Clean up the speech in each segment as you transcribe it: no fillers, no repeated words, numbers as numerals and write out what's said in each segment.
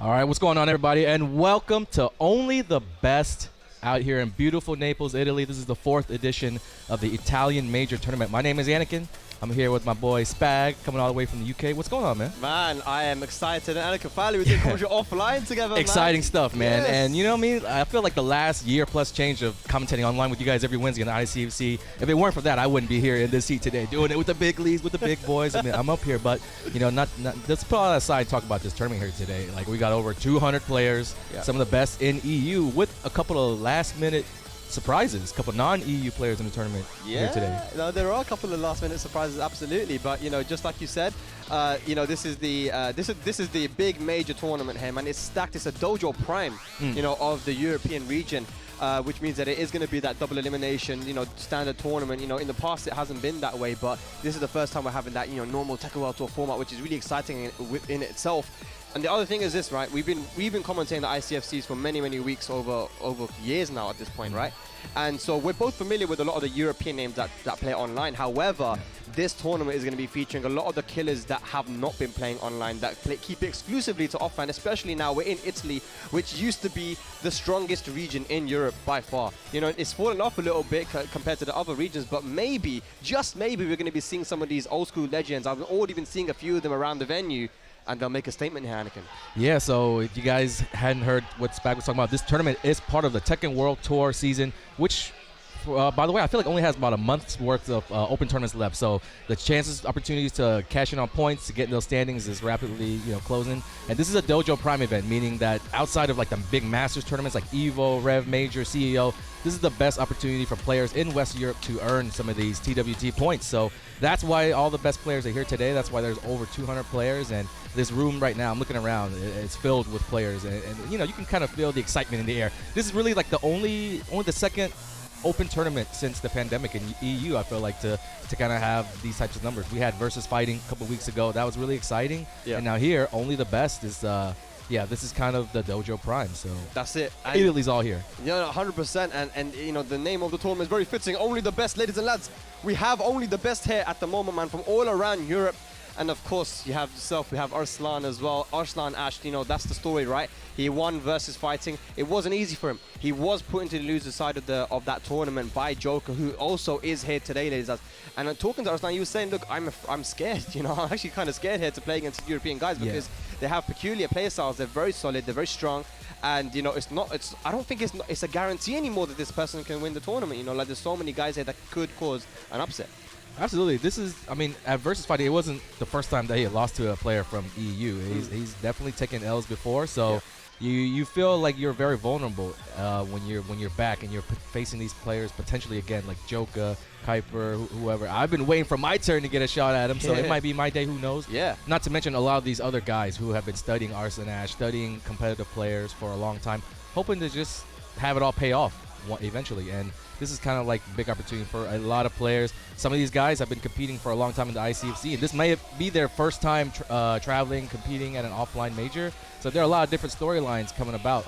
All right, what's going on, everybody? And welcome to Only the Best out here in beautiful Naples, Italy. This is the 4th edition of the Italian Major Tournament. My name is Anakin. I'm here with my boy Spag, coming all the way from the UK. What's going on, man? Man, I am excited. And Anakin, finally we did Culture offline together, Exciting stuff, man. Yes. And you know what I mean? I feel like the last year plus change of commentating online with you guys every Wednesday on the ICFC, if it weren't for that, I wouldn't be here in this seat today doing it with the big leagues, with the big boys. I mean, I'm up here, but, you know, let's put all that aside and talk about this tournament here today. Like, we got over 200 players, some of the best in EU, with a couple of last-minute surprises, a couple non-EU players in the tournament here today. No, there are a couple of last-minute surprises, absolutely. But you know, just like you said, you know, this is the big major tournament here, man. It's stacked. It's a Dojo Prime, you know, of the European region. Which means that it is going to be that double elimination, you know, standard tournament. You know, in the past it hasn't been that way, but this is the first time we're having that, you know, normal Tekken World Tour format, which is really exciting in itself. And the other thing is this, right? We've been commentating the ICFCs for many weeks, over years now at this point, right? And so we're both familiar with a lot of the European names that play online. However, this tournament is going to be featuring a lot of the killers that have not been playing online, that keep it exclusively to offline, especially now we're in Italy, which used to be the strongest region in Europe by far. You know, it's fallen off a little bit compared to the other regions, but maybe, just maybe, we're going to be seeing some of these old school legends. I've already been seeing a few of them around the venue, and they'll make a statement here, Anakin. Yeah, so if you guys hadn't heard what Spag was talking about, this tournament is part of the Tekken World Tour season, which, by the way, I feel like only has about a month's worth of open tournaments left. So the chances, opportunities to cash in on points, to get in those standings is rapidly, you know, closing. And this is a Dojo Prime event, meaning that outside of like the big Masters tournaments like Evo, Rev Major, CEO, this is the best opportunity for players in West Europe to earn some of these TWT points. So that's why all the best players are here today. That's why there's over 200 players. And this room right now, I'm looking around, it's filled with players. And you know, you can kind of feel the excitement in the air. This is really like only the second open tournament since the pandemic in EU, I feel like, to kind of have these types of numbers. We had Versus Fighting a couple weeks ago. That was really exciting. Yeah. And now here, Only the Best is, yeah, this is kind of the Dojo Prime. So that's it. And Italy's all here. Yeah, 100%. And you know, the name of the tournament is very fitting. Only the Best, ladies and lads. We have only the best here at the moment, man, from all around Europe. And of course, you have yourself, we have Arslan as well. Arslan Ash, you know, that's the story, right? He won Versus Fighting. It wasn't easy for him. He was put into the loser side of that tournament by Joker, who also is here today, ladies and gentlemen. And talking to Arslan, he was saying, look, I'm scared, you know, I'm actually kind of scared here to play against European guys because they have peculiar play styles. They're very solid, they're very strong. And, you know, I don't think it's a guarantee anymore that this person can win the tournament. You know, like there's so many guys here that could cause an upset. Absolutely. This is, I mean, at Versus Fighting, it wasn't the first time that he had lost to a player from EU. He's definitely taken L's before, so you feel like you're very vulnerable when you're back and you're facing these players potentially again, like Joker, Kuiper, whoever. I've been waiting for my turn to get a shot at him, so it might be my day. Who knows? Yeah. Not to mention a lot of these other guys who have been studying Arslan Ash, studying competitive players for a long time, hoping to just have it all pay off eventually. And this is kind of like a big opportunity for a lot of players. Some of these guys have been competing for a long time in the ICFC, and this may be their first time traveling, competing at an offline major. So there are a lot of different storylines coming about,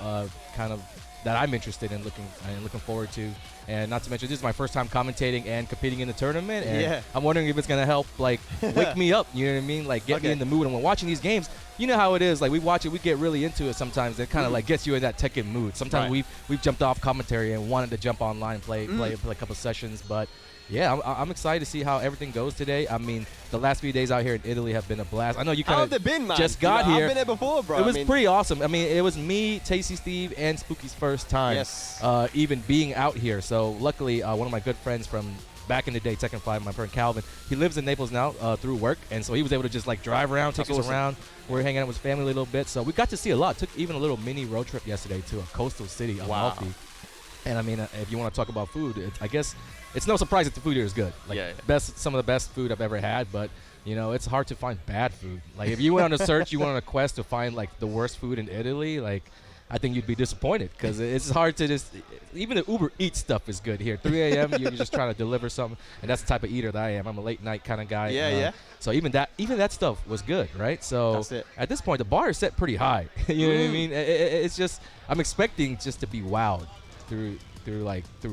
kind of that I'm interested in looking forward to. And not to mention, this is my first time commentating and competing in the tournament. And I'm wondering if it's going to help, like, wake me up, you know what I mean? Like, get me in the mood. And when watching these games, you know how it is. Like, we watch it, we get really into it sometimes. It kind of, like, gets you in that Tekken mood. Sometimes we've jumped off commentary and wanted to jump online and play a couple sessions. But, yeah, I'm excited to see how everything goes today. I mean, the last few days out here in Italy have been a blast. I know you kind of just got here. I've been there before, bro. It was pretty awesome. I mean, it was me, Tasty Steve, and Spooky's first time even being out here. So luckily, one of my good friends from back in the day, Tekken 5, my friend Calvin, he lives in Naples now through work, and so he was able to just like drive around, take us around. We're hanging out with his family a little bit, so we got to see a lot. Took even a little mini road trip yesterday to a coastal city, Amalfi. And I mean, if you want to talk about food, I guess it's no surprise that the food here is good. Like some of the best food I've ever had, but you know, it's hard to find bad food. Like if you went on a search, you went on a quest to find like the worst food in Italy, like I think you'd be disappointed because it's hard to just, even the Uber Eats stuff is good here. 3 a.m. you're just trying to deliver something, and that's the type of eater that I am. I'm a late night kind of guy. So even that stuff was good, right? So at this point, the bar is set pretty high. You know what I mean? It's just, I'm expecting just to be wowed through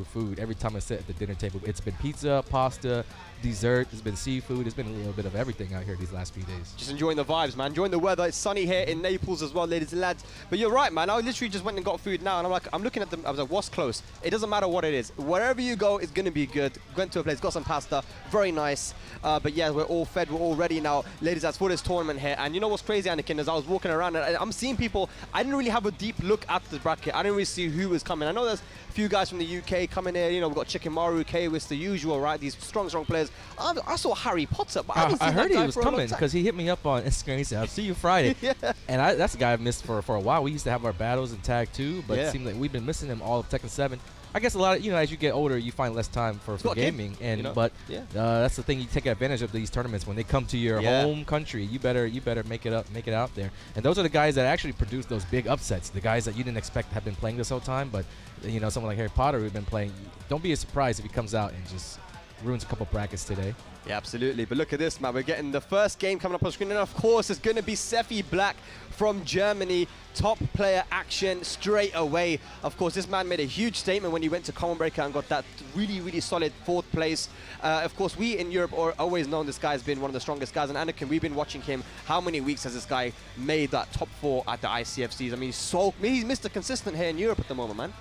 food every time I sit at the dinner table. It's been pizza, pasta, dessert, there's been seafood, there's been a little bit of everything out here these last few days. Just enjoying the vibes, man. Enjoying the weather. It's sunny here in Naples as well, ladies and lads. But you're right, man. I literally just went and got food now, and I'm looking at them. I was like, what's close? It doesn't matter what it is. Wherever you go, it's going to be good. Went to a place, got some pasta. Very nice. But yeah, we're all fed. We're all ready now, ladies and lads, for this tournament here. And you know what's crazy, Anakin, is I was walking around, and I'm seeing people. I didn't really have a deep look at the bracket. I didn't really see who was coming. I know there's a few guys from the UK coming here. You know, we've got Chicken Maru, K-Wist, the usual, right? These strong players. I saw Harry Potter, but I heard he was coming because he hit me up on Instagram. He said, "I'll see you Friday." Yeah. And that's a guy I've missed for a while. We used to have our battles in Tag 2, but it seemed like we've been missing him all of Tekken 7. I guess a lot of, as you get older, you find less time for gaming. And but that's the thing, you take advantage of these tournaments when they come to your home country. You better make it out there. And those are the guys that actually produce those big upsets. The guys that you didn't expect have been playing this whole time, but someone like Harry Potter who've been playing. Don't be surprised if he comes out and just ruins a couple brackets today. Yeah, absolutely. But look at this, man. We're getting the first game coming up on screen. And of course, it's going to be Sephiblack from Germany. Top player action straight away. Of course, this man made a huge statement when he went to Common Breaker and got that really, really solid 4th place. Of course, we in Europe are always known this guy's been one of the strongest guys. And Anakin, we've been watching him. How many weeks has this guy made that top 4 at the ICFCs? I mean, he's Mr. Consistent here in Europe at the moment, man.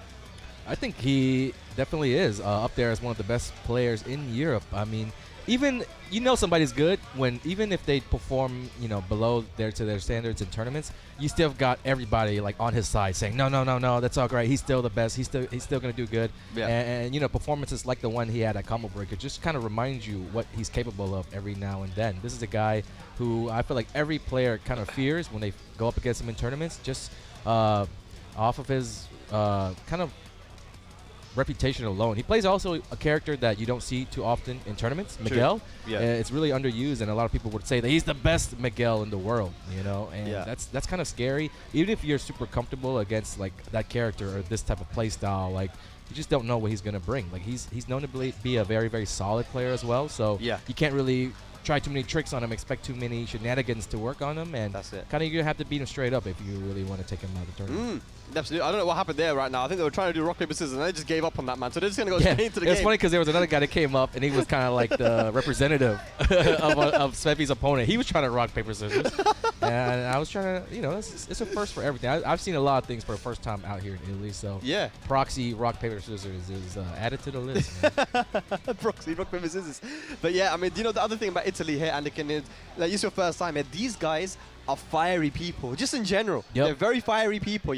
I think he definitely is up there as one of the best players in Europe. I mean, even somebody's good even if they perform below their standards in tournaments, you still got everybody like on his side saying no, that's all great, he's still the best, he's still gonna do good. And performances like the one he had at Combo Breaker just kind of remind you what he's capable of every now and then. This is a guy who I feel like every player kind of fears when they go up against him in tournaments, just off of his kind of reputation alone. He plays also a character that you don't see too often in tournaments, Miguel. It's really underused, and a lot of people would say that he's the best Miguel in the world, and that's kind of scary. Even if you're super comfortable against like that character or this type of play style, like you just don't know what he's going to bring. Like he's known to be a very, very solid player as well, so you can't really try too many tricks on him, expect too many shenanigans to work on him, and that's it. Kind of you have to beat him straight up if you really want to take him out of the tournament. Absolutely. I don't know what happened there right now. I think they were trying to do rock, paper, scissors, and they just gave up on that, man. So they're just going to go straight into the game. It's funny because there was another guy that came up, and he was kind of like the representative of Svephi's opponent. He was trying to rock, paper, scissors. And I was trying to, it's a first for everything. I've seen a lot of things for the first time out here in Italy. So proxy, rock, paper, scissors is added to the list, man. Proxy, rock, paper, scissors. But yeah, I mean, the other thing about Italy here, Anakin, is like, it's your first time here. These guys are fiery people, just in general. They're very fiery people,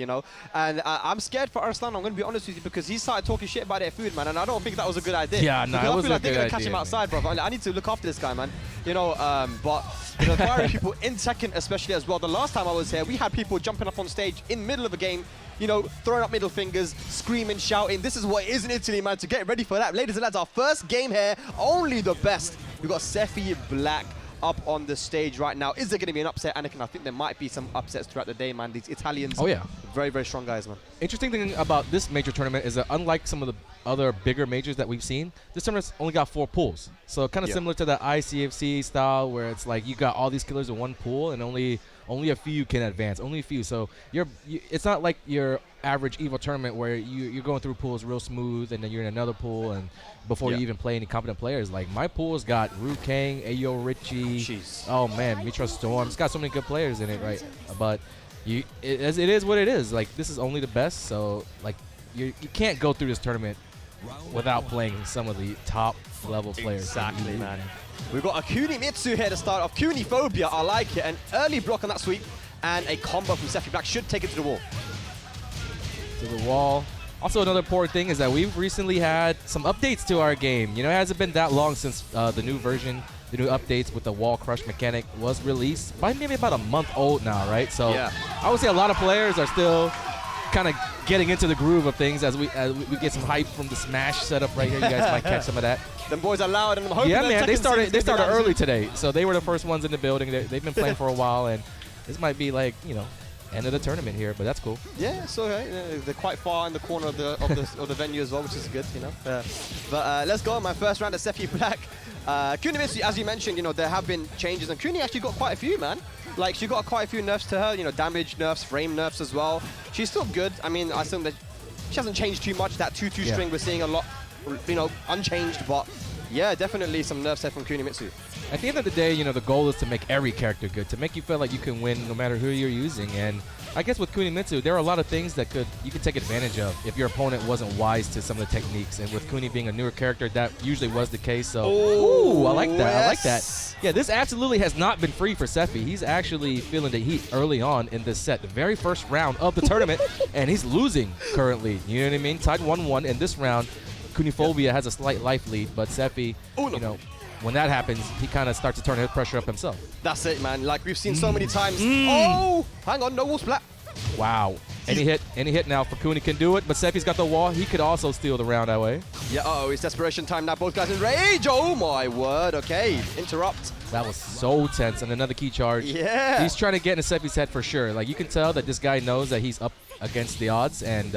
And I'm scared for Arslan, I'm going to be honest with you, because he started talking shit about their food, man, and I don't think that was a good idea. Yeah, no, it was a good idea. I feel like they're going to catch him outside, bro. I need to look after this guy, man. But fiery people in Tekken especially as well. The last time I was here, we had people jumping up on stage in the middle of a game, throwing up middle fingers, screaming, shouting. This is what it is in Italy, man, to get ready for that. Ladies and lads, our first game here, only the best. We've got Sephiblack up on the stage right now. Is there going to be an upset, Anakin? I think there might be some upsets throughout the day, man. These Italians, very, very strong guys, man. Interesting thing about this major tournament is that unlike some of the other bigger majors that we've seen, this tournament's only got 4 pools. So kind of similar to the ICFC style, where it's like you got all these killers in one pool and only a few can advance, only a few. So it's not like your average EVO tournament where you're going through pools real smooth and then you're in another pool and before you even play any competent players. Like my pool's got Ru Kang, Ayo Richie, oh man, Mitra Storm. It's got so many good players in it, right? But it is what it is. Like this is only the best, so like you can't go through this tournament without playing some of the top level players. Exactly, man. We've got a Kunimitsu here to start off. Kuniphobia, I like it. An early block on that sweep and a combo from Sephiblack should take it to the wall. To the wall. Also, another important thing is that we've recently had some updates to our game. It hasn't been that long since the new version, the new updates with the wall crush mechanic was released. Maybe about a month old now, right? So I would say a lot of players are still kind of getting into the groove of things as we get some hype from the Smash setup right here. You guys might catch some of that. Them boys are loud, and I'm hoping man, they started early today, so they were the first ones in the building. They've been playing for a while, and this might be like end of the tournament here, but that's cool. Yeah, it's okay. They're quite far in the corner of the venue as well, which is good, But let's go, my first round of Sephiblack. Kunimitsu, as you mentioned, there have been changes, and Kuni actually got quite a few, man. Like, she got quite a few nerfs to her, damage nerfs, frame nerfs as well. She's still good. I mean, I think that she hasn't changed too much. That 2-2 string we're seeing a lot, unchanged, but Yeah, definitely some nerfs there from Kunimitsu. At the end of the day, you know, the goal is to make every character good, to make you feel like you can win no matter who you're using. And I guess with Kunimitsu, there are a lot of things that you could take advantage of if your opponent wasn't wise to some of the techniques. And with Kuni being a newer character, that usually was the case. So, ooh, I like that. Yes. I like that. Yeah, this absolutely has not been free for Sephi. He's actually feeling the heat early on in this set, the very first round of the tournament, and he's losing currently. You know what I mean? Tied 1-1 in this round. Kuniphobia has a slight life lead, but Sephi, you know, when that happens, he kind of starts to turn his pressure up himself. That's it, man. Like we've seen so many times. Oh, hang on, no wall splat. Wow. Any hit now for Kuni can do it, but Sephi's got the wall. He could also steal the round that way. Yeah, it's desperation time now. Both guys in rage. Oh, my word. Okay, interrupt. That was so tense, and another key charge. Yeah. He's trying to get into Sephi's head for sure. Like, you can tell that this guy knows that he's up against the odds and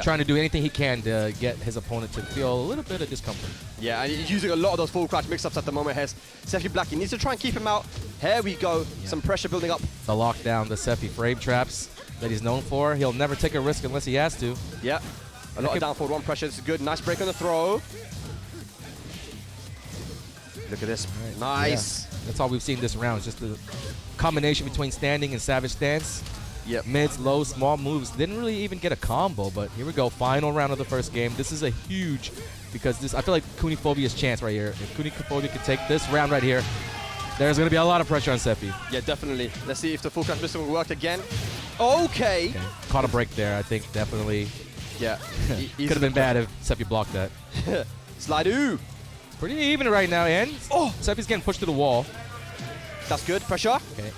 trying to do anything he can to get his opponent to feel a little bit of discomfort. Yeah, and he's using a lot of those full crouch mix-ups at the moment. Here's Sephiblack. He needs to try and keep him out. Here we go. Yeah. Some pressure building up. The lockdown, the Sephi frame traps that he's known for. He'll never take a risk unless he has to. Yeah. A lot of down forward one pressure. This is good. Nice break on the throw. Look at this. Right. Nice. Yeah. That's all we've seen this round. Just the combination between standing and savage stance. Yep. Mids, low, small moves. Didn't really even get a combo, but here we go. Final round of the first game. This is a huge, because this, I feel like Kuniphobia's chance right here. If Kuniphobia can take this round right here, there's going to be a lot of pressure on Sephi. Yeah, definitely. Let's see if the full crouch missile will work again. Okay. Caught a break there, I think, definitely. Yeah. Could have been bad if Sephi blocked that. Slide-oo. It's pretty even right now, and Sephi's getting pushed to the wall. That's good. Pressure. Okay.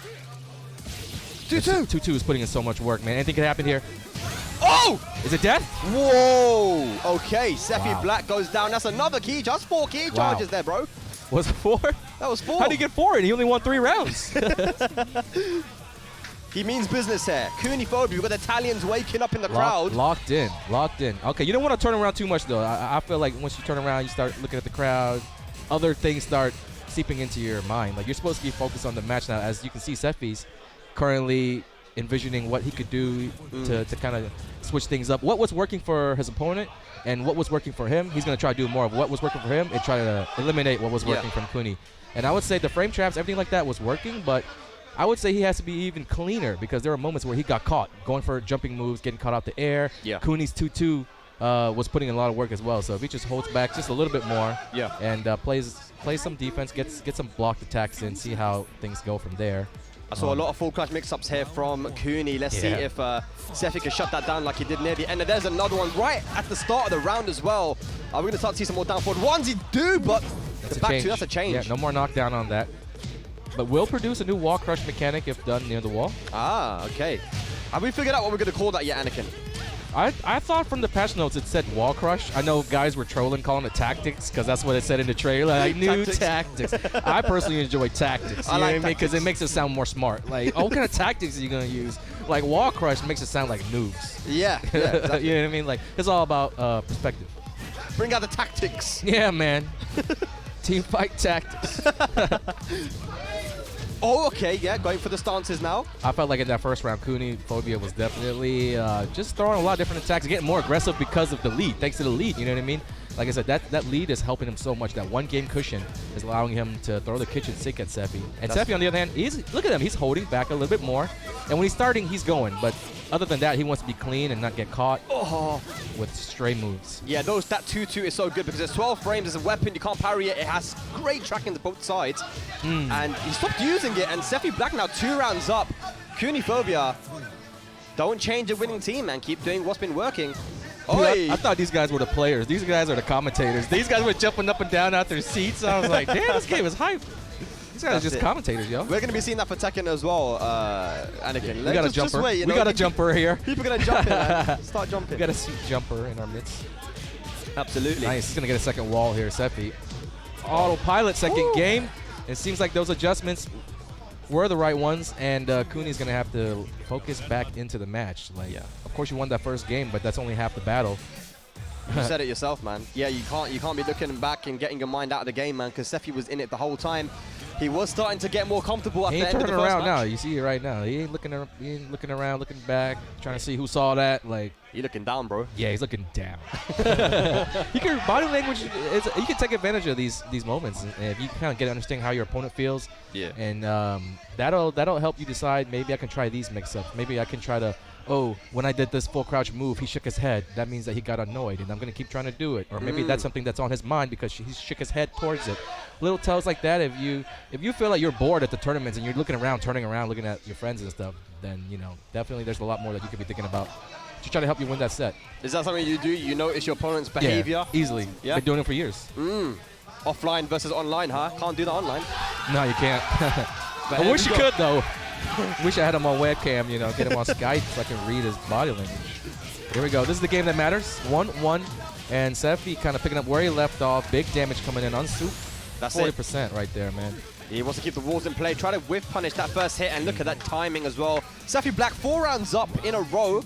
2-2. 2-2 is putting in so much work, man. Anything could happen here. Oh! Is it death? Whoa! Okay, Sephiblack goes down. That's another key. Just 4 key charges there, bro. Was it 4? That was 4. How did he get 4? And he only won 3 rounds. He means business here. Kuniphobia, we've got Italians waking up in the crowd. Locked in. Okay, you don't want to turn around too much, though. I feel like once you turn around, you start looking at the crowd. Other things start seeping into your mind. Like, you're supposed to be focused on the match now. As you can see, Sephi's currently envisioning what he could do to kind of switch things up. What was working for his opponent and what was working for him, he's going to try to do more of what was working for him and try to eliminate what was working from Kuni. And I would say the frame traps, everything like that was working, but I would say he has to be even cleaner because there were moments where he got caught going for jumping moves, getting caught out the air. Yeah. Kuni's 2-2 was putting in a lot of work as well. So if he just holds back just a little bit more and plays some defense, get some blocked attacks in, see how things go from there. I saw a lot of full crouch mix-ups here from Kuni. Let's see if Sephi can shut that down like he did near the end. And there's another one right at the start of the round as well. We're going to start to see some more down forward ones. He do, but the back two, that's a change. Yeah, no more knockdown on that. But will produce a new wall crush mechanic if done near the wall. Ah, okay. Have we figured out what we're going to call that yet, Anakin? I thought from the patch notes it said wall crush. I know guys were trolling calling it tactics because that's what it said in the trailer. Like new tactics. I personally enjoy tactics. You know what I mean? Because it makes it sound more smart. Like, oh, what kind of tactics are you going to use? Like wall crush makes it sound like noobs. Yeah, exactly. You know what I mean? Like, it's all about perspective. Bring out the tactics. Yeah, man. Team fight tactics. Oh, okay, yeah, going for the stances now. I felt like in that first round, Kuniphobia was definitely just throwing a lot of different attacks, getting more aggressive because of the lead, thanks to the lead, you know what I mean? Like I said, that lead is helping him so much. That one game cushion is allowing him to throw the kitchen sink at Sephi. And Sephi, on the other hand, look at him, he's holding back a little bit more. And when he's starting, he's going. But other than that, he wants to be clean and not get caught with stray moves. Yeah, that 2-2 is so good because it's 12 frames, it's a weapon, you can't parry it, it has great tracking to both sides. And he stopped using it, and Sephiblack now 2 rounds up. Kuniphobia, don't change the winning team, man. Keep doing what's been working. Dude, I thought these guys were the players. These guys are the commentators. These guys were jumping up and down out their seats. I was like, damn, this game is hype. These guys are just commentators, yo. We're going to be seeing that for Tekken as well, Anakin. We got a jumper. Wait, we got a jumper here. People are going to jump in, man. Start jumping. We got a seat jumper in our midst. Absolutely. Nice. He's going to get a second wall here, Sephi. Autopilot second game. It seems like those adjustments were the right ones, and Kuni's going to have to focus back into the match. Like, of course, you won that first game, but that's only half the battle. You said it yourself, man. Yeah, you can't be looking back and getting your mind out of the game, man, because Sephi was in it the whole time. He was starting to get more comfortable at the end of the first match. He ain't turning around now. You see it right now. He ain't looking around, looking back, trying to see who saw that. Like, You're looking down, bro. Yeah, he's looking down. Body language, you can take advantage of these moments. And if you kind of get to understand how your opponent feels. Yeah. And that'll help you decide, maybe I can try these mix-ups. Maybe I can try to, when I did this full crouch move, he shook his head. That means that he got annoyed, and I'm going to keep trying to do it. Or maybe that's something that's on his mind because he shook his head towards it. Little tells like that, if you feel like you're bored at the tournaments and you're looking around, turning around, looking at your friends and stuff, then, definitely there's a lot more that you could be thinking about to try to help you win that set. Is that something you do? You notice your opponent's behavior? Yeah, easily. Yeah. Been doing it for years. Offline versus online, huh? Can't do that online. No, you can't. I wish you could, though. Wish I had him on webcam, get him on Skype so I can read his body language. Here we go. This is the game that matters. 1-1. And Sephi kind of picking up where he left off. Big damage coming in on Soup. That's 40% right there, man. He wants to keep the walls in play. Try to whiff punish that first hit. And look at that timing as well. Sephiblack 4 rounds up in a row.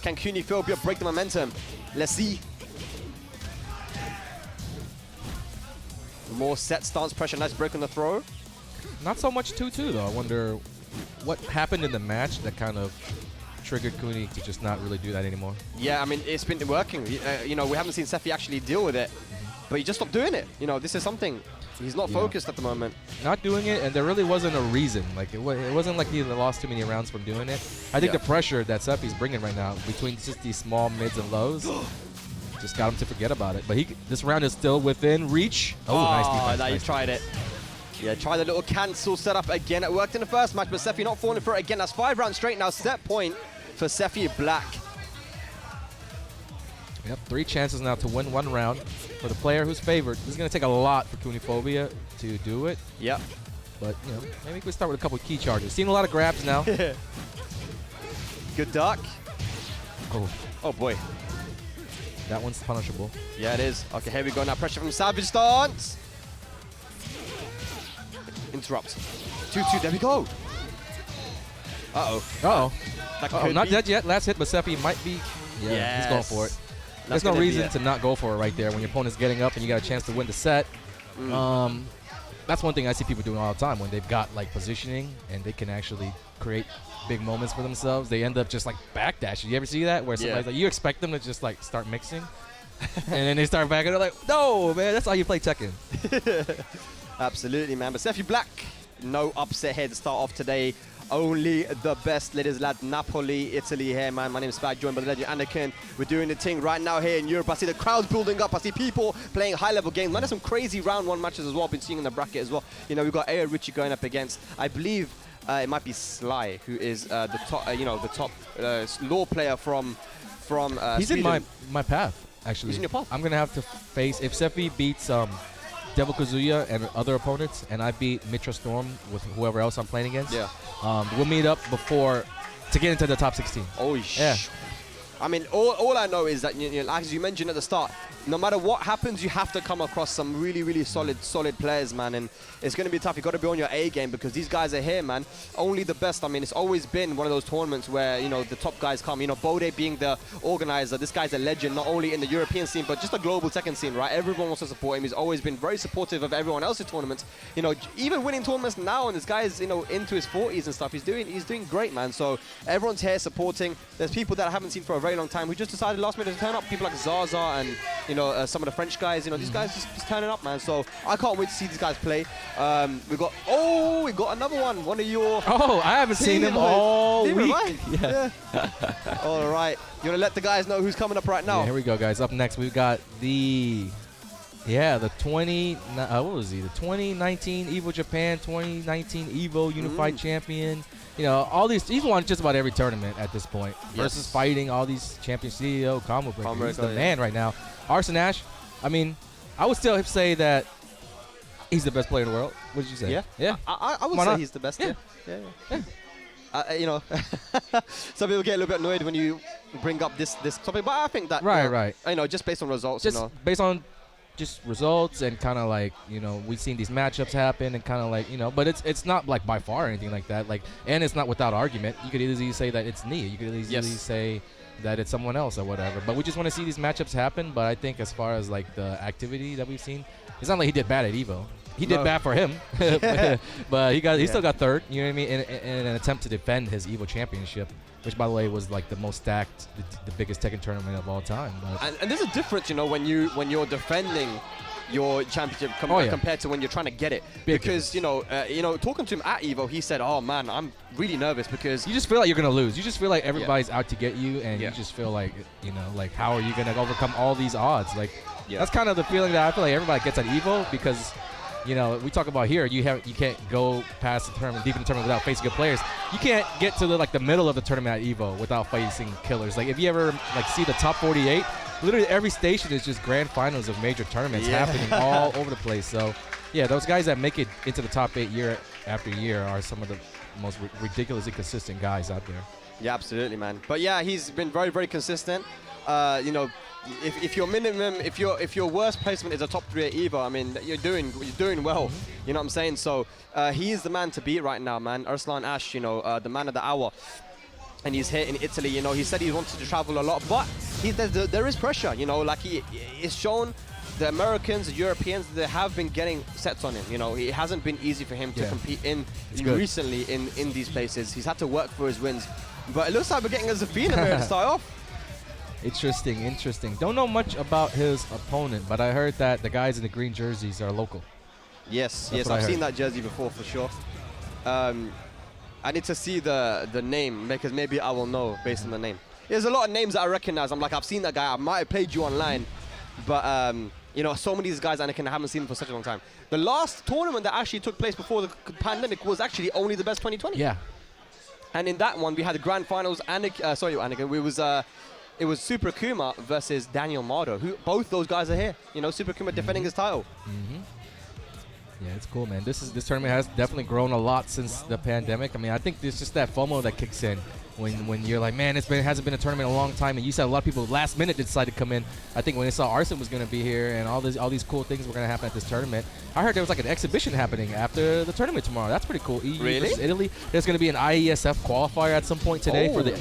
Can Kuniphobia break the momentum? Let's see. More set stance pressure. Nice break on the throw. Not so much 2-2, though. I wonder what happened in the match that kind of triggered Kuni to just not really do that anymore. Yeah, I mean, it's been working. We haven't seen Sephi actually deal with it. But he just stopped doing it. This is something. He's not focused at the moment. Not doing it, and there really wasn't a reason. Like it wasn't like he lost too many rounds from doing it. I think the pressure that Sephi's bringing right now between just these small mids and lows just got him to forget about it. But this round is still within reach. Nice defense. Now nice tried it. Yeah, try the little cancel setup again. It worked in the first match, but Sephi not falling for it again. That's 5 rounds straight now. Set point for Sephiblack. Yep, 3 chances now to win 1 round for the player who's favored. This is going to take a lot for Kuniphobia to do it. Yep. But, maybe we can start with a couple of key charges. Seeing a lot of grabs now. Good duck. Oh, boy. That one's punishable. Yeah, it is. Okay, here we go now. Pressure from Savage stance. Interrupt. 2-2. There we go. Uh-oh. Not dead yet. Last hit, but Sephi might be. Yeah, he's going for it. There's no reason to not go for it right there when your opponent's getting up and you got a chance to win the set. That's one thing I see people doing all the time when they've got like positioning and they can actually create big moments for themselves. They end up just like backdashing. You ever see that where somebody's like, you expect them to just like start mixing and then they start backing. They're like, no, man, that's how you play Tekken. Absolutely, man. But Sephiblack, no upset here to start off today. Only the best, ladies and lads. Napoli, Italy here, man. My name is Spag, joined by the legend Anakin. We're doing the thing right now here in Europe. I see the crowds building up. I see people playing high-level games. Man, there's some crazy round 1 matches as well. Been seeing in the bracket as well. We've got Aya Richie going up against, I believe, it might be Sly, who is the top, the top law player from He's Sweden. in my path, actually. He's in your path. I'm gonna have to face if Sephi beats Devil Kazuya and other opponents, and I beat Mitra Storm with whoever else I'm playing against. Yeah. We'll meet up before to get into the top 16. Oh, yeah. I mean, all I know is that, as you mentioned at the start, no matter what happens, you have to come across some really, really solid players, man. And it's going to be tough. You've got to be on your A game because these guys are here, man. Only the best. I mean, it's always been one of those tournaments where, the top guys come. Bode being the organizer, this guy's a legend, not only in the European scene, but just the global Tekken scene, right? Everyone wants to support him. He's always been very supportive of everyone else's tournaments. Even winning tournaments now, and this guy is, into his 40s and stuff. He's doing great, man. So everyone's here supporting. There's people that I haven't seen for a very long time who just decided last minute to turn up. People like Zaza and, some of the French guys, these guys just turning up, man. So I can't wait to see these guys play. We got another one. One of your. Oh, I haven't seen him all week. Right? Yeah. All right. You want to let the guys know who's coming up right now? Yeah, here we go, guys. Up next, we've got the 2019 Evo Japan, 2019 Evo Unified Champion. All these. He's won just about every tournament at this point. Versus fighting all these champions. CEO, Akouma. He's the man right now. Arslan, I mean, I would still say that he's the best player in the world. What did you say? Yeah. I would say he's the best. Yeah. Some people get a little bit annoyed when you bring up this topic, but I think that right. Just based on results, based on just results and kind of like we've seen these matchups happen and kind of like but it's not like by far or anything like that, like, and it's not without argument. You could easily say that it's Nia. You could easily say that it's someone else or whatever, but we just want to see these matchups happen. But I think as far as like the activity that we've seen, it's not like he did bad at Evo. He did bad for him, but he still got third. You know what I mean? In an attempt to defend his Evo championship, which by the way was like the most stacked, the biggest Tekken tournament of all time. And there's a difference, you know, when you're defending your championship compared to when you're trying to get it. Because you know, talking to him at Evo, he said, "Oh man, I'm really nervous because you just feel like you're gonna lose. You just feel like everybody's out to get you, and you just feel like, you know, like how are you gonna overcome all these odds? Like that's kind of the feeling that I feel like everybody gets at Evo because." You know, we talk about here. You can't go past the tournament, deep in the tournament without facing good players. You can't get to the middle of the tournament at Evo without facing killers. Like if you ever see the top 48, literally every station is just grand finals of major tournaments happening all over the place. So yeah, those guys that make it into the top 8 year after year are some of the most ridiculously consistent guys out there. Yeah, absolutely, man. But yeah, he's been very, very consistent. You know, if your minimum, if your worst placement is a top 3 at Evo, I mean, you're doing well. You know what I'm saying? So he is the man to beat right now, man. Arslan Ash, you know, the man of the hour, and he's here in Italy. You know, he said he wanted to travel a lot, but there is pressure. You know, like it's shown. The Americans, the Europeans, they have been getting sets on him. You know, it hasn't been easy for him to compete recently in these places. He's had to work for his wins. But it looks like we're getting a Zafina here to start off. Interesting. Don't know much about his opponent, but I heard that the guys in the green jerseys are local. Yes, I've seen that jersey before for sure. I need to see the name because maybe I will know based on the name. There's a lot of names that I recognize. I'm like, I've seen that guy. I might have played you online, but you know, so many of these guys I haven't seen them for such a long time. The last tournament that actually took place before the pandemic was actually only the best 2020. Yeah. And in that one, we had the grand finals. It was Super Akuma versus Daniel Marduk, who both those guys are here. You know, Super Akuma defending his title. Yeah, it's cool, man. This tournament has definitely grown a lot since the pandemic. I mean, I think there's just that FOMO that kicks in when you're like, man, it hasn't been a tournament in a long time, and you said a lot of people last minute decided to come in. I think when they saw Arslan was going to be here and all these cool things were going to happen at this tournament. I heard there was like an exhibition happening after the tournament tomorrow. That's pretty cool. EU versus Italy. There's going to be an IESF qualifier at some point today for the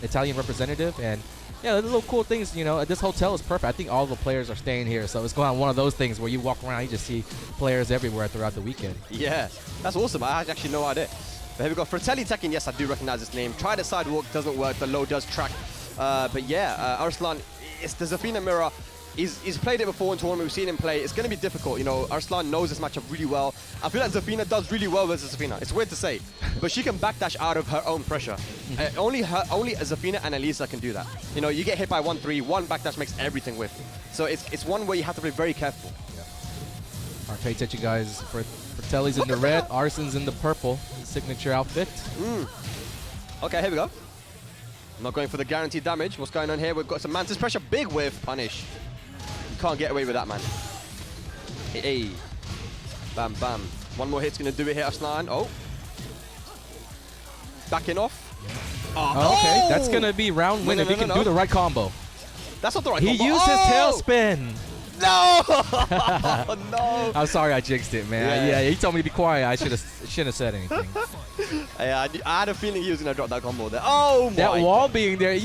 Italian representative, and yeah, the little cool things, you know, this hotel is perfect. I think all the players are staying here, so it's going on one of those things where you walk around, you just see players everywhere throughout the weekend. Yeah, that's awesome. I had actually no idea. But here we go. Fratelli Tekken, yes, I do recognize this name. Try the sidewalk, doesn't work. The low does track. But yeah, Arslan, it's the Zafina mirror. He's played it before in tournament. We've seen him play. It's going to be difficult. You know, Arslan knows this matchup really well. I feel like Zafina does really well versus Zafina. It's weird to say, but she can backdash out of her own pressure. Only Zafina and Eliza can do that. You know, you get hit by 1-3, one backdash makes everything whiff. So it's one where you have to be very careful. Yeah. All right, pay attention, guys. Fratelli's in the red, Arslan's in the purple. Signature outfit. Okay, here we go. Not going for the guaranteed damage. What's going on here? We've got some Mantis pressure. Big whiff. Punish. You can't get away with that, man. Hey. Bam, bam. One more hit's going to do it here, Arslan. Oh. Backing off. Oh, okay. That's going to be round win if he can do the right combo. That's not the right combo. He used his tailspin. No! No! I'm sorry I jinxed it, man. Yeah, he told me to be quiet. I shouldn't have said anything. I had a feeling he was going to drop that combo there. Oh, my That wall being there.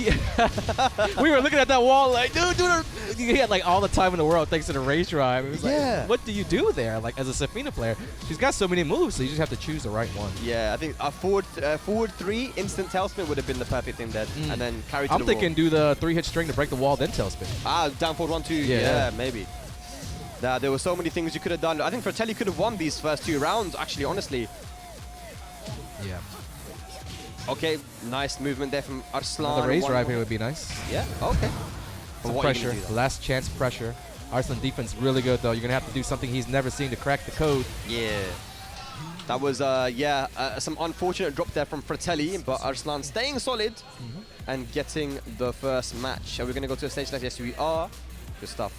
We were looking at that wall like, dude, he had like all the time in the world thanks to the race drive. It was like, what do you do there? Like, as a Zafina player, she's got so many moves, so you just have to choose the right one. Yeah, I think a forward 3 instant tailspin would have been the perfect thing there. And then carry to I'm thinking do the 3-hit string to break the wall, then tailspin. Down forward 1-2. Yeah, maybe. There were so many things you could have done. I think Fratelli could have won these first 2 rounds, actually, honestly. Yeah. Okay, nice movement there from Arslan. The raise drive here would be nice. Yeah, okay. Some pressure, last chance pressure. Arslan defense really good, though. You're going to have to do something he's never seen to crack the code. Yeah. That was, some unfortunate drop there from Fratelli, but Arslan staying solid and getting the first match. Are we going to go to a stage next? Yes, we are. Good stuff.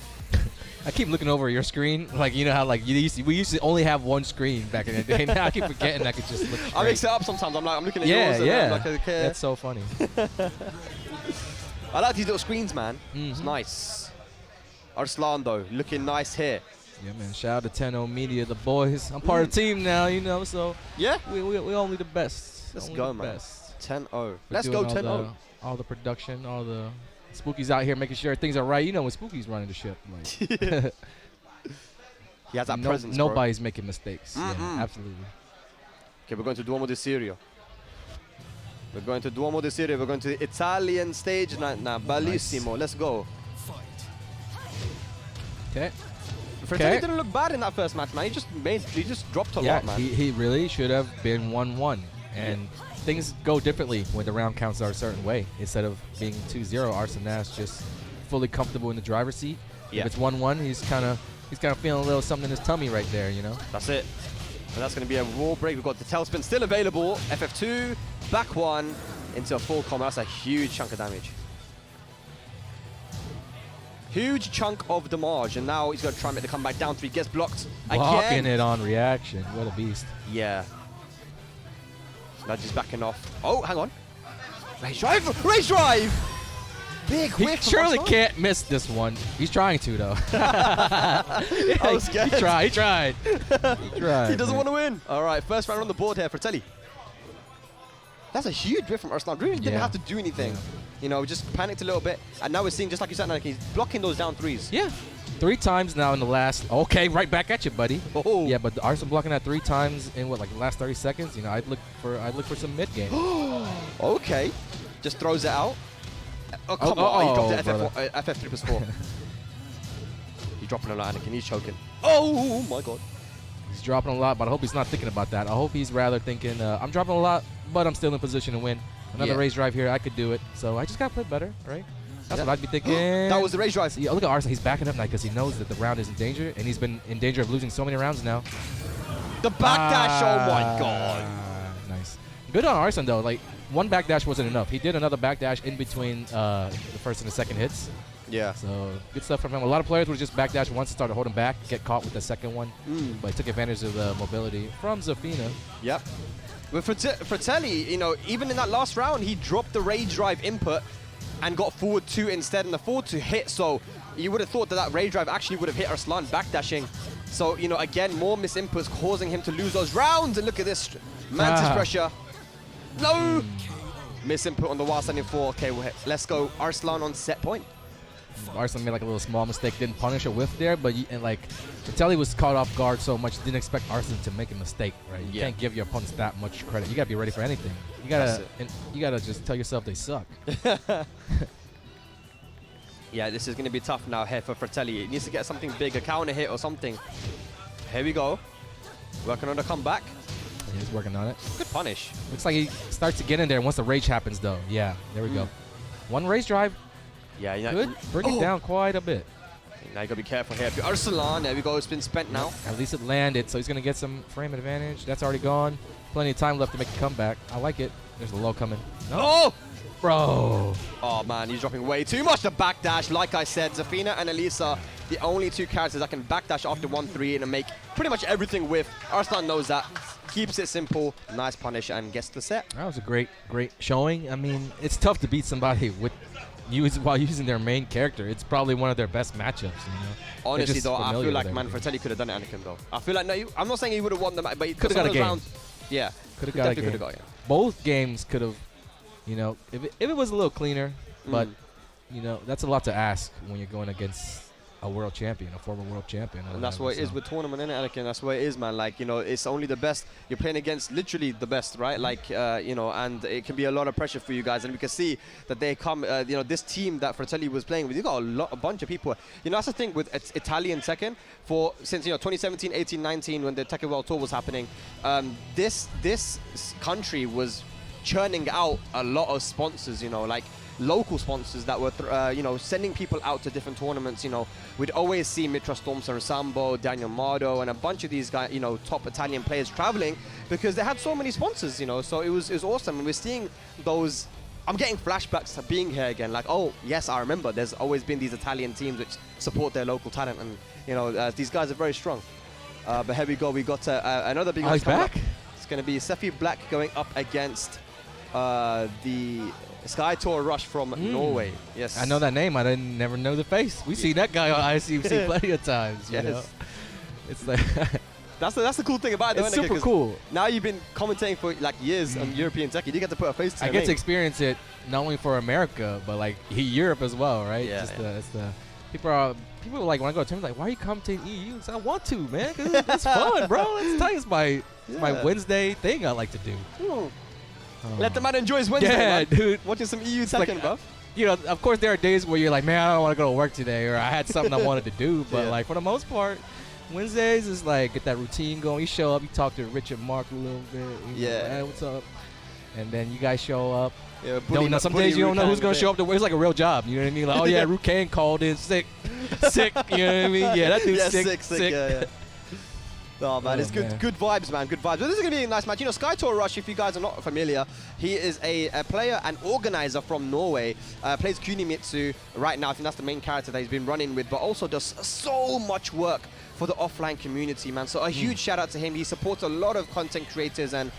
I keep looking over your screen, like, you know how like we used to only have one screen back in the day. Now I keep forgetting I could just look straight. I mix it up sometimes. I'm looking at yours. Yeah, I'm like, okay. That's so funny. I like these little screens, man. It's nice. Arslan though, looking nice here. Yeah, man. Shout out to 10-0 Media, the boys. I'm part of the team now, you know. So yeah, we only the best. Let's go, man. 10-0. Let's go 10-0. All the production, all the Spooky's out here making sure things are right. You know when Spooky's running the ship. Like. He has that presence, Nobody's making mistakes. Yeah, absolutely. Okay, we're going to Duomo di Sirio. We're going to Duomo di Sirio. We're going to the Italian stage now. Bellissimo. Nice. Let's go. Okay. Fratelli didn't look bad in that first match, man. He just dropped a lot, man. He really should have been 1-1. And things go differently when the round counts are a certain way. Instead of being 2-0, Arslan's just fully comfortable in the driver's seat. If it's 1-1, he's kind of feeling a little something in his tummy right there, you know? That's it. And that's going to be a raw break. We've got the tailspin still available. FF2, back one into a full combo. That's a huge chunk of damage. Huge chunk of damage, and now he's going to try and make the comeback down 3. Gets blocked Blocking again. it on reaction. What a beast. Yeah. Nudge is backing off. Oh, hang on. Rage drive! Rage drive! Big whiff. He surely can't miss this one. He's trying to, though. I was scared. He tried. He doesn't want to win. All right, first round on the board here for Telly. That's a huge whiff from Arslan. Really didn't have to do anything. Yeah. You know, just panicked a little bit. And now we're seeing, just like you said, like he's blocking those down 3s. Yeah. 3 times now in the last. Okay, right back at you, buddy. Oh. Yeah, but Arslan blocking that 3 times in what, like the last 30 seconds? You know, I'd look for some mid game. Okay. Just throws it out. Oh, come on. He dropped it FF3+4. He's dropping a lot, Anakin. He's choking. Oh, my God. He's dropping a lot, but I hope he's not thinking about that. I hope he's rather thinking, I'm dropping a lot, but I'm still in position to win. Another raise drive here, I could do it. So I just got to play better, right? That's what I'd be thinking. That was the raise drive. Yeah, look at Arslan. He's backing up now because he knows that the round is in danger, and he's been in danger of losing so many rounds now. The backdash, oh my God. Nice. Good on Arslan, though. Like, 1 backdash wasn't enough. He did another backdash in between the first and the second hits. Yeah. So good stuff from him. A lot of players would just backdash once and started holding back, get caught with the second one. But he took advantage of the mobility from Zafina. Yep. With Fratelli, you know, even in that last round, he dropped the rage drive input and got forward 2 instead, and the forward 2 hit. So you would have thought that rage drive actually would have hit Arslan backdashing. So, you know, again, more misinputs causing him to lose those rounds. And look at this. Mantis pressure. No! Misinput on the while standing 4. Okay, let's go. Arslan on set point. Arslan made like a little small mistake, didn't punish a whiff there, but Fratelli was caught off guard so much, didn't expect Arslan to make a mistake, right? You can't give your opponents that much credit. You gotta be ready for anything. You gotta just tell yourself they suck. Yeah, this is gonna be tough now here for Fratelli. He needs to get something big, a counter hit or something. Here we go. Working on the comeback. Yeah, he's working on it. Good punish. Looks like he starts to get in there once the rage happens, though. Yeah, there we go. 1 rage drive. Yeah, good. Bring it down quite a bit. Now you gotta be careful here. Arslan, there we go. It's been spent now. At least it landed, so he's gonna get some frame advantage. That's already gone. Plenty of time left to make a comeback. I like it. There's a low coming. No. Oh! Bro. Oh, man, he's dropping way too much to backdash. Like I said, Zafina and Eliza, the only 2 characters that can backdash after 1-3 and make pretty much everything with. Arslan knows that. Keeps it simple. Nice punish and gets the set. That was a great showing. I mean, it's tough to beat somebody while using their main character. It's probably one of their best matchups, you know. Honestly, though, I feel like Fratelli could have done it, Anakin, though. I feel like, no, I'm not saying he would have won the match, but he could have got a game. Yeah. Could have got a game. Both games could have, you know, if it was a little cleaner, but, you know, that's a lot to ask when you're going against a world champion, a former world champion. And that's what it is with tournament, innit, Anakin? That's what it is, man. Like, you know, it's only the best. You're playing against literally the best, right? Like, you know, and it can be a lot of pressure for you guys. And we can see that they come, you know, this team that Fratelli was playing with, you got a bunch of people. You know, that's the thing with Italian Tekken. Since, you know, 2017, 18, 19, when the Tekken World Tour was happening, this country was churning out a lot of sponsors, you know, like local sponsors that were, you know, sending people out to different tournaments. You know, we'd always see Mitra Stormson Sambo, Daniel Mauo, and a bunch of these guys, you know, top Italian players traveling because they had so many sponsors, you know. So it was awesome, and we're seeing those. I'm getting flashbacks to being here again. Like, oh yes, I remember. There's always been these Italian teams which support their local talent, and you know, these guys are very strong. But here we go. We got another big match coming up. It's going to be Sephiblack going up against the Skytorrush from Norway. Yes, I know that name. I never know the face. We see that guy on ICMC plenty of times. You know? It's like that's the cool thing about it. It's super cool. Now you've been commentating for like years on European Tekken. You get to put a face to it. I get to experience it not only for America but like Europe as well, right? Yeah. People are people like when I go to tournaments, like, why are you commentating EU? So I want to, man, because it's fun, bro. It's tight. It's my Wednesday thing I like to do. Let the man enjoy his Wednesday, man. Dude. Watching some EU Tekken, bro. You know, of course, there are days where you're like, man, I don't want to go to work today, or I had something I wanted to do. But like for the most part, Wednesdays is like get that routine going. You show up, you talk to Rich and Mark a little bit. You know, hey, what's up? And then you guys show up. Yeah, Some days you don't know who's going to show up. It's like a real job. You know what I mean? Like, oh, yeah, Rukan called in sick. You know what I mean? Yeah, that dude's sick. Yeah. Oh, man, it's good vibes, man. Good vibes. But this is going to be a nice match. You know, Skytorrush, if you guys are not familiar, he is a player and organizer from Norway. Plays Kunimitsu right now. I think that's the main character that he's been running with, but also does so much work for the offline community, man. So a huge shout out to him. He supports a lot of content creators and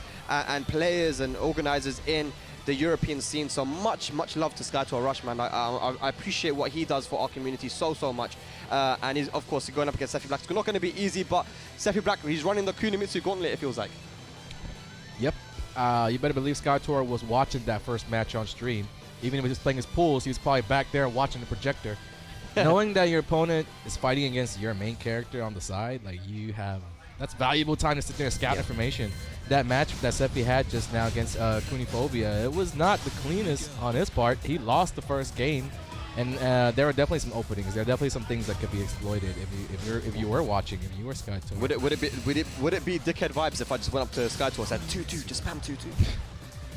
players and organizers in the European scene. So much love to Skytorrush, man. I appreciate what he does for our community so much. And he's, of course, going up against Sephiblack. It's not going to be easy, but Sephiblack, he's running the Kunimitsu gauntlet, it feels like. Yep. You better believe Skytor was watching that first match on stream. Even if he was playing his pools, he was probably back there watching the projector. Knowing that your opponent is fighting against your main character on the side, like that's valuable time to sit there and scout information. That match that Sephi had just now against Kuniphobia, it was not the cleanest on his part. He lost the first game, and there were definitely some openings. There are definitely some things that could be exploited if you were watching, if you were Skytor. Would it be dickhead vibes if I just went up to Skytor and said 2-2, just spam 2-2?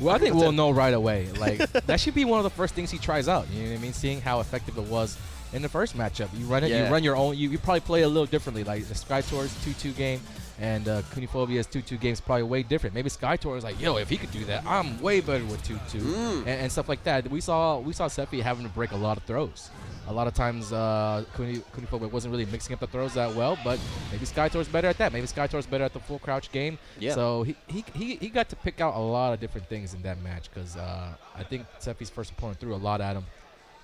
Well, I think we'll know right away. Like that should be one of the first things he tries out. You know what I mean? Seeing how effective it was in the first matchup. You run it. You run your own. You probably play a little differently. Like the Skytor's 2-2 game and Kuniphobia's 2-2 game is probably way different. Maybe Skytor is like, yo, if he could do that, I'm way better with 2-2 and stuff like that. We saw Sephi having to break a lot of throws. A lot of times Kuniphobia wasn't really mixing up the throws that well, but maybe Skytor's better at that. Maybe Skytor's better at the full crouch game. Yeah. So he got to pick out a lot of different things in that match because I think Sephi's first opponent threw a lot at him.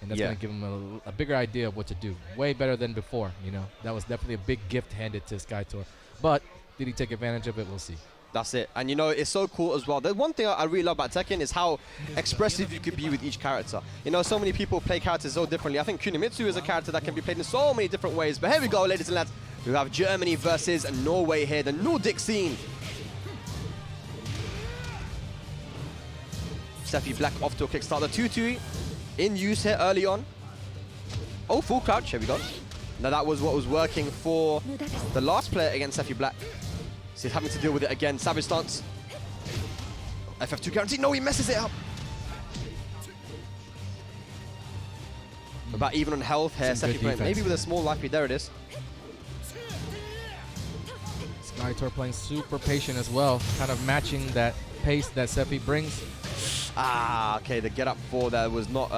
And that's going to give him a bigger idea of what to do. Way better than before, you know. That was definitely a big gift handed to Skytor. But did he take advantage of it? We'll see. That's it. And, you know, it's so cool as well. The one thing I really love about Tekken is how expressive you could be with each character. You know, so many people play characters so differently. I think Kunimitsu is a character that can be played in so many different ways. But here we go, ladies and lads. We have Germany versus Norway here, the Nordic scene. Sephiblack off to a kickstart. The 2-2 in use here early on. Oh, full crouch. Here we go. Now that was what was working for the last player against Sephiblack. So he's having to deal with it again. Savage stance. FF2 guarantee. No, he messes it up. About even on health here. Sephiblack maybe with a small life lead. There it is. Skytor playing super patient as well. Kind of matching that pace that Sephi brings. Ah, okay, the get up four there was not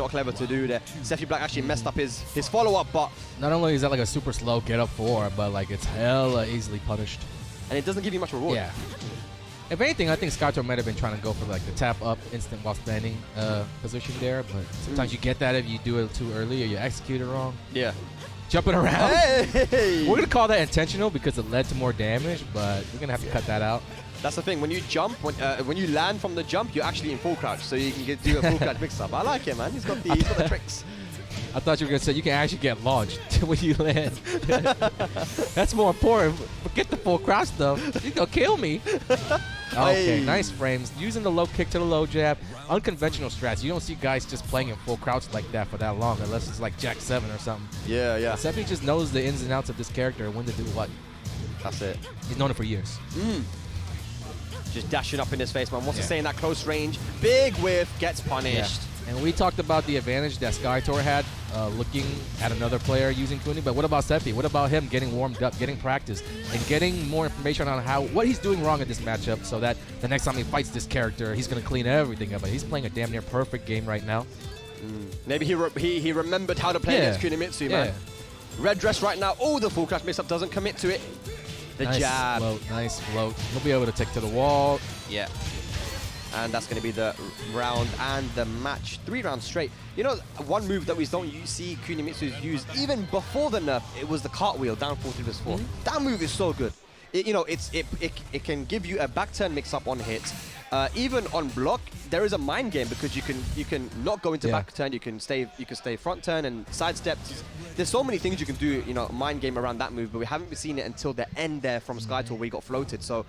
clever to do there. Sephiblack actually messed up his follow-up, but not only is that like a super slow get up four, but like it's hella easily punished. And it doesn't give you much reward. Yeah. If anything, I think Skytor might have been trying to go for like the tap up instant while standing position there, but sometimes you get that if you do it too early or you execute it wrong. Yeah. Jumping around. Hey! We're gonna call that intentional because it led to more damage, but we're gonna have to cut that out. That's the thing. When you jump, when you land from the jump, you're actually in full crouch, so you can do a full crouch mix-up. I like it, man. He's got the tricks. I thought you were gonna say you can actually get launched when you land. That's more important. Forget the full crouch stuff. You're gonna kill me. Okay, hey. Nice frames. Using the low kick to the low jab. Unconventional strats. You don't see guys just playing in full crouch like that for that long, unless it's like Jack 7 or something. Yeah, yeah. Sephi just knows the ins and outs of this character and when to do what. That's it. He's known it for years. Just dashing up in his face, man. Wants to stay in that close range. Big whiff, gets punished. And we talked about the advantage that Skytor had looking at another player using Kuni, but what about Sephi? What about him getting warmed up, getting practice, and getting more information on what he's doing wrong in this matchup so that the next time he fights this character, he's going to clean everything up. But he's playing a damn near perfect game right now. Maybe he remembered how to play against Kunimitsu, man. Red dress right now. Oh, the full crouch mix-up doesn't commit to it. The jab. Nice float. He'll be able to take to the wall. Yeah. And that's going to be the round and the match. 3 rounds straight. You know, one move that we don't see Kunimitsu use even before the nerf, it was the cartwheel down 4-4. That move is so good. It can give you a back turn mix-up on hit. even on block, there is a mind game because you can not go into back turn, you can stay front turn and sidestep. There's so many things you can do, you know, mind game around that move, but we haven't seen it until the end there from Skytorrush where he got floated. So,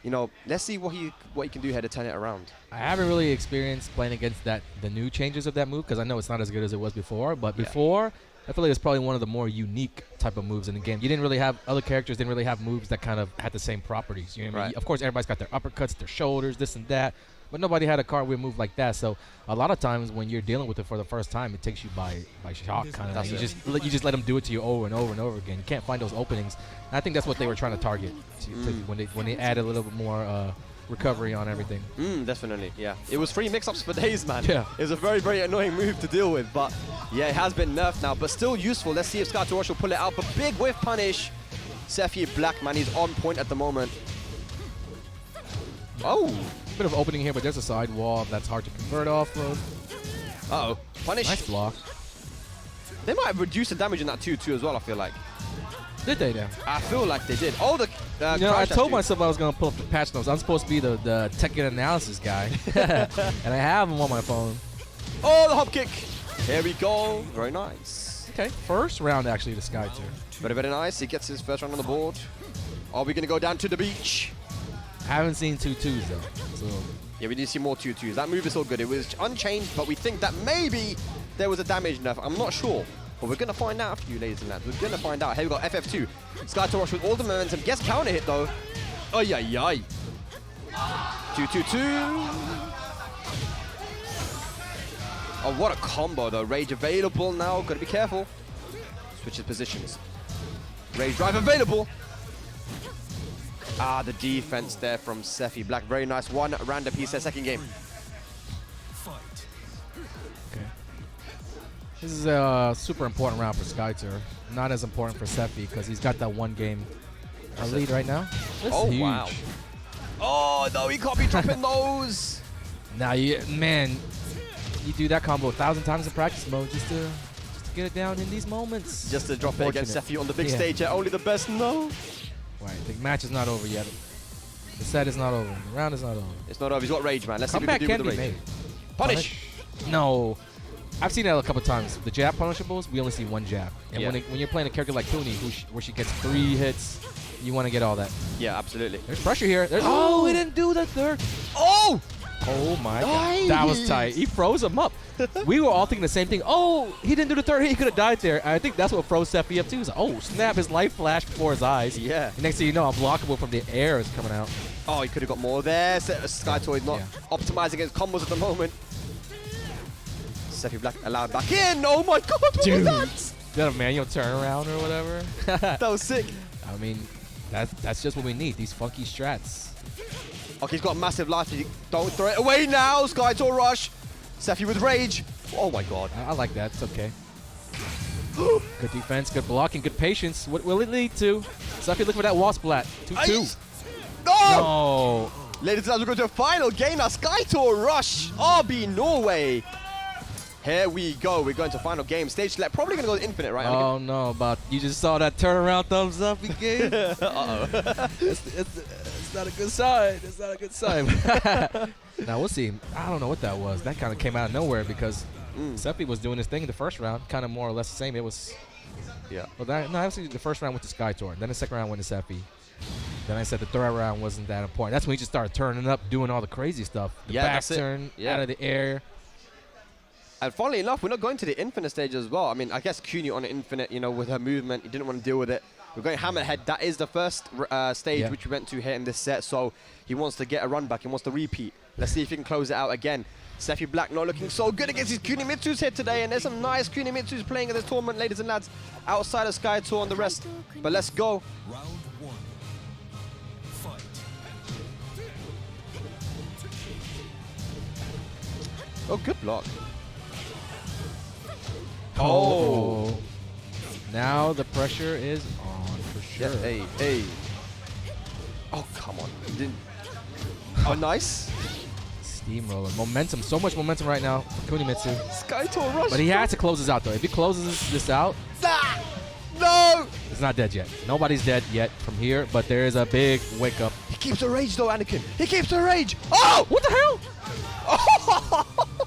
you know, let's see what he can do here to turn it around. I haven't really experienced playing against the new changes of that move because I know it's not as good as it was before. But before, I feel like it's probably one of the more unique type of moves in the game. You didn't really have other characters didn't really have moves that kind of had the same properties. You know what I mean? Of course, everybody's got their uppercuts, their shoulders, this and that. But nobody had a cartwheel move like that. So a lot of times when you're dealing with it for the first time, it takes you by shock kind of. You just let them do it to you over and over and over again. You can't find those openings. And I think that's what they were trying to target when they added a little bit more recovery on everything. Definitely, yeah. It was 3 mix-ups for days, man. Yeah. It was a very, very annoying move to deal with, but yeah, it has been nerfed now, but still useful. Let's see if Skytorrush will pull it out, but big whiff punish. Sephiblack, man, he's on point at the moment. Oh! Bit of opening here, but there's a side wall that's hard to convert off of. Uh-oh. Punish. Nice block. They might have reduced the damage in that 2-2 as well, I feel like. Did they now? I feel like they did. Oh, the you know, I told myself I was going to pull up the patch notes. I'm supposed to be the Tekken analysis guy. And I have him on my phone. Oh, the hop kick. Here we go. Very nice. Okay, first round actually to Sky too. Very, very nice. He gets his first round on the board. Are we going to go down to the beach? I haven't seen 2-2s though. So. Yeah, we need to see more 2-2s. That move is so good. It was unchanged, but we think that maybe there was a damage nerf. I'm not sure. But we're going to find out for you, ladies and lads. We're going to find out. Here we got FF2. Skytorrush with all the momentum. Gets counter hit, though. Oh, yeah, yeah. 2-2-2. Oh, what a combo, though. Rage available now. Got to be careful. Switches positions. Rage drive available. Ah, the defense there from Sephiblack. Very nice. One random piece there, second game. This is a super important round for Skytorrush. Not as important for Sephi because he's got that one game lead right now. This is huge. Wow. Oh, no, he can't be dropping those. Now, man, you do that combo 1,000 times in practice mode just to get it down in these moments. Just to drop it against Sephi on the big stage. Yeah, only the best know. Right, the match is not over yet. The set is not over. The round is not over. It's not over. He's got rage, man. Let's see what we can do with the rage. Punish. No. I've seen that a couple times. The jab punishables, we only see one jab. And when you're playing a character like Kuni, where she gets 3 hits, you want to get all that. Yeah, absolutely. There's pressure here. Oh, he didn't do the third. Oh! Oh, my God. That was tight. He froze him up. We were all thinking the same thing. Oh, he didn't do the third hit. He could have died there. I think that's what froze Sephi up, too. Like, oh, snap. His life flashed before his eyes. Yeah. And next thing you know, unblockable from the air is coming out. Oh, he could have got more there. Skytorrush not optimizing his combos at the moment. Sephiblack allowed back in. Oh my God, what was that? Is that a manual turnaround or whatever? That was sick. I mean, that's just what we need. These funky strats. Okay, he's got a massive life. Don't throw it away now. Skytorrush. Sephi with rage. Oh my God. I like that. It's okay. Good defense, good blocking, good patience. What will it lead to? Sephi, look for that wall splat. 2-2. No. Ladies and gentlemen, we're going to a final game now. Skytorrush. RB Norway. Here we go. We're going to final game. Stage select. Probably going to go to infinite, right? Oh, no. But you just saw that turnaround thumbs up he gave? Uh-oh. It's not a good sign. It's not a good sign. Now, we'll see. I don't know what that was. That kind of came out of nowhere because Sephi was doing his thing in the first round. Kind of more or less the same. It was... Yeah. Well, actually, the first round went to Skytorrush. Then the second round went to Sephi. Then I said the third round wasn't that important. That's when he just started turning up, doing all the crazy stuff. The back turn, out of the air. And funnily enough, we're not going to the infinite stage as well. I mean, I guess Kuni on the infinite, you know, with her movement, he didn't want to deal with it. We're going Hammerhead. That is the first stage which we went to here in this set. So he wants to get a run back. He wants to repeat. Let's see if he can close it out again. Sephiblack not looking so good against his Kunimitsus here today. And there's some nice Kunimitsus playing in this tournament, ladies and lads, outside of Skytorrush and the rest. But let's go. Round 1. Fight. Oh, good block. Oh. Now the pressure is on for sure. Yeah, hey. Oh, come on. Oh, nice. Steamroller. Momentum. So much momentum right now for Kunimitsu. Skytorrush. But he had to close this out, though. If he closes this out, no! it's not dead yet. Nobody's dead yet from here, but there is a big wake up. He keeps the rage though, Anakin. He keeps the rage. Oh! What the hell? Oh!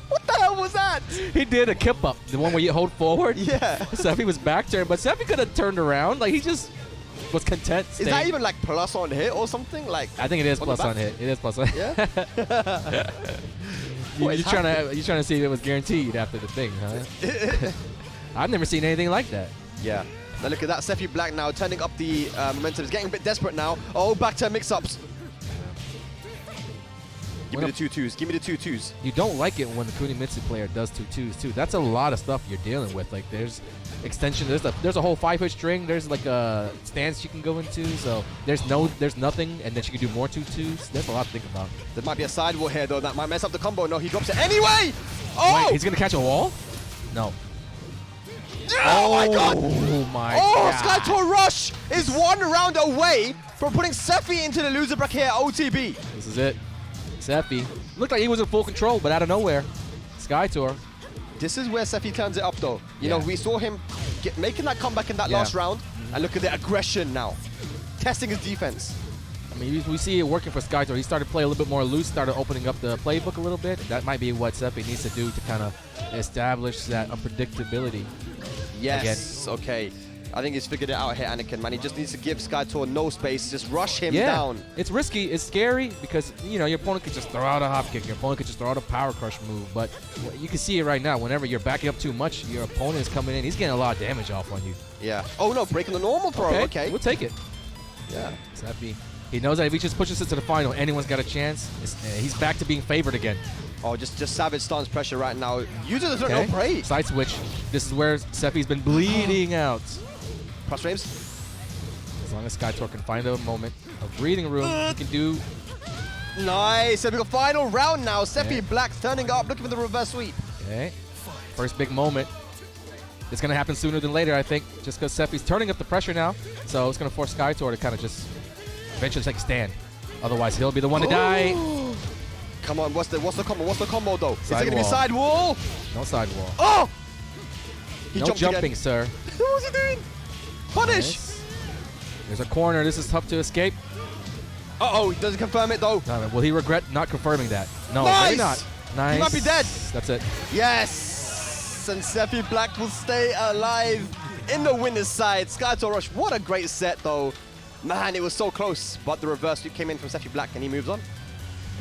What the hell was that? He did a kip up, the one where you hold forward. Yeah. Sephi was back turned, but Sephi could have turned around. Like, he just was content. Is that even like plus on hit or something? Like, I think it is on plus the on hit. It is plus on hit. Yeah. You're trying to see if it was guaranteed after the thing, huh? I've never seen anything like that. Yeah. Now look at that. Sephiblack now turning up the momentum. He's getting a bit desperate now. Oh, back to mix-ups. Give me the 2-2s. Give me the 2-2s. You don't like it when the Kunimitsu player does 2-2s too. That's a lot of stuff you're dealing with. Like there's extension. There's a whole 5-hit string. There's like a stance you can go into. So there's nothing, and then you can do more 2-2s. There's a lot to think about. There might be a sidewall here though that might mess up the combo. No, he drops it anyway. Oh! Wait, he's gonna catch a wall? No. Oh my god! Oh my Oh, god! Skytorrush is 1 round away from putting Sephi into the loser bracket here at OTB. This is it. Sephi looked like he was in full control, but out of nowhere, Skytor. This is where Sephi turns it up though. You know, we saw him making that comeback in that last round, and look at the aggression now. Testing his defense. I mean, we see it working for Skytor. He started to play a little bit more loose, started opening up the playbook a little bit. That might be what Sephi needs to do to kind of establish that unpredictability. Yes, okay. I think he's figured it out here, Anakin, man. He just needs to give Skytor no space, just rush him down. It's risky, it's scary, because, you know, your opponent could just throw out a hop kick, your opponent could just throw out a power crush move, but you can see it right now. Whenever you're backing up too much, your opponent is coming in, he's getting a lot of damage off on you. Yeah. Oh, no, breaking the normal throw, okay. We'll take it. Yeah. Sephi. He knows that if he just pushes it to the final, anyone's got a chance. He's back to being favored again. Oh, just savage stance pressure right now. Uses the no break. Side switch. This is where Sephi's been bleeding out. Cross frames. As long as Skytor can find a moment of breathing room, he can do. Nice. And we got final round now. Sephiblack's turning up, looking for the reverse sweep. Okay. First big moment. It's going to happen sooner than later, I think, just because Sephi's turning up the pressure now. So it's going to force Skytor to kind of just eventually take a stand. Otherwise, he'll be the one to die. Come on, what's the combo? What's the combo though? Is it Side gonna wall. be side wall? No side wall. Oh! He No jumped jumping, again. sir. What was he doing? Punish! Nice. There's a corner. This is tough to escape. Uh-oh, he doesn't confirm it though. No, will he regret not confirming that? No, Nice! maybe not. Nice. He might be dead. That's it. Yes! And Sephiblack will stay alive in the winner's side. Skytorrush, what a great set though. Man, it was so close, but the reverse sweep came in from Sephiblack and he moves on.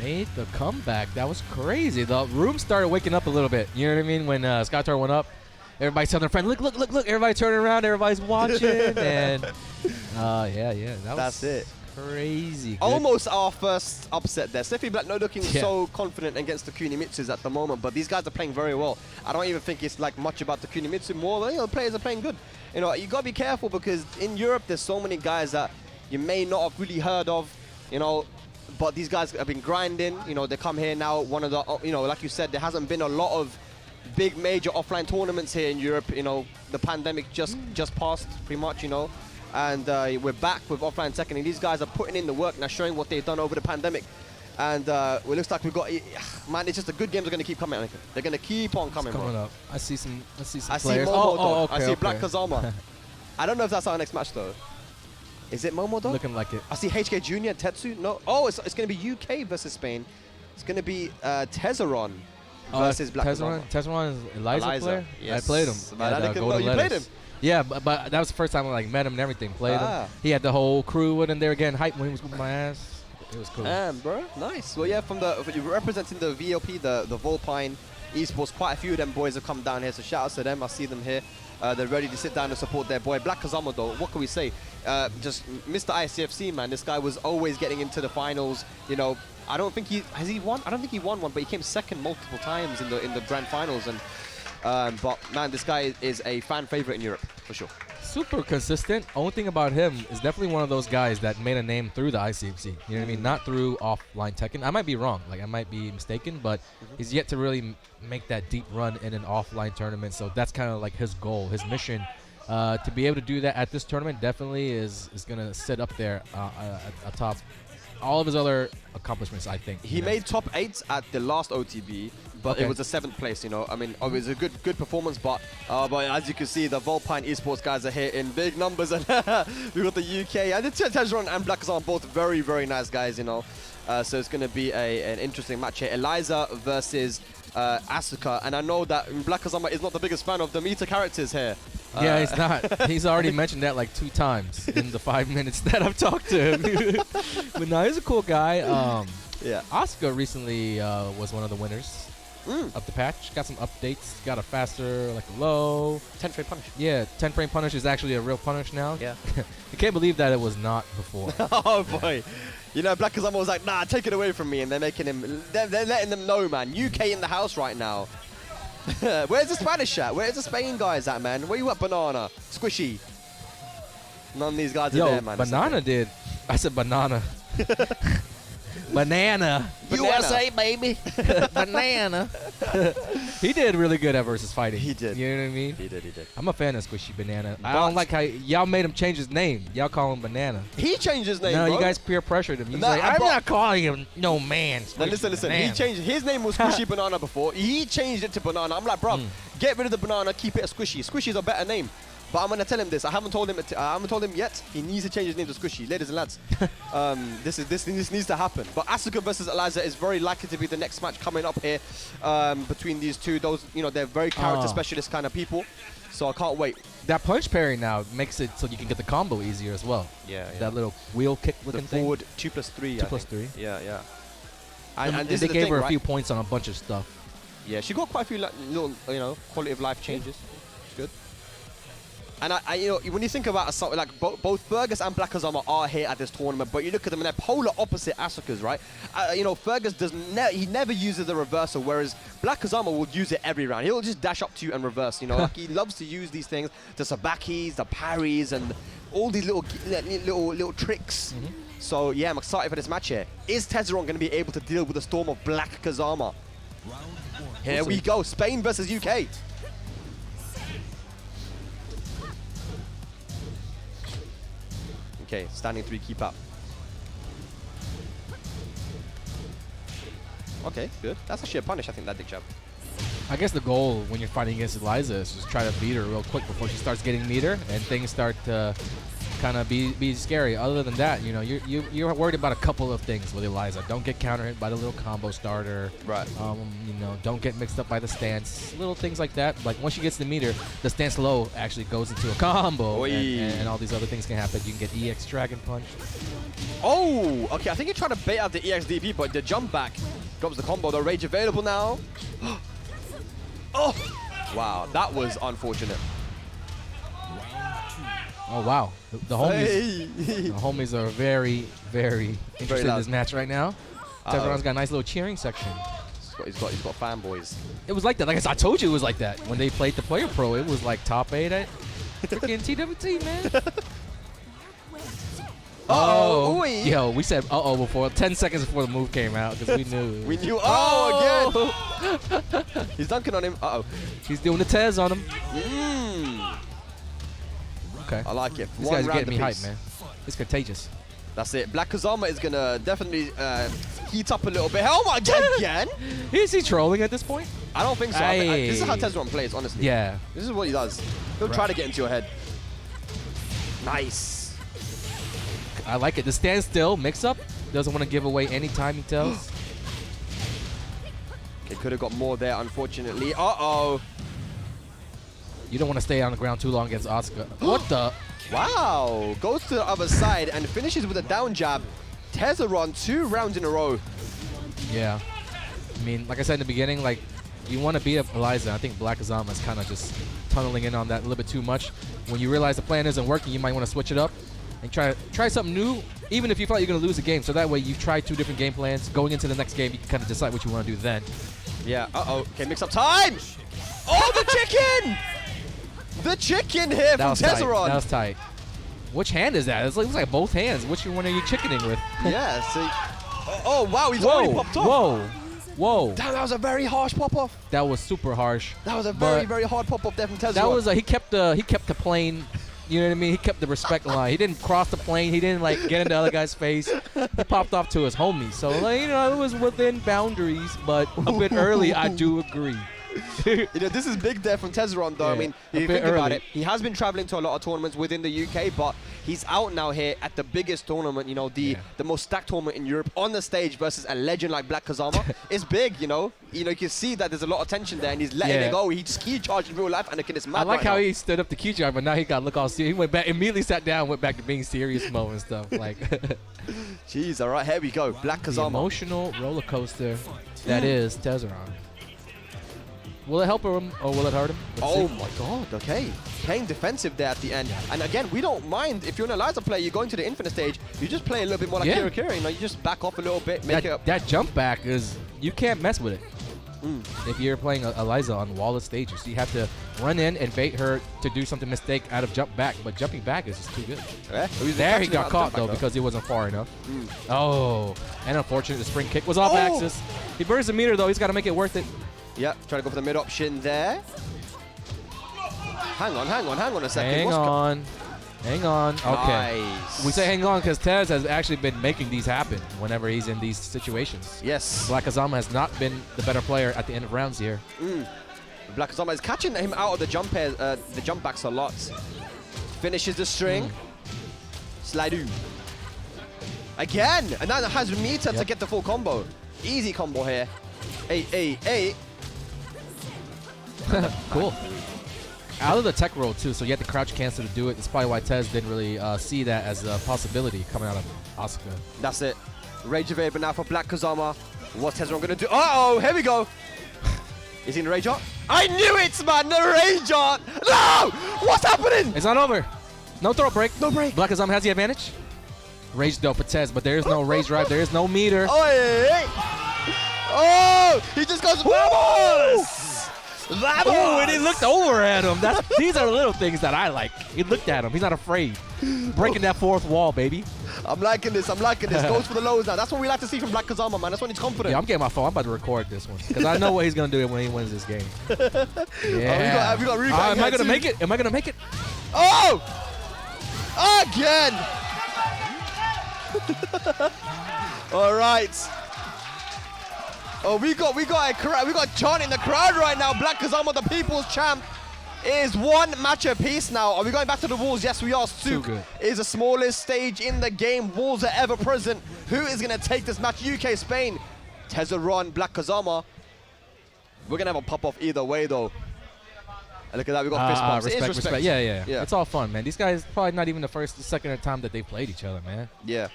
Made the comeback. That was crazy. The room started waking up a little bit. You know what I mean? When Skytor went up, everybody's telling their friend, look, look, look, look. Everybody turning around. Everybody's watching. And yeah. That's it. Crazy. Good. Almost our first upset there. Sephiblack not looking so confident against the Kunimitsus at the moment, but these guys are playing very well. I don't even think it's like much about the Kunimitsu more. You know, the players are playing good. You know, you gotta be careful because in Europe there's so many guys that you may not have really heard of. You know. But these guys have been grinding, you know, they come here now, one of the, you know, like you said, there hasn't been a lot of big major offline tournaments here in Europe, you know, the pandemic just passed pretty much, you know, and we're back with offline Tekken, and these guys are putting in the work now, showing what they've done over the pandemic, and it looks like we've got, man, it's just the good games are going to keep coming, Anakin. They're going to keep on coming, coming bro. up. I see some I players. see Mauo, okay, I see okay. BlackKazama. I don't know if that's our next match, though. Is it Mauo though? Looking like it. I see HK Junior, Tetsu. No. Oh, it's going to be UK versus Spain. It's going to be Texxaron versus BlackKazama. Texxaron is Eliza player? Yes. I played him. You played him? Yeah, but that was the first time I met him and everything. Played him. He had the whole crew in there again, hype when he was whooping my ass. It was cool. Bro, nice. Well, yeah, from representing the VOP, the Volpine esports, quite a few of them boys have come down here. So shout out to them. I see them here. They're ready to sit down and support their boy. BlackKazama, though, what can we say? Just Mr. ICFC, man. This guy was always getting into the finals. You know, I don't think has he won? I don't think he won one, but he came second multiple times in the grand finals. And but man, this guy is a fan favorite in Europe for sure. Super consistent. Only thing about him is definitely one of those guys that made a name through the ICFC. You know what I mean? Not through offline Tekken. I might be wrong. Like I might be mistaken, but he's yet to really make that deep run in an offline tournament. So that's kind of like his goal, his mission. To be able to do that at this tournament definitely is going to sit up there atop all of his other accomplishments, I think. He made top 8 at the last OTB, but Okay. it was a 7th place, you know. I mean, it was a good performance, but as you can see, the Volpine esports guys are here in big numbers, and we got the UK and the Texxaron and BlackKazama, both very, very nice guys, you know. So it's going to be an interesting match here. Eliza versus Asuka, and I know that BlackKazama is not the biggest fan of the meta characters here. Yeah, he's not. He's already mentioned that like 2 times in the 5 minutes that I've talked to him. But no, he's a cool guy. Yeah. Asuka recently was one of the winners of the patch. Got some updates. Got a faster, like a low. 10 frame punish. Yeah, 10 frame punish is actually a real punish now. Yeah. I can't believe that it was not before. Oh boy. You know, BlackKazama was like, nah, take it away from me, and they're making him, they're letting them know, man. UK in the house right now. Where's the Spanish at? Where's the Spain guys at, man? Where you at, Banana? Squishy. None of these guys are there, man. Banana did. I said banana. Banana. USA, baby. Banana. He did really good at versus fighting. He did. You know what I mean? He did. I'm a fan of Squishy Banana. I But- don't like how y'all made him change his name. Y'all call him Banana. He changed his name, No, bro. you guys peer pressured him. He's No, like, I I'm brought- not calling him no man. Now Squishy listen. Banana." He changed. His name was Squishy Banana before. He changed it to Banana. I'm like, bro, get rid of the banana, keep it a Squishy. Squishy's a better name. But I'm gonna tell him this. I haven't told him yet. He needs to change his name to Squishy, ladies and lads. This needs to happen. But Asuka versus Eliza is very likely to be the next match coming up here between these two. Those, you know, they're very character specialist kind of people. So I can't wait. That punch parry now makes it so you can get the combo easier as well. Yeah. That little wheel kick The looking thing. forward 2+3. 2+3. Yeah. And this they is the gave thing, her a right? few points on a bunch of stuff. Yeah, she got quite a few little, you know, quality of life changes. It's good. And I you know, when you think about like both Fergus and BlackKazama are here at this tournament, but you look at them and they're polar opposite Asukas, right? You know, Fergus he never uses the reversal, whereas BlackKazama will use it every round. He'll just dash up to you and reverse. You know, like he loves to use these things, the sabakis, the parries, and all these little tricks. So yeah, I'm excited for this match here. Is Texxaron going to be able to deal with the storm of BlackKazama? Here we go, Spain versus UK. Okay, standing 3, keep up. Okay, good. That's actually a punish, I think, that dick jab. I guess the goal when you're fighting against Eliza is just try to beat her real quick before she starts getting meter and things start to kind of be scary. Other than that, you know, you're worried about a couple of things with Eliza. Don't get counter hit by the little combo starter. Right. You know, don't get mixed up by the stance. Little things like that. Like once she gets the meter, the stance low actually goes into a combo, and all these other things can happen. You can get EX Dragon Punch. Oh, okay. I think he tried to bait out the EXDP, but the jump back drops the combo. The rage available now. Oh, wow. That was unfortunate. Oh wow, the homies. Hey. The homies are very, very interested in loud. this match right now. Texxaron's got a nice little cheering section. He's got fanboys. It was like that. Like I told you, it was like that when they played the Player Pro. It was like top 8 at freaking TWT, man. Uh-oh. Ooh-wee. Yo, we said uh-oh before 10 seconds before the move came out because we knew. We knew. Oh, again. He's dunking on him. Uh-oh. He's doing the Tez on him. Okay. I like it. This One guy's round getting me apiece. hyped, man. It's contagious. That's it. BlackKazama is going to definitely heat up a little bit. Oh my god, again? Is he trolling at this point? I don't think so. This is how Aye. Texxaron plays, honestly. Yeah. This is what he does. He'll try to get into your head. Nice. I like it. The standstill mix-up doesn't want to give away any time he tells. It could have got more there, unfortunately. Uh-oh. You don't want to stay on the ground too long against Asuka. What the? Wow. Goes to the other side and finishes with a down jab. Texxaron 2 rounds in a row. Yeah. I mean, like I said in the beginning, like, you want to beat up Eliza. I think BlackKazama is kind of just tunneling in on that a little bit too much. When you realize the plan isn't working, you might want to switch it up and try something new, even if you feel like you're going to lose the game. So that way you try 2 different game plans. Going into the next game, you can kind of decide what you want to do then. Yeah. Uh-oh. Okay, mix up time. Oh, the chicken! The chicken here That from was tight. Texxaron. That was tight. Which hand is that? It looks like both hands. Which one are you chickening with? Yeah, see. Oh, wow, he's already popped off. Whoa. Whoa. Damn, that was a very harsh pop-off. That was super harsh. That was a But very harsh pop-off there from Texxaron. that was he kept the plane You know what I mean? He kept the respect line. He didn't cross the plane. He didn't like get in the other guy's face. He popped off to his homie. So like, you know, it was within boundaries, but a bit early. I do agree. You know, this is big there from Texxaron, though. Yeah, I mean, if you think about it, he has been traveling to a lot of tournaments within the UK, but he's out now here at the biggest tournament, you know, the most stacked tournament in Europe on the stage versus a legend like BlackKazama. It's big, you know. You know, you can see that there's a lot of tension there, and he's letting it go. He just key charged in real life, and it's mad. I like right how now. he stood up to key charge, but now he got to look all serious. He went back, immediately sat down, went back to being serious mode and stuff. Like, jeez, all right, here we go. the BlackKazama. emotional roller coaster that is Texxaron. Will it help him or will it hurt him? Let's Oh see. my god, okay. Playing defensive there at the end. And again, we don't mind if you're an Eliza player, you're going to the infinite stage, you just play a little bit more like Kira Kira, you know, you just back off a little bit, make it up. That jump back is, you can't mess with it. If you're playing Eliza on walled stages, you have to run in and bait her to do something mistake out of jump back, but jumping back is just too good. There he got caught though because he wasn't far enough. Oh, and unfortunately the spring kick was off axis. He burns the meter though, he's got to make it worth it. Yep, trying to go for the mid option there. Hang on a second. Hang on. Okay. Nice. We say hang on because Tez has actually been making these happen whenever he's in these situations. Yes. BlackKazama has not been the better player at the end of rounds here. BlackKazama is catching him out of the jump backs a lot. Finishes the string. Slide again, and now has meter to get the full combo. Easy combo here. Hey. Cool. Out of the tech roll too, so you had to crouch cancel to do it. That's probably why Tez didn't really see that as a possibility coming out of Asuka. That's it. Rage available now for BlackKazama. What's Texxaron gonna do? Uh-oh, here we go. Is he in the rage art? I knew it, man! The rage art! No! What's happening? It's not over. No throw break. No break. BlackKazama has the advantage. Rage though for Tez, but there is no rage drive. There is no meter. Oh, he just goes, vamos! Oh, and he looked over at him. These are the little things that I like. He looked at him. He's not afraid. Breaking that fourth wall, baby. I'm liking this. Goes for the lows now. That's what we like to see from BlackKazama, man. That's when he's confident. Yeah, I'm getting my phone. I'm about to record this one because I know what he's going to do when he wins this game. Yeah. We got am I going to make it? Am I going to make it? Oh! Again! All right. Oh, we got a chant in the crowd right now. BlackKazama, the people's champ, is one match apiece now. Are we going back to the walls? Yes, we are. Too Souk good. is the smallest stage in the game. Walls are ever present. Who is going to take this match? UK, Spain. Texxaron, BlackKazama. We're going to have a pop-off either way, though. And look at that. We got fist bumps. It is respect. Yeah. It's all fun, man. These guys probably not even the second time that they played each other, man. Yeah.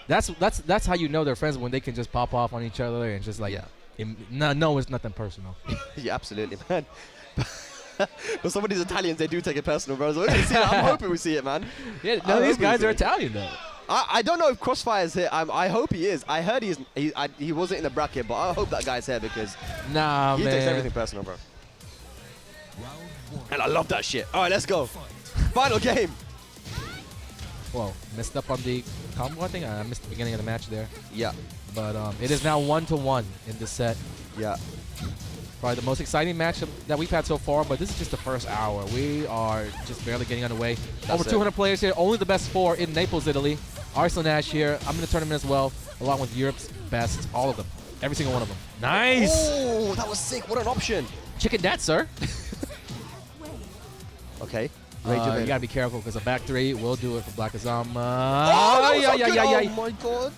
That's how you know they're friends, when they can just pop off on each other and just like, no, it's nothing personal. Yeah, absolutely, man. But some of these Italians, they do take it personal, bro. So we're gonna see that. I'm hoping we see it, man. Yeah, no, these guys are Italian though. I don't know if Crossfire's here. I hope he is. I heard he wasn't in the bracket, but I hope that guy's here because he takes everything personal, bro. And I love that shit. All right, let's go. Final game. Whoa, messed up on the combo, I think. I missed the beginning of the match there. Yeah. But it is now 1-1 in this set. Yeah. Probably the most exciting match that we've had so far, but this is just the first hour. We are just barely getting underway. Over 200 players here, only the best 4 in Naples, Italy. Arslan Ash here. I'm in the tournament as well, along with Europe's best, all of them. Every single one of them. Nice! Oh, that was sick. What an option. Chicken that, sir. Okay. You gotta be careful because a back 3 will do it for BlackKazama. Oh my god.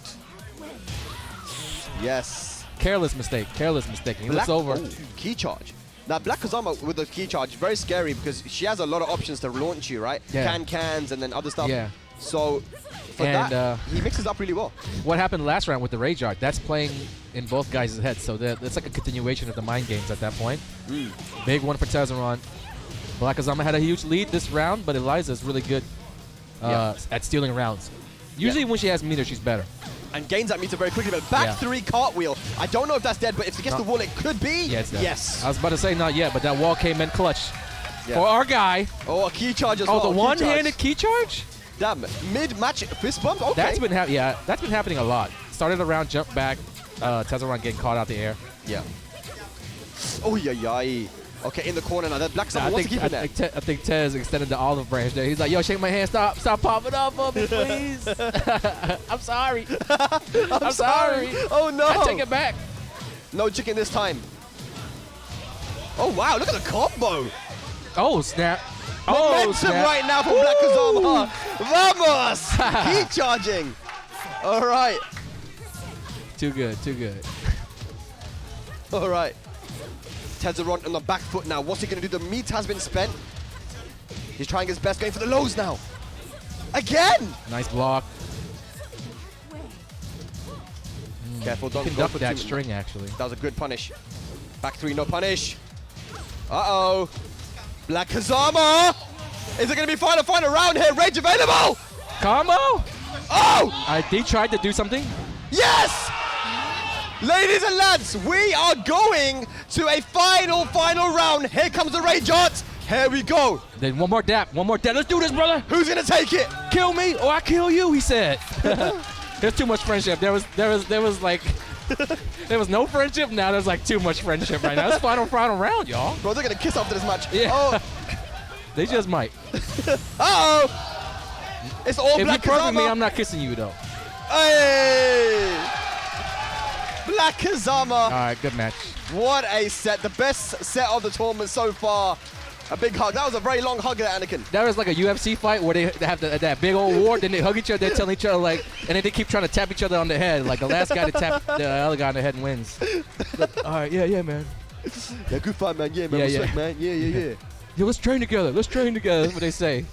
Yes. Careless mistake. He looks over. Oh, key charge. Now, BlackKazama with the key charge, very scary because she has a lot of options to launch you, right? Yeah. Cans and then other stuff. Yeah. So, for that, he mixes up really well. What happened last round with the Rage Art, that's playing in both guys' heads. So that's like a continuation of the mind games at that point. Big one for Texxaron. BlackKazama had a huge lead this round, but Eliza is really good at stealing rounds. Usually when she has meter, she's better. And gains that meter very quickly, but back 3 cartwheel. I don't know if that's dead, but if it gets the wall, it could be. Yeah, it's dead. Yes. I was about to say not yet, but that wall came in clutch for our guy. Oh, a key charge as well. Oh, the one-handed key charge? Damn, mid-match fist bump? Okay. That's been happening a lot. Started around jump back, Texxaron getting caught out the air. Yeah. Oh, yeah. Okay, in the corner now. That BlackKazama wants to keep it there. I think Tez extended the olive branch there. He's like, yo, shake my hand. Stop popping up for me, please. I'm sorry. I'm sorry. Oh, no. I take it back. No chicken this time. Oh, wow. Look at the combo. Oh, snap. Momentum right now for BlackKazama. Vamos. Keep charging. All right. Too good, too good. All right. Texxaron on the back foot now. What's he going to do? The meat has been spent. He's trying his best, going for the lows now. Again! Nice block. Careful, don't can go duck for that string, actually. That was a good punish. Back three, no punish. Uh-oh. BlackKazama! Is it going to be final round here? Rage available! Combo! Oh! He tried to do something. Yes! Ladies and lads, we are going to a final round. Here comes the Rage Art. Here we go. Then one more dap. Let's do this, brother. Who's gonna take it? Kill me or I kill you, he said. There's too much friendship. There was like there was no friendship. Now there's like too much friendship right now. It's final round, y'all. Bro, they're gonna kiss after this match. Yeah. Oh. They just might. Uh-oh. It's all If BlackKazama. you perfect me, I'm not kissing you though. Hey! BlackKazama. All right, good match. What a set. The best set of the tournament so far. A big hug. That was a very long hug there, Anakin. That was like a UFC fight where they have that big old war, then they hug each other, they're telling each other like, and then they keep trying to tap each other on the head. Like the last guy to tap the other guy on the head and wins. But, all right, yeah, man. Yeah, good fight, man. Yeah, man. Yeah, Respect, man. Yeah. Yo, let's train together. That's what they say.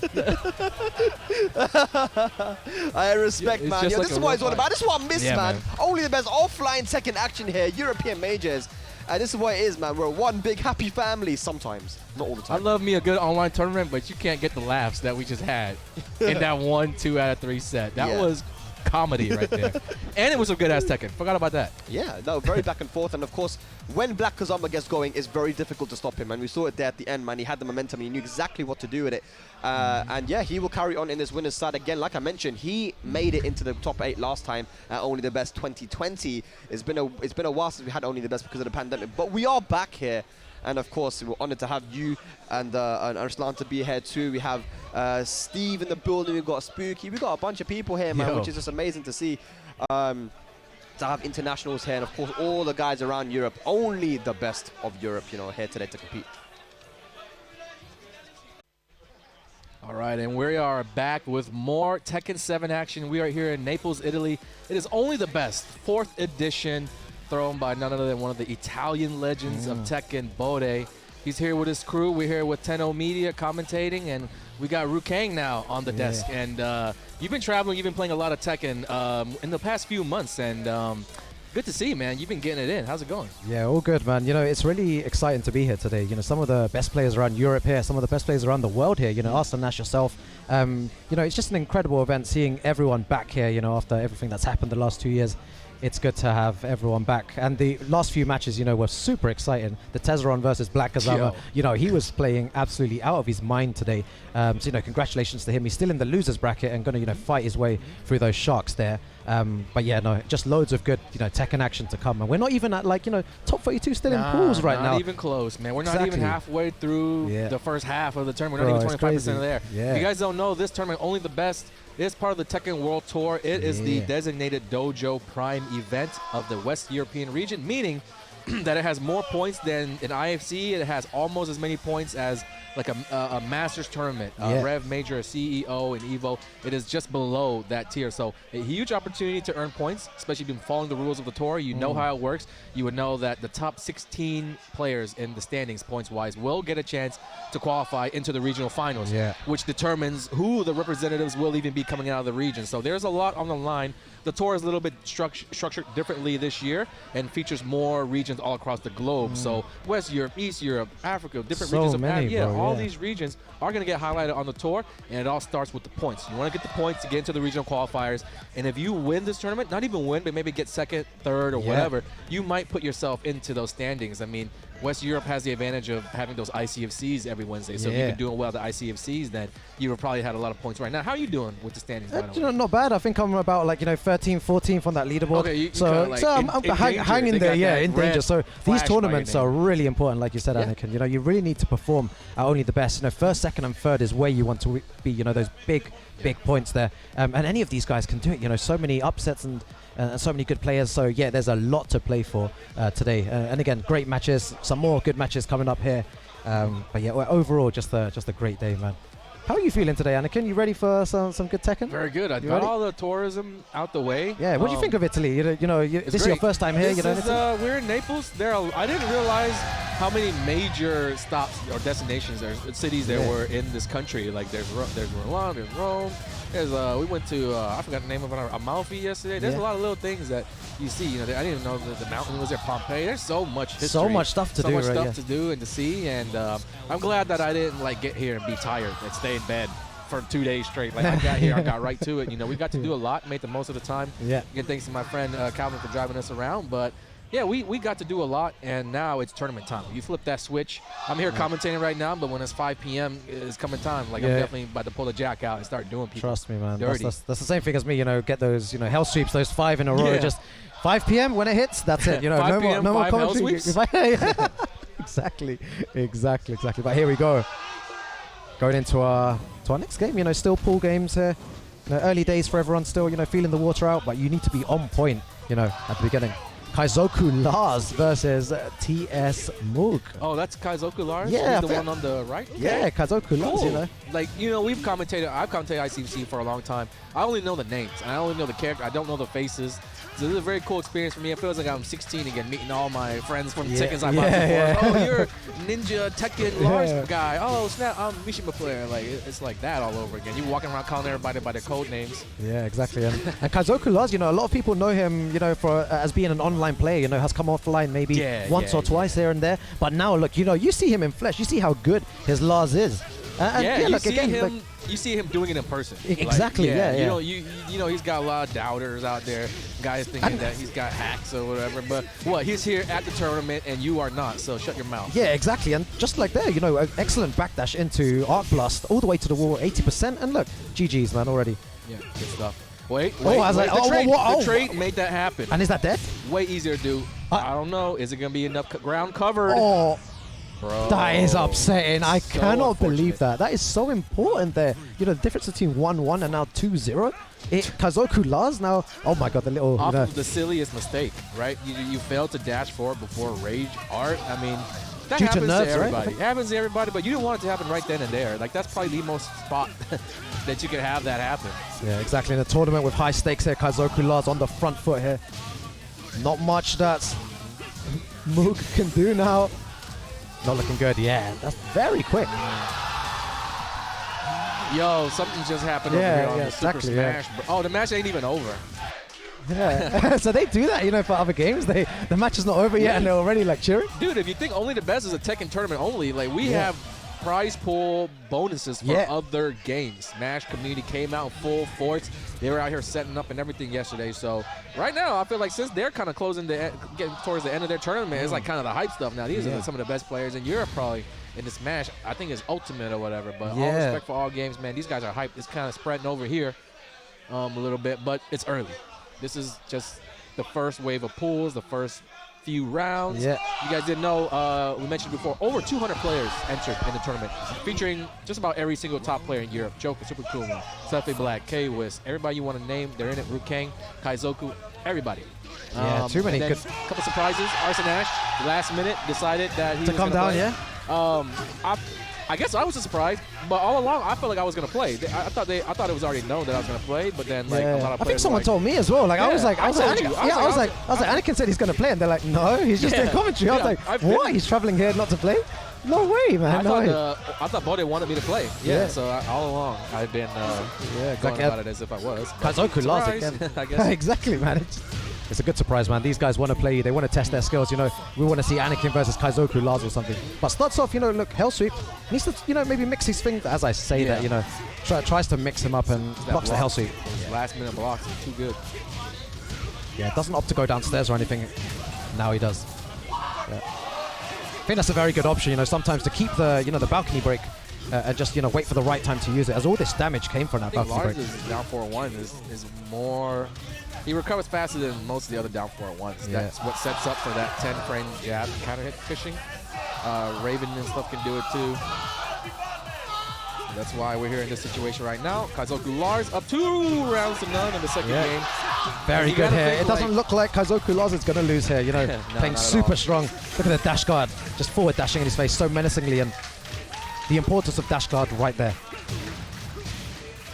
I respect, It's man. just Yo, like this is a what real it's all fight. about. This is what I miss, Yeah, man. man. Only the best offline Tekken action here, European majors. And this is what it is, man. We're one big happy family sometimes. Not all the I time. love me a good online tournament, but you can't get the laughs that we just had in that 1, 2 out of 3 set. That Yeah. was comedy right there. And it was a good ass Tekken. Forgot about that. Yeah, no, very back and forth. And of course, when BlackKazama gets going, it's very difficult to stop him. And we saw it there at the end, man. He had the momentum. He knew exactly what to do with it. And yeah, he will carry on in this winner's side. Again, like I mentioned, he made it into the top 8 last time at Only the Best 2020. It's been a while since we had Only the Best because of the pandemic. But we are back here. And of course, we're honored to have you and Arslan to be here too. We have Steve in the building. We've got Spooky. We've got a bunch of people here, man, which is just amazing to see. To have internationals here, and of course, all the guys around Europe. Only the best of Europe, you know, here today to compete. All right, and we are back with more Tekken 7 action. We are here in Naples, Italy. It is Only the Best, 4th edition, thrown by none other than one of the Italian legends of Tekken, Bode. He's here with his crew. We're here with Tenno Media commentating, and we got Hwoarang now on the desk. And you've been traveling, you've been playing a lot of Tekken in the past few months, and good to see you, man. You've been getting it in. How's it going? Yeah, all good, man. You know, it's really exciting to be here today. You know, some of the best players around Europe here, some of the best players around the world here. You know, Arslan, Nash, yourself. You know, it's just an incredible event seeing everyone back here, you know, after everything that's happened the last 2 years. It's good to have everyone back. And the last few matches, you know, were super exciting. The Texxaron versus BlackKazama, you know, he was playing absolutely out of his mind today. So, you know, congratulations to him. He's still in the losers bracket and going to, you know, fight his way through those sharks there. But yeah, no, just loads of good, you know, Tekken action to come. And we're not even at, like, you know, top 32 still in pools right now. Not even close, man. We're not even halfway through the first half of the tournament. We're not even 25% there. Yeah. If you guys don't know, this tournament, Only the Best, is part of the Tekken World Tour. It is the designated Dojo Prime event of the West European region, meaning that it has more points than an IFC. It has almost as many points as like a Masters tournament, Rev Major, CEO, and Evo. It is just below that tier. So a huge opportunity to earn points, especially if you've been following the rules of the tour. You know how it works. You would know that the top 16 players in the standings, points-wise, will get a chance to qualify into the regional finals, which determines who the representatives will even be coming out of the region. So there's a lot on the line. The tour is a little bit structured differently this year and features more regions all across the globe. So West Europe, East Europe, Africa, different regions of Africa. All these regions are going to get highlighted on the tour, and it all starts with the points. You want to get the points to get into the regional qualifiers, and if you win this tournament, not even win, but maybe get second, third, or whatever, you might put yourself into those standings. I mean, West Europe has the advantage of having those ICFCs every Wednesday. So if you've been doing well at the ICFCs, then you would probably had a lot of points right now. How are you doing with the standings? By the way? You know, not bad. I think I'm about like 13th, 14th on that leaderboard. Okay, you so kinda, like, I'm hanging They there, got in that danger. So red these flash tournaments by your are name. really important, like you said, Yeah. Anakin. You know, you really need to perform at only the best. You know, first, second, and third is where you want to be. You know, those big points there. And any of these guys can do it. You know, so many upsets and so many good players. So yeah, there's a lot to play for today. And again, great matches. Some more good matches coming up here. But yeah, well, overall, just a great day, man. How are you feeling today, Anakin? You ready for some good Tekken? Very good. I You got ready? all the tourism out the way. Yeah. What do you think of Italy? This is your great. first time here. This You know, is, we're in Naples. I didn't realize how many major stops or destinations, cities there were in this country. Like there's Milan, there's Rome. There's we went to I forgot the name of it, Amalfi yesterday. There's a lot of little things that you see. You know, I didn't even know that the mountain was there. Pompeii. There's so much history. So much stuff to do, So much right? stuff to do and to see. And I'm glad that I didn't get here and be tired and stay in bed for 2 days straight. Like I got here, I got right to it. You know, we got to do a lot, made the most of the time. Yeah. Again, thanks to my friend Calvin for driving us around. But yeah, we got to do a lot, and now it's tournament time. You flip that switch. I'm here commentating right now, but when it's 5 p.m., it's coming time. Like I'm definitely about to pull the jack out and start doing people. Trust me, man. Dirty. That's the same thing as me. You know, get those hell sweeps, those 5 in a row. Yeah. Just 5 p.m. when it hits. That's it. You know, 5 p.m., no more 5 hell commentary. sweeps? Exactly. But here we go. Going into our next game. You know, still pool games here. You know, early days for everyone. Still, you know, feeling the water out, but you need to be on point. You know, at the beginning. KaizoKulars versus TS Moog. Oh, that's KaizoKulars? Yeah, He's the one on the right? Okay. Yeah, KaizoKulars, Cool. you know. Like, you know, I've commentated ICC for a long time. I only know the names, and I only know the character. I don't know the faces. So this is a very cool experience for me. It feels like I'm 16 again, meeting all my friends from Tekken I bought before. Oh, you're Ninja Tekken Lars guy. Oh, snap, I'm Mishima player. Like, it's like that all over again. You walking around calling everybody by their code names. Yeah, exactly. And KaizoKulars, you know, a lot of people know him, you know, for as being an online player. You know, has come offline maybe once or twice here and there. But now, look, you know, you see him in flesh. You see how good his Lars is. And you see him. You see him doing it in person. Exactly. Like, you know, he's got a lot of doubters out there. Guys thinking that he's got hacks or whatever. But he's here at the tournament, and you are not. So shut your mouth. Yeah, exactly. And just like there, you know, an excellent backdash into Arc Blast all the way to the wall, 80%. And look, GG's, man, already. Yeah, good stuff. Wait. I was like, the trade made that happen. And is that dead? Way easier to do. I don't know. Is it going to be enough ground covered? Oh. Bro, that is upsetting. I so cannot believe that. That is so important there. You know, the difference between 1-1 and now 2-0. KaizoKulars now. Oh my god, the little. Off of the silliest mistake, right? You failed to dash forward before Rage Art. I mean, that Due to happens nerves, to everybody. right? It happens to everybody, but you didn't want it to happen right then and there. Like, that's probably the most spot that you could have that happen. Yeah, exactly. In a tournament with high stakes here, KaizoKulars on the front foot here. Not much that Moog can do now. Not looking good. Yeah, that's very quick. Yo, something just happened over here on the Super exactly, Smash. Oh, the match ain't even over. Yeah. So they do that, you know, for other games. The match is not over yet, and they're already like cheering. Dude, if you think only the best is a Tekken tournament only, like we have prize pool bonuses for other games. Smash community came out in full force. They were out here setting up and everything yesterday. So right now, I feel like since they're kind of getting towards the end of their tournament, it's like kind of the hype stuff now. These are some of the best players in Europe probably in the Smash. I think it's Ultimate or whatever. But all respect for all games, man. These guys are hyped. It's kind of spreading over here a little bit, but it's early. This is just the first wave of pools, the first few rounds. Yeah. You guys didn't know, we mentioned before, over 200 players entered in the tournament, featuring just about every single top player in Europe. Joker, Super Kuma, Sephiblack, K-Wiz, everybody you want to name, they're in it. Rukang, Kaizoku, everybody. Yeah, too many. A couple surprises. Arslan last minute decided that he to was come down, play. I guess I was surprised, but all along I felt like I was gonna play. I thought it was already known that I was gonna play, but then like a lot of players I think someone told me as well. Like I was like, Anakin said he's gonna play, and they're like, no, he's just in commentary. I was like, what? He's traveling here not to play? No way, man. I thought Bode wanted me to play. Yeah. So all along I've been going about it as if I was. KaizoKulars again. I guess. Exactly, man. It's a good surprise, man. These guys want to play. They want to test their skills. You know, we want to see Anakin versus KaizoKulars or something. But starts off, you know, look, Hell Sweep needs to, you know, maybe mix his things. As I say that, you know, tries to mix him up and blocks the Hell Sweep. Last minute blocks is too good. Yeah, doesn't opt to go downstairs or anything. Now he does. Yeah. think that's a very good option, sometimes to keep the, the balcony break and just, wait for the right time to use it, as all this damage came from that balcony break. Lars' down 4-1 is more... He recovers faster than most of the other down 4-1s. Yeah. That's what sets up for that 10-frame jab counter hit fishing. Raven and stuff can do it too. That's why we're here in this situation right now. KaizoKulars up 2 rounds to none in the second game. Very good here. It doesn't look like KaizoKulars is going to lose here, playing super strong. Look at the dash guard, just forward dashing in his face so menacingly, and the importance of dash guard right there.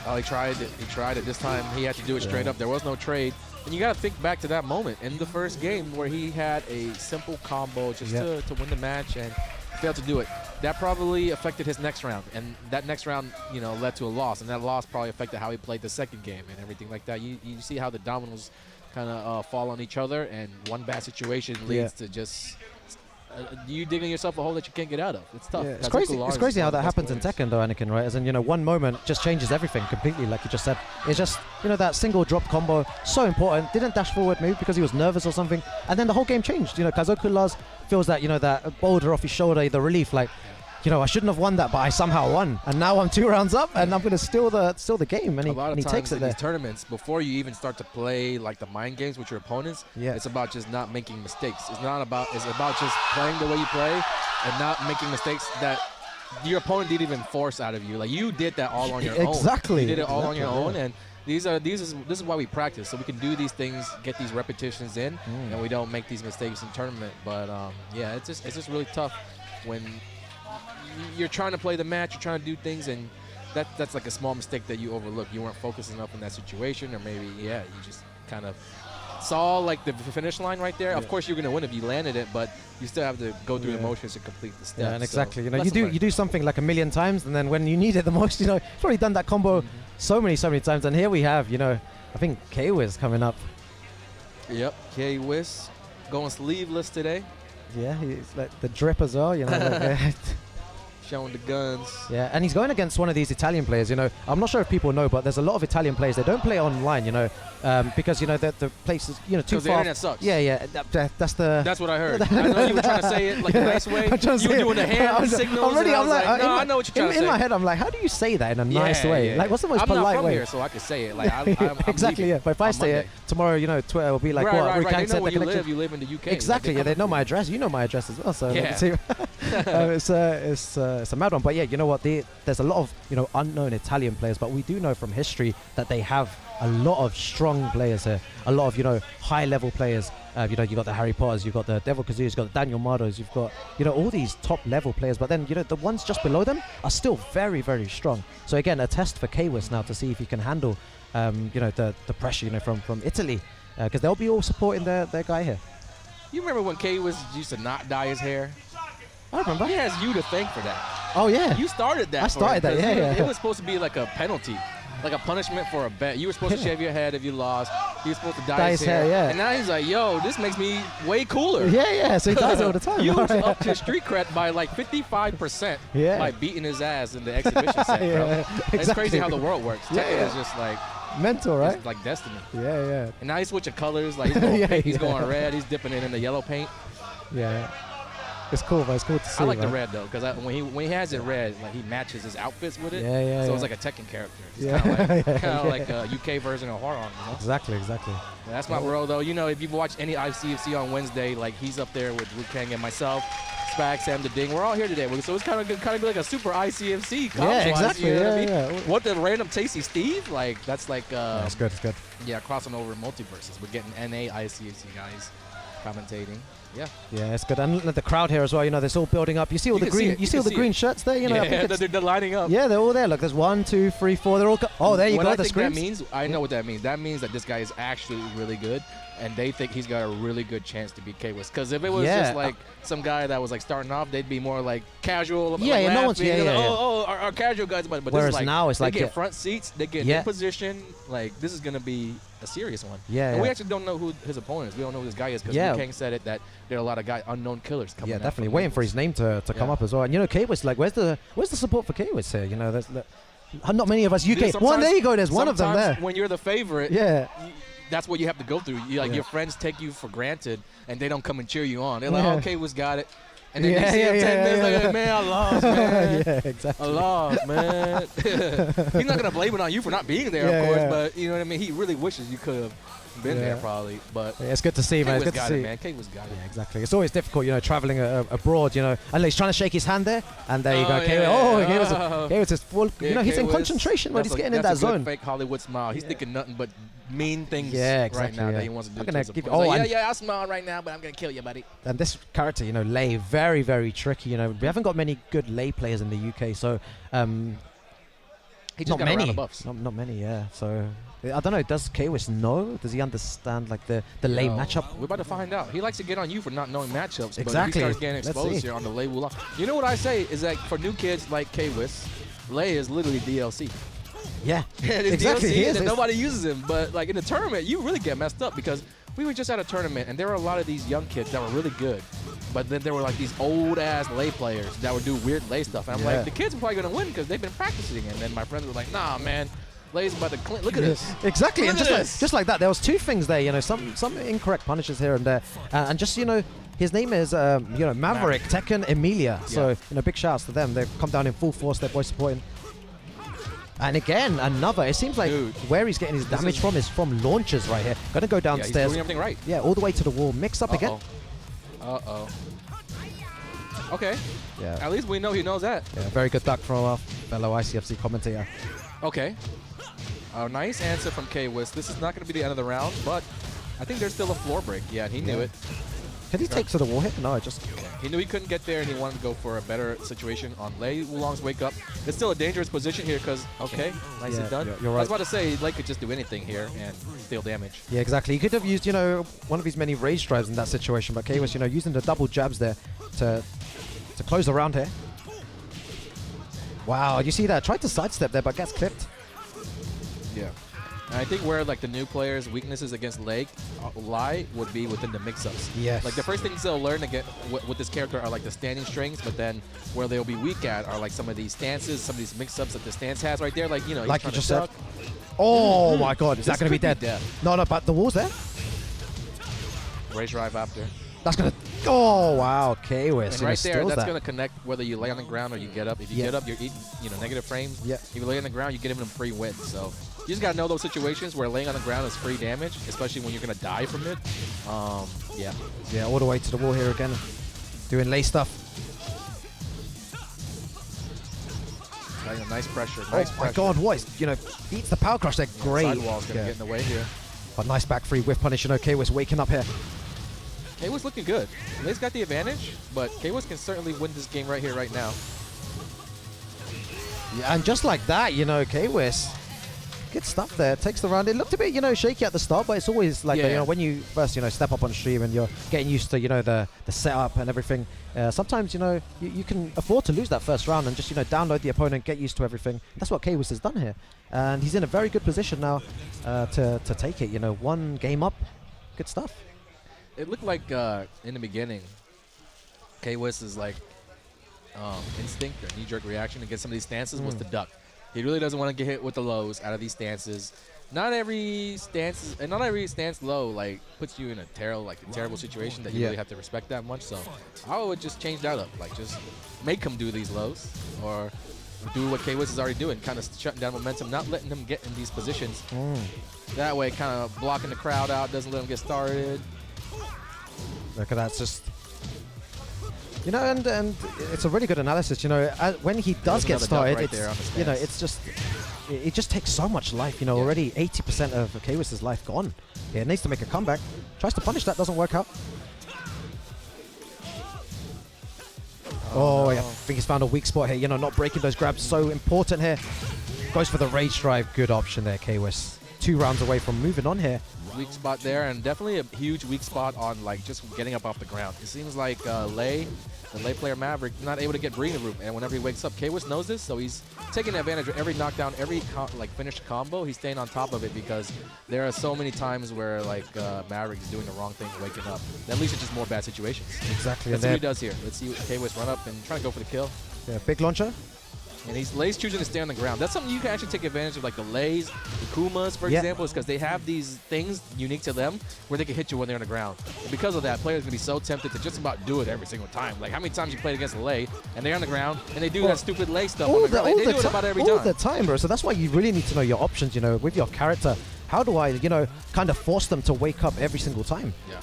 Oh, he tried it. He tried it. This time he had to do it straight up. There was no trade. And you got to think back to that moment in the first game where he had a simple combo just to win the match and failed to do it. That probably affected his next round. And that next round, led to a loss. And that loss probably affected how he played the second game and everything like that. You see how the dominoes kind of fall on each other, and one bad situation leads to just... you digging yourself a hole that you can't get out of. It's tough. Yeah, it's crazy. It's crazy how that happens in Tekken, though, Anakin. Right? As in, one moment just changes everything completely, like you just said. It's just, that single drop combo, so important. Didn't dash forward, maybe because he was nervous or something, and then the whole game changed. KaizoKulars feels that, that boulder off his shoulder, the relief, like, I shouldn't have won that, but I somehow won, and now I'm 2 rounds up, and I'm going to steal the game, and he takes it there. These tournaments, before you even start to play like the mind games with your opponents, it's about just not making mistakes. It's about just playing the way you play and not making mistakes that your opponent didn't even force out of you. Like, you did that all on your own. Exactly. You did it all on your own, and this is why we practice, so we can do these things, get these repetitions in, and we don't make these mistakes in tournament. But it's just really tough when you're trying to play the match, you're trying to do things, and that's like a small mistake that you overlook. You weren't focused enough in that situation, or maybe, you just kind of saw like the finish line right there. Of course, you're going to win if you landed it, but you still have to go through the motions to complete the steps. Yeah, and exactly. You do something like a million times, and then when you need it the most, you've already done that combo so many times. And here we have, I think K-Wiz coming up. Yep, K-Wiz going sleeveless today. Yeah, he's like the drip as well, like, showing the guns. Yeah, and he's going against one of these Italian players, I'm not sure if people know, but there's a lot of Italian players. They don't play online, because, the place is, too far. Because the internet sucks. Yeah, that's what I heard. I know you were trying to say it like a nice way. You were doing the hand signals. I'm like, I know what you're trying to say. In my head, I'm like, how do you say that in a nice way? Like, what's the most polite way? I'm not from here, so I could say it. Like, I'm exactly, yeah. But if I say it tomorrow, Twitter will be like, what? Right. They know where you live in the UK. Exactly, yeah. They know my address. You know my address as well, so it's a mad one. But yeah, you know what? There's a lot of unknown Italian players, but we do know from history that they have a lot of strong players here, a lot of high-level players. You got the Harry Potters, you've got the Devil Kazuyas, you've got the Daniel Mardos, you've got all these top-level players. But then the ones just below them are still very, very strong. So again, a test for K-Wiz now to see if he can handle the pressure from Italy, because they'll be all supporting their guy here. You remember when K-Wiz used to not dye his hair? I remember. He has you to thank for that. Oh yeah, you started that. I started that. Yeah. It was supposed to be like a penalty, like a punishment for a bet. You were supposed to shave your head if you lost. He was supposed to dye his hair. Yeah. And now he's like, yo, this makes me way cooler. Yeah. So he does it all the time. You upped his street cred by like 55% by beating his ass in the exhibition set, bro. Exactly. It's crazy how the world works. Tekken is just like mental, right? It's like destiny. Yeah. And now he's switching colors. Like he's going pink, he's going red. He's dipping it in the yellow paint. Yeah. It's cool, but it's cool to see. I like the red though, because when he has it red, like he matches his outfits with it. Yeah. So it's like a Tekken character. It's kind of like a UK version of Hwoarang. Exactly. Yeah, that's my bro though. If you've watched any ICFC on Wednesday, like he's up there with Wukang and myself, Spag, Sam the Ding. We're all here today, so it's kind of like a super ICFC. Yeah, exactly. You know what I mean? What the random Tasty Steve? Like that's like. It's good. Yeah, crossing over multiverses. We're getting NA ICFC guys commentating. Yeah, it's good, and the crowd here as well. They're all building up. You see all the green. You see all the green shirts there. They're lining up. Yeah, they're all there. Look, there's 1, 2, 3, 4. They're all. There you go. The screens. That means I know what that means. That means that this guy is actually really good, and they think he's got a really good chance to beat K-Wiz. Because if it was just like some guy that was like starting off, they'd be more like casual. Yeah, no one's. Our casual guys. But whereas this is like, now it's like they get front seats. They get in position. Like this is gonna be a serious one. Yeah. And we actually don't know who his opponent is. We don't know who this guy is because Wukang said it that there are a lot of unknown killers coming. Yeah, definitely waiting for his name to come up as well. And K-Wiz, like, where's the support for K-Wiz here? There's not many of us UK. There you go. There's one of them there. When you're the favorite, that's what you have to go through. Your friends take you for granted, and they don't come and cheer you on. They're like, "Oh, K-Wiz got it." And then you see him 10 minutes later, man, I lost, man. Yeah, exactly. I lost, man. He's not gonna blame it on you for not being there, of course, but you know what I mean. He really wishes you could have been there, probably. But yeah, it's good to see, man. It's good to see. Man, K was got it. Yeah, exactly. It's always difficult, you know, traveling abroad. You know, and he's trying to shake his hand there, and there you go. K was just full. You know, he's in concentration when he's getting in that zone. Fake Hollywood smile. He's thinking nothing but mean things right now that he wants to do. I'll smile right now, but I'm gonna kill you, buddy. And this character, you know, Lei, very, very tricky. You know, we haven't got many good Lei players in the UK, so he just got around the buffs. Not many, yeah. So I don't know. Does Kwis know? Does he understand like the Lei matchup? We're about to find out. He likes to get on you for not knowing matchups. Exactly. But if he starts getting exposed here on the Lei Wulong. You know what I say is that for new kids like Kwis, Lei is literally DLC. Yeah, exactly. DLC, and nobody uses him, but like in the tournament, you really get messed up because we were just at a tournament and there were a lot of these young kids that were really good, but then there were like these old ass Lei players that would do weird Lei stuff, and I'm like, the kids are probably gonna win because they've been practicing, and then my friends were like, nah, man. Lei's about to clean. Look at this. Exactly, and just like that, there was two things there. You know, some incorrect punishes here and there, and just you know, his name is you know Maverick, Tekken, Emelia. So you know, big shouts to them. They've come down in full force. Their boys supporting. And again, another. It seems like where he's getting his damage from is from launches right here. Gonna go downstairs. Yeah, he's doing everything right. Yeah, all the way to the wall. Mix up again. Okay. Yeah. At least we know he knows that. Yeah, very good duck from our fellow ICFC commentator. Okay. Nice answer from Kwis. This is not going to be the end of the round, but I think there's still a floor break. Yeah, he knew it. Can he take to the wall hit? No, just... He knew he couldn't get there, and he wanted to go for a better situation on Lei Wulong's wake up. It's still a dangerous position here because, nicely done. You're right. I was about to say, Lei could just do anything here and deal damage. Yeah, exactly. He could have used, you know, one of his many rage drives in that situation, but Kwis, you know, using the double jabs there to close the round here. Wow, you see that? Tried to sidestep there, but gets clipped. Yeah. And I think where like the new players' weaknesses against Lei lie would be within the mix-ups. Yes. Like the first things they'll learn to get with this character are like the standing strings, but then where they'll be weak at are like some of these stances, some of these mix-ups that the stance has right there. Like, you know, like you just said. Oh my God, is that going to be dead? No, but the wall's there. Rage drive after. That's going to... Oh, wow, Kwis. And right there, that's going to connect whether you lay on the ground or you get up. If you get up, you're eating, you know, negative frames. Yeah. If you lay on the ground, you get him free wins. So you just got to know those situations where laying on the ground is free damage, especially when you're going to die from it. Yeah. Yeah, all the way to the wall here again. Doing Lei stuff. Nice pressure. Oh my God, what is, you know, beats the power crush. They're great. Sidewall's going to get in the way here. But nice back free whiff punish. You know, Kwis waking up here. Kwis looking good. Lei's got the advantage, but Kwis can certainly win this game right here, right now. Yeah, and just like that, you know, Kwis, good stuff there. Takes the round. It looked a bit, you know, shaky at the start, but it's always like, you know, when you first, you know, step up on stream and you're getting used to, you know, the setup and everything. Sometimes, you know, you can afford to lose that first round and just, you know, download the opponent, get used to everything. That's what Kwis has done here, and he's in a very good position now to take it. You know, one game up, good stuff. It looked like in the beginning, Kwis' like instinct or knee-jerk reaction against some of these stances was to duck. He really doesn't want to get hit with the lows out of these stances. Not every stance low like puts you in a terrible situation that you really have to respect that much. So I would just change that up, like just make him do these lows or do what Kwis is already doing, kind of shutting down momentum, not letting him get in these positions. That way, kind of blocking the crowd out, doesn't let him get started. Look at that, it's just, you know, and it's a really good analysis. You know, when he does get started, you know, it's just, it just takes so much life. You know, already 80% of Kwis' life gone. Yeah, it needs to make a comeback. Tries to punish that, doesn't work out. Oh, I think he's found a weak spot here. You know, not breaking those grabs, so important here. Goes for the rage drive. Good option there, Kwis. 2 rounds away from moving on here. Weak spot there, and definitely a huge weak spot on like just getting up off the ground. It seems like Lei, the Lei player Maverick, not able to get breathing room, and whenever he wakes up, Kwis knows this, so he's taking advantage of every knockdown, every like finished combo. He's staying on top of it because there are so many times where like Maverick is doing the wrong thing, waking up. That leads to just more bad situations. Exactly. Let's see what he does here. Let's see Kwis run up and try to go for the kill. Yeah, big launcher. And Lay's choosing to stay on the ground. That's something you can actually take advantage of, like the Lays, the Kumas, for example, is because they have these things unique to them where they can hit you when they're on the ground. And because of that, players can be so tempted to just about do it every single time. Like, how many times you played against a Lay, and they're on the ground, and they do that stupid Lay stuff on the ground. Like, they do it about every time. All the time, bro. So that's why you really need to know your options, you know, with your character. How do I, you know, kind of force them to wake up every single time? Yeah.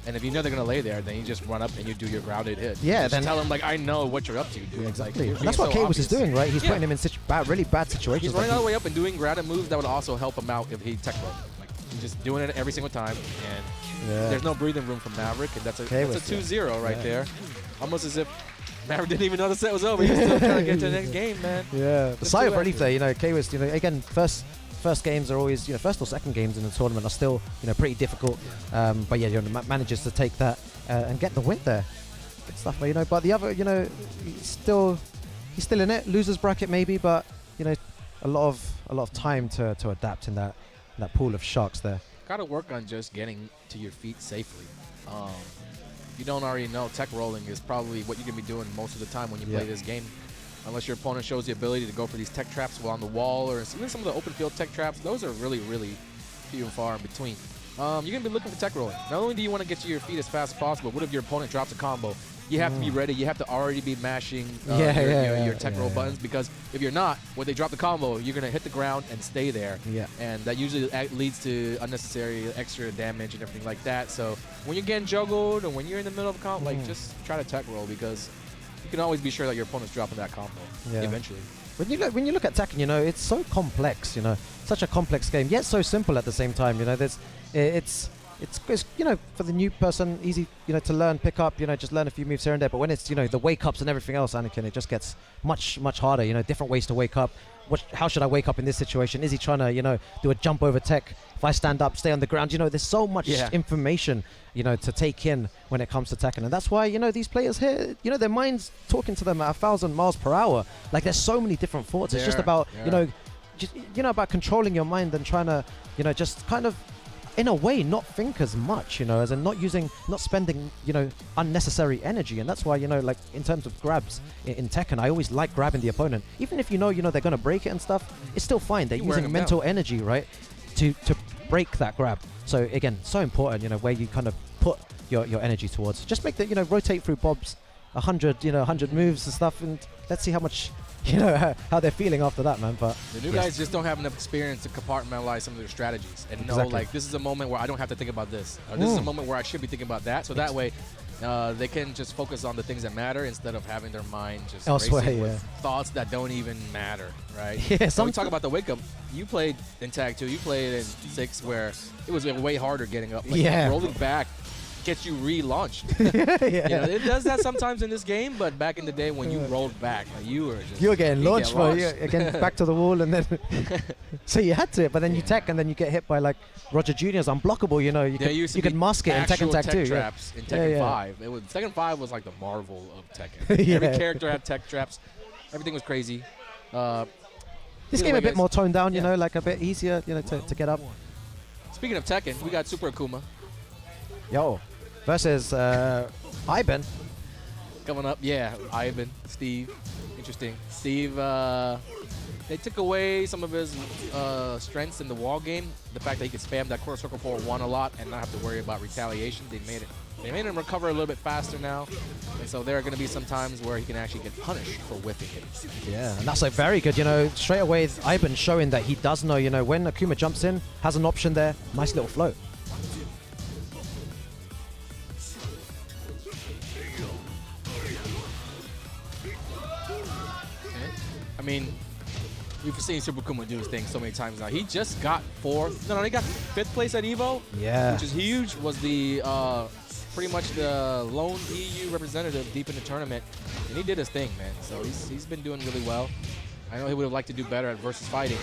And if you know they're going to lay there, then you just run up and you do your grounded hit. Yeah, just then tell them, like, I know what you're up to, dude. Yeah, exactly. Like, and that's what K-Was is doing, right? He's putting him in really bad situations. He's running all the way up and doing grounded moves that would also help him out if he tech rolled. Like, he's just doing it every single time, and there's no breathing room for Maverick, and that's a 2-0 right there. Almost as if Maverick didn't even know the set was over. He's still trying to get to the next game, man. Yeah, the sigh of relief there, you know, K-Was, you know, again, first games are always, you know, first or second games in the tournament are still, you know, pretty difficult. But yeah, you know, manages to take that and get the win there. Good stuff, you know. But the other, you know, he's still in it, losers bracket maybe, but you know, a lot of time to adapt in that pool of sharks there. Got to work on just getting to your feet safely. If you don't already know, tech rolling is probably what you're gonna be doing most of the time when you play this game. Unless your opponent shows the ability to go for these tech traps while on the wall, or even some of the open field tech traps, those are really, really few and far in between. You're going to be looking for tech rolling. Not only do you want to get to your feet as fast as possible, what if your opponent drops a combo? You have to be ready. You have to already be mashing your tech roll buttons, because if you're not, when they drop the combo, you're going to hit the ground and stay there. Yeah. And that usually leads to unnecessary extra damage and everything like that. So when you're getting juggled or when you're in the middle of a comp, like, just try to tech roll, because you can always be sure that your opponent's dropping that combo eventually. When you look at Tekken, you know, it's so complex, you know, such a complex game, yet so simple at the same time. You know, it's you know, for the new person, easy, you know, to learn, pick up, you know, just learn a few moves here and there. But when it's, you know, the wake ups and everything else, Anakin, it just gets much harder. You know, different ways to wake up. How should I wake up in this situation? Is he trying to, you know, do a jump over tech? If I stand up, stay on the ground, you know, there's so much information, you know, to take in when it comes to Tekken. And that's why, you know, these players here, you know, their minds talking to them at 1,000 miles per hour. Like, there's so many different thoughts. It's just about, you know, about controlling your mind and trying to, you know, just kind of, in a way, not think as much, you know, as in not spending, you know, unnecessary energy. And that's why, you know, like, in terms of grabs in Tekken, I always like grabbing the opponent. Even if you know, they're going to break it and stuff, it's still fine. They're using mental energy, right, to break that grab. So again, so important, you know, where you kind of put your energy towards. Just make that, you know, rotate through Bob's 100 moves and stuff, and let's see how much, you know, how they're feeling after that, man. But the new guys just don't have enough experience to compartmentalize some of their strategies and know, like, this is a moment where I don't have to think about this, or this is a moment where I should be thinking about that. So that way, they can just focus on the things that matter instead of having their mind just racing with thoughts that don't even matter, right? Yeah. So we talk about the wake up. You played in Tag 2. You played in 6, where it was way harder getting up. Like, rolling back gets you relaunched. You know, it does that sometimes in this game, but back in the day when you rolled back, like, you were getting launched, again, back to the wall, and then so you had to, but then you tech, and then you get hit by, like, Roger Jr.'s unblockable. You know, you could mask it in Tekken Tag 2. Traps in Tekken 5. It was Tekken 5 was like the marvel of Tekken. Every character had tech traps. Everything was crazy. This game a bit more toned down, you know, like a bit easier, you know, to get up. Speaking of Tekken, we got Super Akuma. Versus Iben. Coming up, Iben, Steve. Interesting. Steve, they took away some of his strengths in the wall game. The fact that he could spam that quarter circle forward 1 a lot and not have to worry about retaliation. They made him recover a little bit faster now. And so there are going to be some times where he can actually get punished for whiffing it. Yeah, and that's, like, very good. You know, straight away, Iben showing that he does know, you know, when Akuma jumps in, has an option there. Nice little float. I mean, we've seen Super Akuma do his thing so many times now. He just got 4th. No, he got 5th place at Evo. Yeah. Which is huge. Was the pretty much the lone EU representative deep in the tournament, and he did his thing, man. So he's been doing really well. I know he would have liked to do better at versus fighting.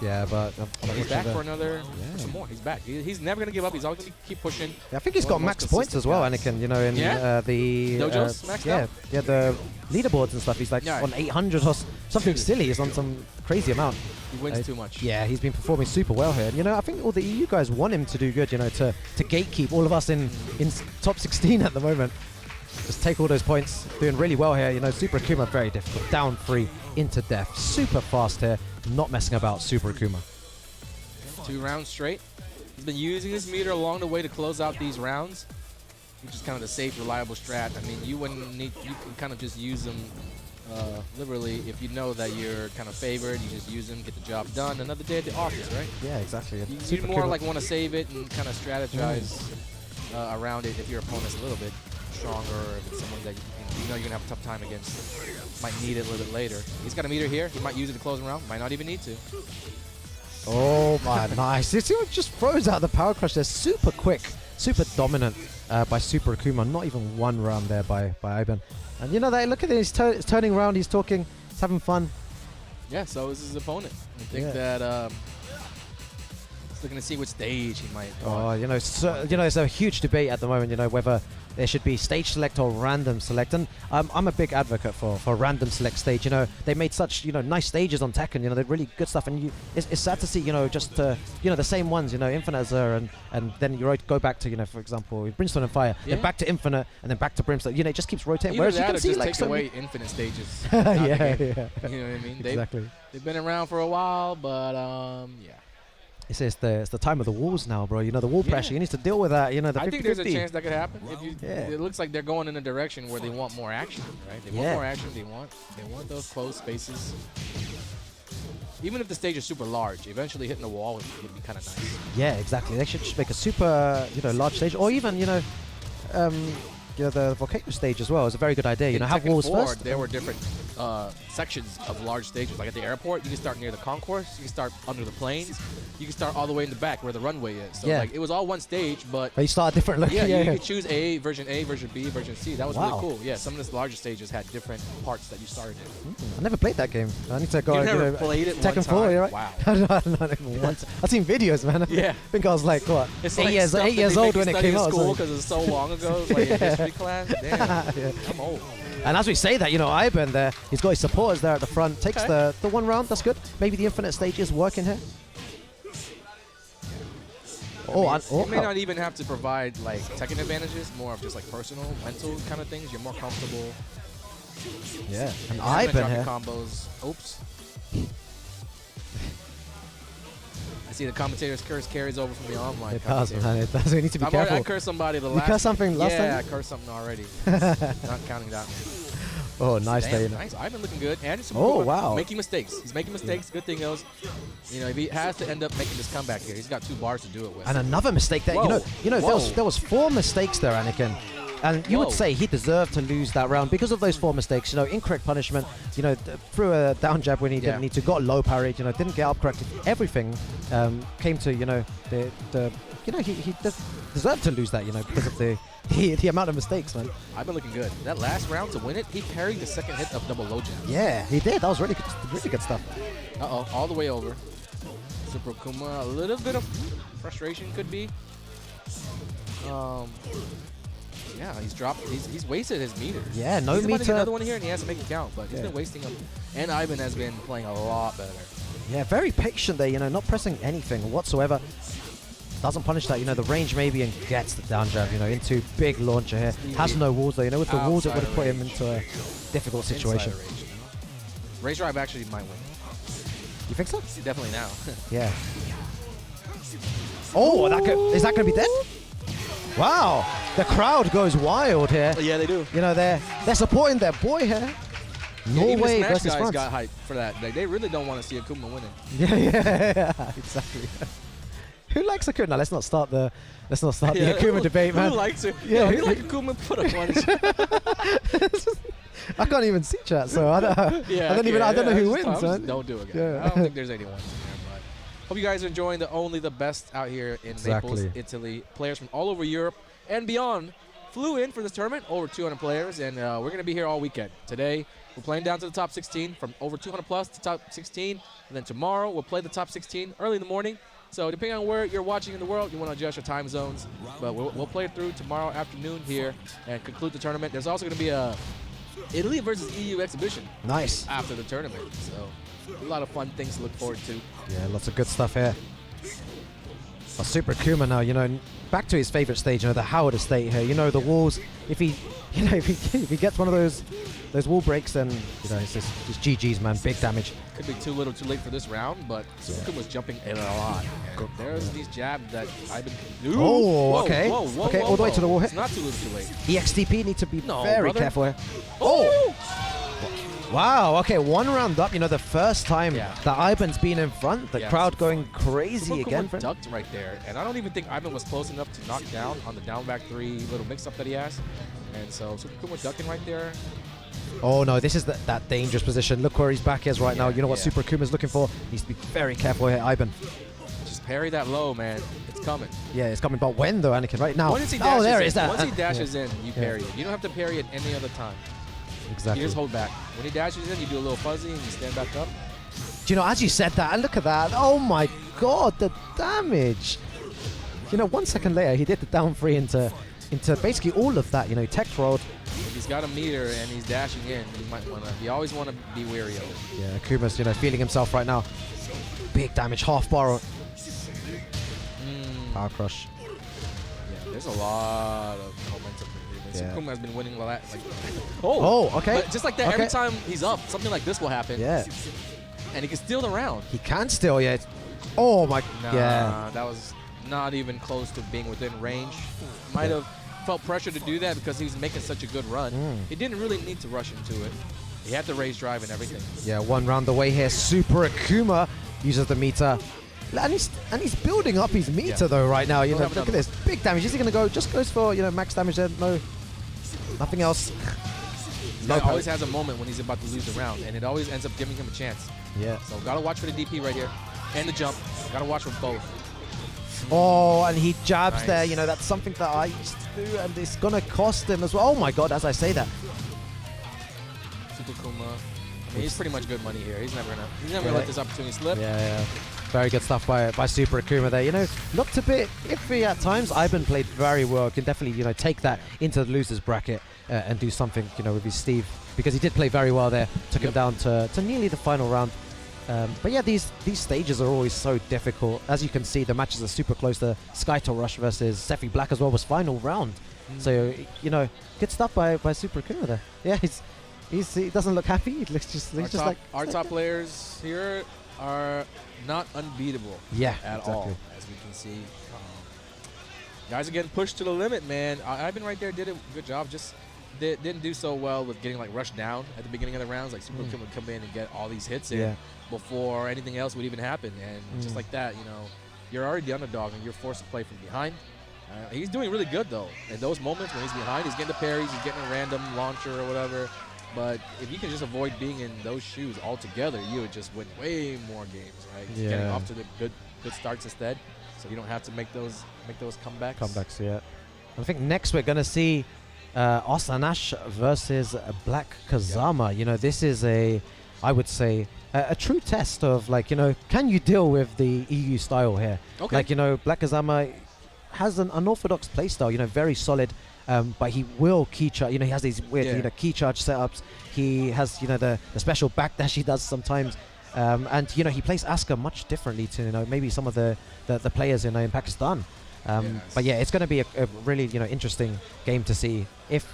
Yeah, but he's back for another, some more. He's back. He's never gonna give up. He's always gonna keep pushing. Yeah, I think he's got max points as well, Anakin. You know, in the dojos maxed out? Yeah, the leaderboards and stuff. He's like on 800 or something silly. He's on some crazy amount. He wins too much. Yeah, he's been performing super well here. And, you know, I think all the EU guys want him to do good. You know, to gatekeep all of us in top 16 at the moment. Just take all those points. Doing really well here. You know, Super Akuma, very difficult. Down 3 into death. Super fast here. Not messing about, Super Akuma. 2 rounds straight. He's been using his meter along the way to close out these rounds, which is kind of the safe, reliable strat. I mean, you can kind of just use them liberally if you know that you're kind of favored. You just use them, get the job done. Another day at the office, right? Yeah, exactly. You more like want to save it and kind of strategize around it if your opponent's a little bit stronger, or if it's someone that you know you're going to have a tough time against. Might need it a little bit later. He's got a meter here. He might use it to close him around. Might not even need to. Oh my, nice. You see what just throws out the power crush there. Super quick, super dominant by Super Akuma. Not even 1 round there by Iben. And you know that, look at this, he's turning around, he's talking, he's having fun. Yeah, so is his opponent. I think that he's looking to see which stage he might go on. You know, it's a huge debate at the moment, you know, whether there should be stage select or random select. And I'm a big advocate for random select stage. You know, they made such, you know, nice stages on Tekken. You know, they're really good stuff. And it's sad to see, you know, just, you know, the same ones, you know, Infinite Azure and then you go back to, you know, for example, Brimstone and Fire, then back to Infinite and then back to Brimstone. You know, it just keeps rotating. Either Whereas that you can or see just like take away infinite stages. yeah. You know what I mean? Exactly. They've been around for a while, but yeah. It's the time of the walls now, bro. You know, the wall pressure. You need to deal with that. You know, the 50-50. I think there's a chance that could happen. If you, it looks like they're going in a direction where they want more action, right? They want more action. They want those closed spaces. Even if the stage is super large, eventually hitting the wall would be kind of nice. Yeah, exactly. They should just make a super, you know, large stage, or even, you know, the volcano stage as well is a very good idea. You know, have walls first. There were different sections of large stages. Like at the airport, you can start near the concourse. You can start under the planes. You can start all the way in the back where the runway is. So like it was all one stage, but you start different. You could choose version A, version B, version C. That was really cool. Yeah, some of the larger stages had different parts that you started in. I never played that game. I need to go. You never played it Tekken 4, right? Wow. Not even once. I've seen videos, man. Yeah. I think I was like what? It's 8 like years old when it came out. School because it's so long ago. It's like a history class. Damn, I'm old. And as we say that, you know, Iben there, he's got his supporters there at the front. Takes the 1 round. That's good. Maybe the infinite stage is working here. You may not even have to provide like Tekken advantages, more of just like personal, mental kind of things. You're more comfortable. Yeah, and Iben here. Combos. Oops. I see the commentator's curse carries over from the online. It does, man. It does. We need to be careful. I cursed somebody the last. You cursed something last time? Yeah, I cursed something already. Not counting that one. Oh, nice day. Nice. I've been looking good. And wow. Making mistakes. He's making mistakes. Good thing is, you know, if he has to end up making this comeback here, he's got 2 bars to do it with. And another mistake there. You know, there was 4 mistakes there, Anakin. And you would say he deserved to lose that round because of those 4 mistakes. You know, incorrect punishment. You know, threw a down jab when he didn't need to. Got low parry. You know, didn't get up corrected. Everything came to, you know, he deserved to lose that. You know, because of the amount of mistakes, man. I've been looking good. That last round to win it, he parried the second hit of double low jab. Yeah, he did. That was really good stuff. All the way over. Super Akuma, a little bit of frustration could be. Yeah, he's dropped. He's wasted his meters. Yeah, no he's meter. He's about to get another one here, and he has to make it count. But he's been wasting them. And Iben has been playing a lot better. Yeah, very patient there. You know, not pressing anything whatsoever. Doesn't punish that. You know, the range maybe and gets the down jab. You know, into big launcher here. Has no walls though. You know, with the walls it would have put him into a difficult situation. Rage Drive actually might win. You think so? Definitely now. Yeah. Oh, is that going to be dead? Wow, the crowd goes wild here. Yeah, they do. You know, they're supporting their boy here. Norway versus France. Got hyped for that. Like, they really don't want to see Akuma winning. Yeah, exactly. Who likes Akuma? Now, let's not start the Akuma debate, man. Who likes it? Yeah, who likes Akuma? Put a punch. I can't even see chat, so I don't know who wins, man. Don't do it, guys. Yeah. I don't think there's anyone. Hope you guys are enjoying only the best out here in Naples, Italy. Players from all over Europe and beyond flew in for this tournament, over 200 players, and we're going to be here all weekend. Today, we're playing down to the top 16, from over 200 plus to top 16, and then tomorrow we'll play the top 16 early in the morning. So depending on where you're watching in the world, you want to adjust your time zones, but we'll play it through tomorrow afternoon here and conclude the tournament. There's also going to be a Italy versus EU exhibition. Nice. After the tournament, so a lot of fun things to look forward to. Yeah, lots of good stuff here. But Super Akuma now, you know, back to his favorite stage, you know, the Howard estate here. You know, the walls. If he, you know, if he gets one of those wall breaks, then you know it's just GG's, man. Big damage. Could be too little, too late for this round, but Super was jumping in a lot. And there's these jabs that Iben can do. Oh, Whoa, okay. Whoa, whoa, Okay, whoa, all the way whoa. to the wall hit. It's not too little, too late. EXTP need to be No, very brother. careful here. Oh! Wow, okay, one round up. You know, the first time Yeah. that Iben's been in front, the Yes. crowd going crazy Super again. Kuma ducked right there, and I don't even think Iben was close enough to knock down on the down back 3 little mix-up that he has. And so Super Kuma ducking right there. Oh no, this is that dangerous position. Look where his back is right now. You know what yeah. Super Akuma's looking for? Needs to be very careful here, Iben. Just parry that low, man. It's coming. Yeah, it's coming. But when though, Anakin? Right now. Once he Oh, dashes there in, it is. That. Once he dashes Yeah. in, you parry it. You don't have to parry it any other time. Exactly. You just hold back. When he dashes in, you do a little fuzzy and you stand back up. Do you know, as you said that, and look at that. Oh my god, the damage. You know, 1 second later, he did the down 3 into basically all of that. You know, tech rolled. If he's got a meter and he's dashing in, you always want to be wary of it. Yeah, Akuma's, you know, feeling himself right now. Big damage, half bar. Power crush. Yeah, there's a lot of momentum. Yeah. Akuma has been winning a lot. Like, Oh, okay. But just like that, Okay. every time he's up, something like this will happen. Yeah. And he can steal the round. He can still, yeah. Oh my, Nah, yeah. that was not even close to being within range. Might have felt pressure to do that because he was making such a good run. He didn't really need to rush into it. He had the raise drive and everything. Yeah, one round away here. Super Akuma uses the meter. And he's building up his meter though right now. You He'll know, have look at another this. Big damage. Is he gonna go? Just goes for, you know, max damage there. No, nothing else. He always has a moment when he's about to lose the round, and it always ends up giving him a chance. Yeah. So gotta watch for the DP right here. And the jump. Gotta watch for both. Oh, and he jabs Nice. there. You know, that's something that I used to do, and it's gonna cost him as well. Oh my god, as I say that. Super Kuma. I mean, he's pretty much good money here. He's never gonna let this opportunity slip. Yeah. Very good stuff by Super Akuma there. You know, looked a bit iffy at times. Iben played very well. Can definitely, you know, take that into the losers bracket and do something, you know, with his Steve, because he did play very well there. Took him down to nearly the final round. But yeah, these stages are always so difficult. As you can see, the matches are super close. The Skytorrush versus Sephiblack as well was final round. So, you know, good stuff by Super Akuma there. Yeah, he doesn't look happy. He looks just Our top players here are not unbeatable at all, as we can see. Guys are getting pushed to the limit, man. Iben right there did a good job. Just didn't do so well with getting like rushed down at the beginning of the rounds. Like Super Kim would come in and get all these hits in before anything else would even happen. And just like that, you know, you're already the underdog and you're forced to play from behind. He's doing really good though. In those moments when he's behind, he's getting the parries, he's getting a random launcher or whatever. But if you can just avoid being in those shoes altogether, you would just win way more games, right? Yeah. Getting off to the good starts instead, so you don't have to make those comebacks. Yeah. I think next we're gonna see Arslan versus BlackKazama. You know, this is I would say a true test of, like, you know, can you deal with the EU style here? Okay. Like, you know, BlackKazama has an unorthodox playstyle. You know, very solid. But he will key charge. You know, he has these weird, you know, key charge setups. He has, you know, the special backdash he does sometimes. And you know, he plays Asuka much differently to, you know, maybe some of the players, you know, in Pakistan. But yeah, it's going to be a really, you know, interesting game to see if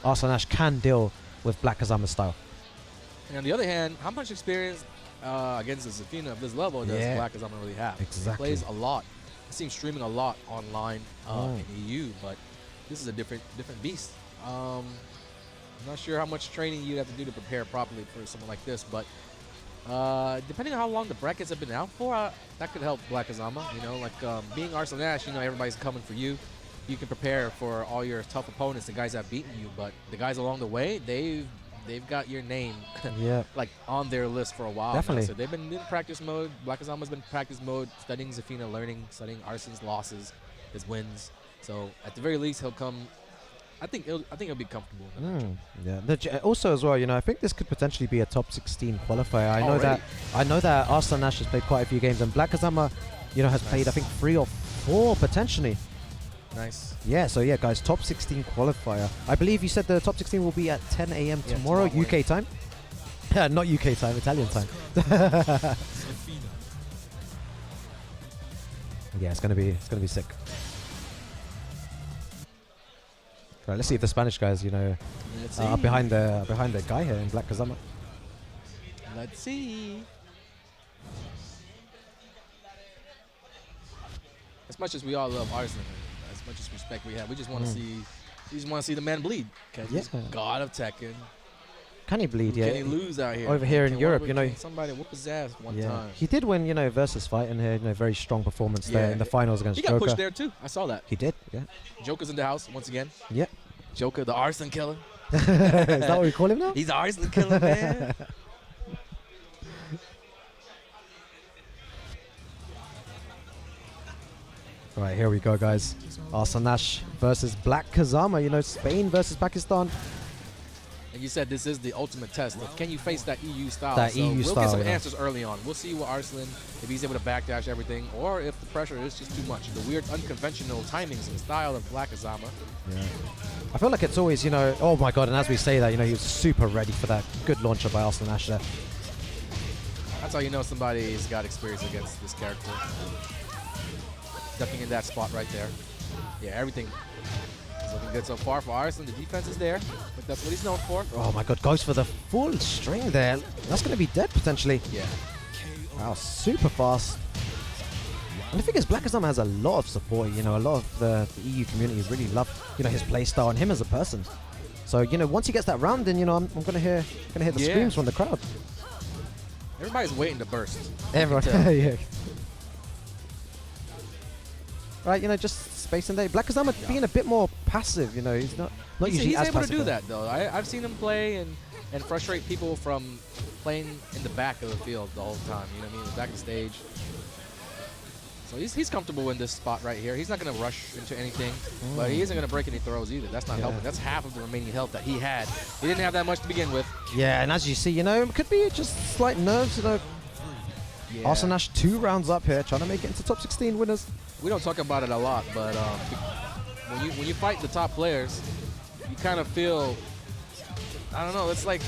Arslan can deal with BlackKazama's style. And on the other hand, how much experience against a Zafina of this level does BlackKazama really have? Exactly. He plays a lot. I see him streaming a lot online in EU, but this is a different beast. I'm not sure how much training you'd have to do to prepare properly for someone like this, but depending on how long the brackets have been out for, that could help BlackKazama. You know, like being Arslan, you know, everybody's coming for you. You can prepare for all your tough opponents, the guys that have beaten you, but the guys along the way, they've got your name like on their list for a while. Definitely. Now. So they've been in practice mode. BlackKazama's been in practice mode, studying Zafina, studying Arslan's losses, his wins. So at the very least, he'll come. I think he'll be comfortable. In the matchup. Also, as well, you know, I think this could potentially be a top 16 qualifier. I know that Arslan has played quite a few games, and BlackKazama, you know, has played, I think, 3 or 4 potentially. Nice. Yeah. So yeah, guys, top 16 qualifier. I believe you said the top 16 will be at 10 a.m. tomorrow, UK time. Not UK time, Italian time. Yeah, it's gonna be sick. Right, let's see if the Spanish guys, you know, Let's are see. behind the guy here in BlackKazama. Let's see. As much as we all love Arslan, as much as respect we have, we just want to see. We just want to see the man bleed. Cause he's Yeah. God of Tekken. Can he bleed? Yeah. Can he lose out here? Over here in Can Europe, one- you know. can somebody whoop his ass one Yeah. time. He did win, you know, versus fight in here. You know, very strong performance there Yeah. in the finals against He got Joker. pushed there too. I saw that. He did. Yeah. Joker's in the house once again. Yeah. Joker, the Arslan killer. Is that what we call him now? He's the Arslan killer, man. Right, here we go, guys. Arslan versus BlackKazama. You know, Spain versus Pakistan. And you said this is the ultimate test of can you face that EU style? That so EU we'll style, get some yeah. answers early on. We'll see what Arslan, if he's able to backdash everything, or if the pressure is just too much. The weird unconventional timings and style of BlackKazama. Yeah. I feel like it's always, you know, oh my god, and as we say that, you know, he was super ready for that good launcher by Arslan there. That's how you know somebody's got experience against this character. Ducking in that spot right there. Yeah, everything is looking good so far for Arslan. The defense is there, but that's what he's known for. Oh my god, goes for the full string there. That's going to be dead potentially. Yeah. Wow, super fast. And the thing is, BlackKazama has a lot of support. You know, a lot of the EU community really love, you know, his playstyle and him as a person. So, you know, once he gets that round, then, you know, I'm gonna hear the Yeah. screams from the crowd. Everybody's waiting to burst. Everyone, You can tell. yeah. Right, you know, just spacing there. BlackKazama being a bit more passive. You know, he's not usually He's as able to passive do there. that though. I've seen him play and frustrate people from playing in the back of the field the whole time. You know what I mean? The back of the stage. So he's comfortable in this spot right here. He's not going to rush into anything, but he isn't going to break any throws either. That's not Yeah. helping. That's half of the remaining health that he had. He didn't have that much to begin with. Yeah, and as you see, you know, it could be just slight nerves. You know, Yeah. Arslan 2 rounds up here, trying to make it into top 16 winners. We don't talk about it a lot, but when you fight the top players, you kind of feel, I don't know, it's like,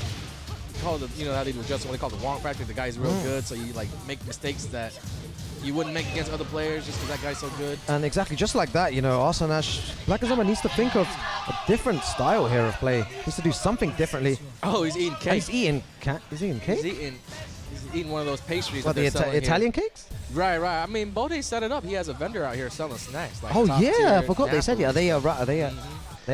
call it, you know how they do Justin, what they call the Wong factor. The guy's real good, so you like make mistakes that you wouldn't make against other players just because that guy's so good. And exactly, just like that, you know, Arslan BlackKazama needs to think of a different style here of play. He needs to do something differently. Oh, he's eating And cake. he's eating He's eating cake? He's eating one of those pastries. What, that the they're selling here. Italian cakes? Right. I mean, Bode set it up. He has a vendor out here selling snacks. Like Oh top yeah, I tier forgot they said. Yeah, are they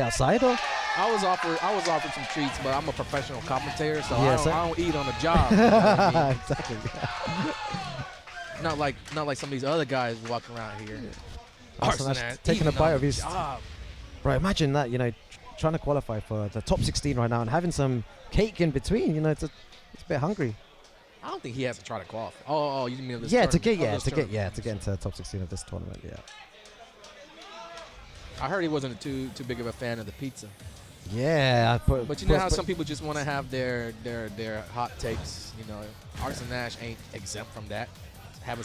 outside or? I was offered some treats, but I'm a professional commentator, so Yeah, so- I don't eat on the job. You know what I mean? Exactly. Not like some of these other guys walking around here. Arslan Arslan taking a eating bite on of the his. job. Right, imagine that. You know, trying to qualify for the top 16 right now and having some cake in between. You know, it's a bit hungry. I don't think he has to try to qualify. Oh, you mean this Yeah, tournament? to get into top 16 of this tournament. Yeah. I heard he wasn't too big of a fan of the pizza. Yeah, But you know how some people just want to have their hot takes. You know, Arslan ain't exempt from that. Having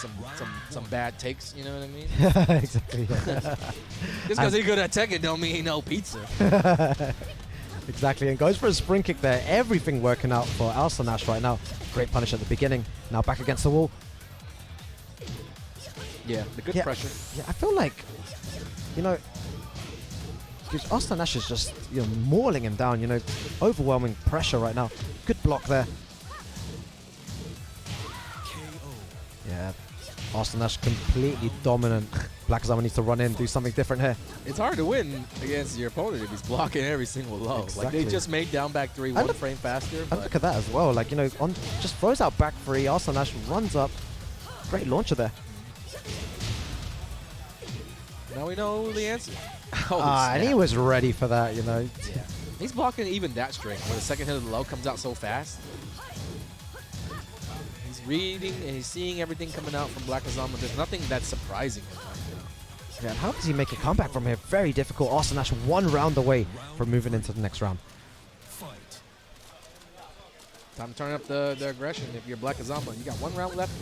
some bad takes. You know what I mean? exactly. Yeah. Just because he's good at Tekken don't mean he know pizza. Exactly, and goes for a spring kick there. Everything working out for Arslan right now. Great punish at the beginning. Now back against the wall. Yeah, the good Yeah. pressure. Yeah, I feel like, you know, because Arslan is just, you know, mauling him down. You know, overwhelming pressure right now. Good block there. Yeah, Arslan completely dominant. BlackKazama needs to run in, do something different here. It's hard to win against your opponent if he's blocking every single low. Like Exactly. they just made down back 3 And one look- frame faster. And But look at that as well. Like, you know, just throws out back 3. Arslan runs up. Great launcher there. now we know the answer. And he was ready for that, you know. Yeah. He's blocking even that string where the second hit of the low comes out so fast. He's reading and he's seeing everything coming out from BlackKazama. There's nothing that's surprising him right now. Yeah, and how does he make a comeback from here? Very difficult. Arslan 1 round away from moving into the next round. Fight. Time to turn up the aggression if you're BlackKazama. You got 1 round left.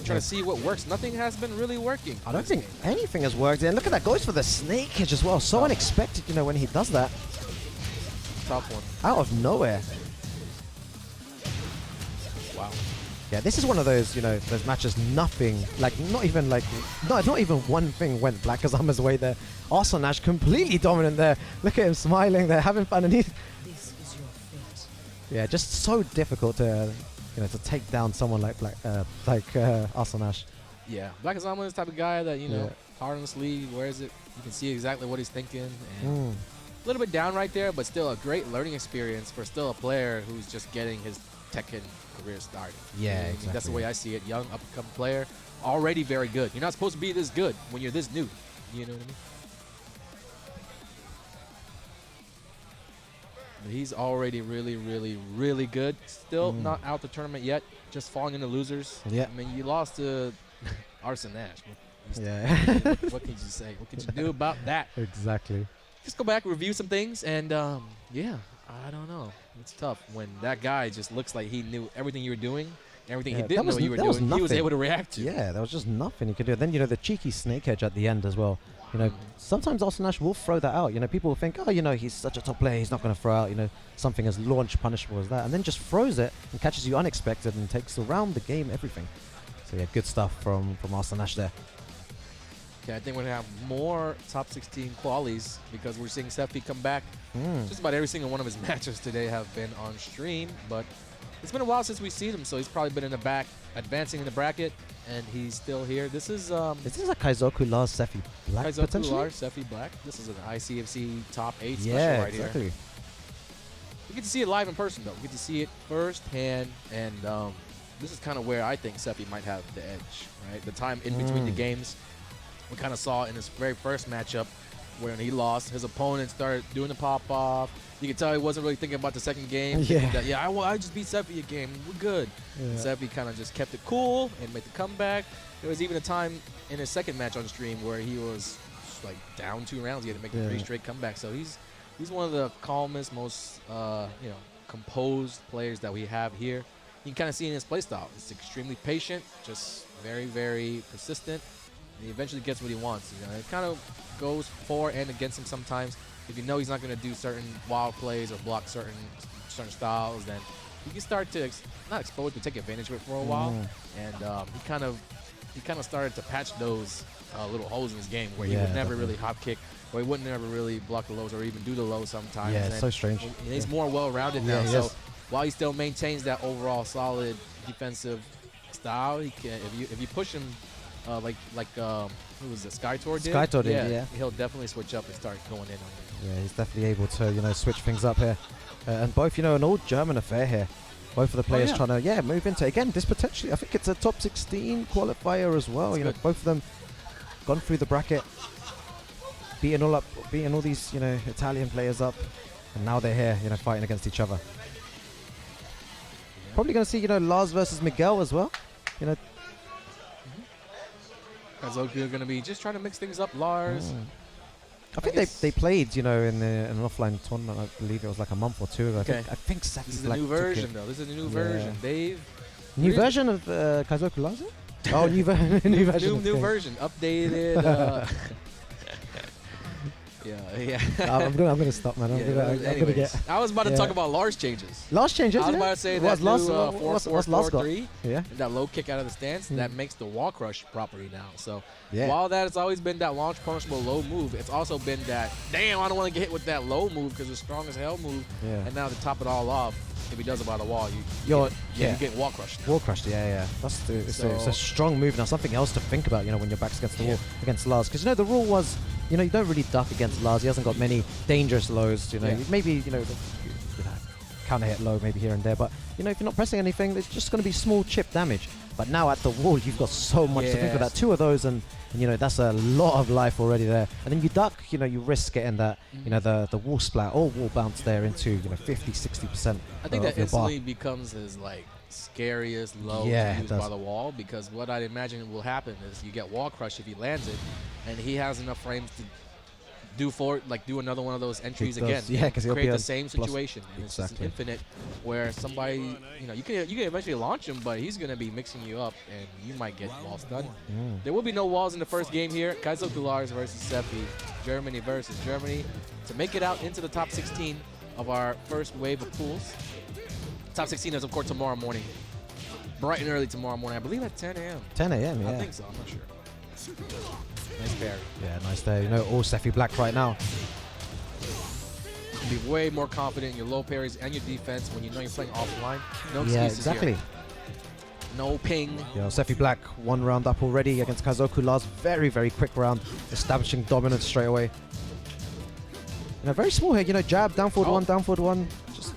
Trying to see what works. Nothing has been really working. I don't think anything has worked. And look at that. Goes for the snake edge as well. So unexpected, you know, when he does that. Tough one. Out of nowhere. Wow. Yeah, this is one of those, those matches. Nothing, like not even one thing went BlackKazama's way there. Arslan completely dominant there. Look at him smiling there, having fun, and This is your fate. yeah, just so difficult to, to take down someone like Arslan. Yeah, BlackKazama is the type of guy that, Yeah. hard on the sleeve, wears it. You can see exactly what he's thinking. And a little bit down right there, but still a great learning experience for still a player who's just getting his Tekken career started. Yeah, I mean, that's the way I see it. Young, up-and-coming player, already very good. You're not supposed to be this good when you're this new. You know what I mean? But he's already really, really, really good. Still not out the tournament yet. Just falling into losers. Yeah. I mean, you lost to Arslan. Yeah. What can you say? What can you do about that? Exactly. Just go back, review some things, and yeah, I don't know. It's tough when that guy just looks like he knew everything you were doing, everything he Yeah, didn't know you were that was doing. He was nothing. able to react to. Yeah, there was just nothing he could do. Then, the cheeky snake edge at the end as well. Sometimes Arslan will throw that out. People will think, oh, he's such a top player, he's not going to throw out, something as launch punishable as that. And then just throws it and catches you unexpected and takes around the game everything. So, yeah, good stuff from Arslan there. Okay, I think we're going to have more top 16 qualies because we're seeing Sephi come back. Just about every single one of his matches today have been on stream, but it's been a while since we've seen him, so he's probably been in the back, advancing in the bracket, and he's still here. This is This is a KaizoKulars Sephiblack potentially? KaizoKulars, Sephiblack. This is an ICFC top 8 special Yeah, right exactly. here. We get to see it live in person, though. We get to see it firsthand, and this is kind of where I think Sephi might have the edge, right? The time in between the games, we kind of saw in his very first matchup when he lost, his opponent started doing the pop-off. You can tell he wasn't really thinking about the second game. Yeah. I just beat Sephi a game. We're good. Yeah. Sephi kind of just kept it cool and made the comeback. There was even a time in his second match on stream where he was like down 2 rounds. He had to make 3 straight comebacks. So he's one of the calmest, most composed players that we have here. You can kind of see in his playstyle. He's extremely patient, just very, very persistent. And he eventually gets what he wants. It kind of goes for and against him sometimes. If you know he's not going to do certain wild plays or block certain styles, then you can start to not expose but take advantage of it for a while. And he kind of started to patch those little holes in his game where he would never really hop kick, or he wouldn't ever really block the lows or even do the lows sometimes. Yeah, it's so strange. He's more well-rounded now. Yeah, So yes. while he still maintains that overall solid defensive style, he can if you push him like who was it, Skytorrush did? Skytorrush did, yeah. He'll definitely switch up and start going in on you. Yeah, he's definitely able to, switch things up here. And both, an old German affair here. Both of the players trying to, move into, again, this potentially, I think it's a top 16 qualifier as well. That's Both of them gone through the bracket, beating all these, Italian players up. And now they're here, fighting against each other. Probably going to see, Lars versus Miguel as well. KaizoKulars are going to be just trying to mix things up. Lars. I think they played, in an offline tournament. I believe it was like a month or two ago. Okay. I think This is a Sephiblack new took version, it. though. This is a new version. They've New version of KaizoKulars? Oh, new version. New version. new version, updated. Yeah. I'm gonna stop, man. I'm gonna Anyways, get. I was about to talk about Lars changes. Last changes. I was about to say that Lars, new what's Lars got? 4-4-4-3, Yeah. that low kick out of the stance, that makes the wall crush property now. So Yeah. while that has always been that launch punishable low move, it's also been that, damn, I don't want to get hit with that low move because it's strong as hell move. Yeah. And now to top it all off, if he does it by the wall, you get wall crushed now. Wall crushed. Yeah. It's a strong move now. Something else to think about. When your back's against the wall against Lars, because the rule was, you don't really duck against Lars. He hasn't got many dangerous lows. Maybe counter hit low maybe here and there, but if you're not pressing anything, it's just going to be small chip damage. But now at the wall, you've got so much to think about. 2 of those, and that's a lot of life already there. And then you duck, you risk getting that, the wall splat or wall bounce there into 50-60%. I think that your bar. instantly becomes his scariest low Yeah, to it use does. by the wall, because what I'd imagine will happen is you get wall crush if he lands it, and he has enough frames to do another one of those entries does, again. yeah, and 'cause he'll create be the a same plus- situation. And it's just an Exactly. infinite where somebody, you can eventually launch him, but he's going to be mixing you up, and you might get wall stunned. There will be no walls in the first game here. KaizoKulars versus Sephi, Germany versus Germany, to make it out into the top 16 of our first wave of pools. Top 16 is, of course, tomorrow morning. bright and early tomorrow morning. I believe at 10 a.m. 10 a.m. Yeah. I think so. I'm not sure. Nice parry. Yeah, nice there. You know, all Sephiblack right now. Be way more confident in your low parries and your defense when you know you're playing offline. No excuses Yeah, exactly. here. No ping. You know, Sephiblack 1 round up already against KaizoKulars. Very, very quick round, establishing dominance straight away. You know, very small here. You know, jab, down forward 1, down forward 1. Just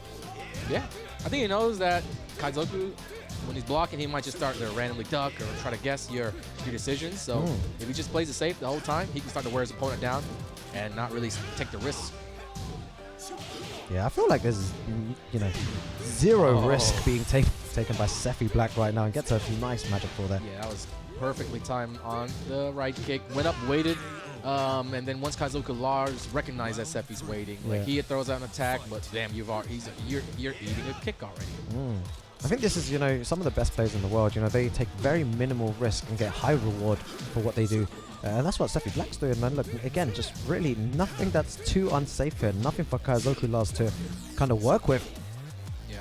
Yeah. I think he knows that Kaizoku, when he's blocking, he might just start to randomly duck or try to guess your decisions. So if he just plays it safe the whole time, he can start to wear his opponent down and not really take the risks. yeah, I feel like there's, you know, zero risk being taken by Sephiblack right now, and gets a nice magic for there. Yeah, that was perfectly timed on the right kick. Went up, waited, and then once KaizoKulars recognized that Sephi's waiting, like he throws out an attack, but damn, you're eating a kick already. I think this is, you know, some of the best players in the world. You know, they take very minimal risk and get high reward for what they do. And that's what Sephiblack's doing, man. Look, again, just really nothing that's too unsafe here. Nothing for KaizoKulars to kind of work with. Yeah.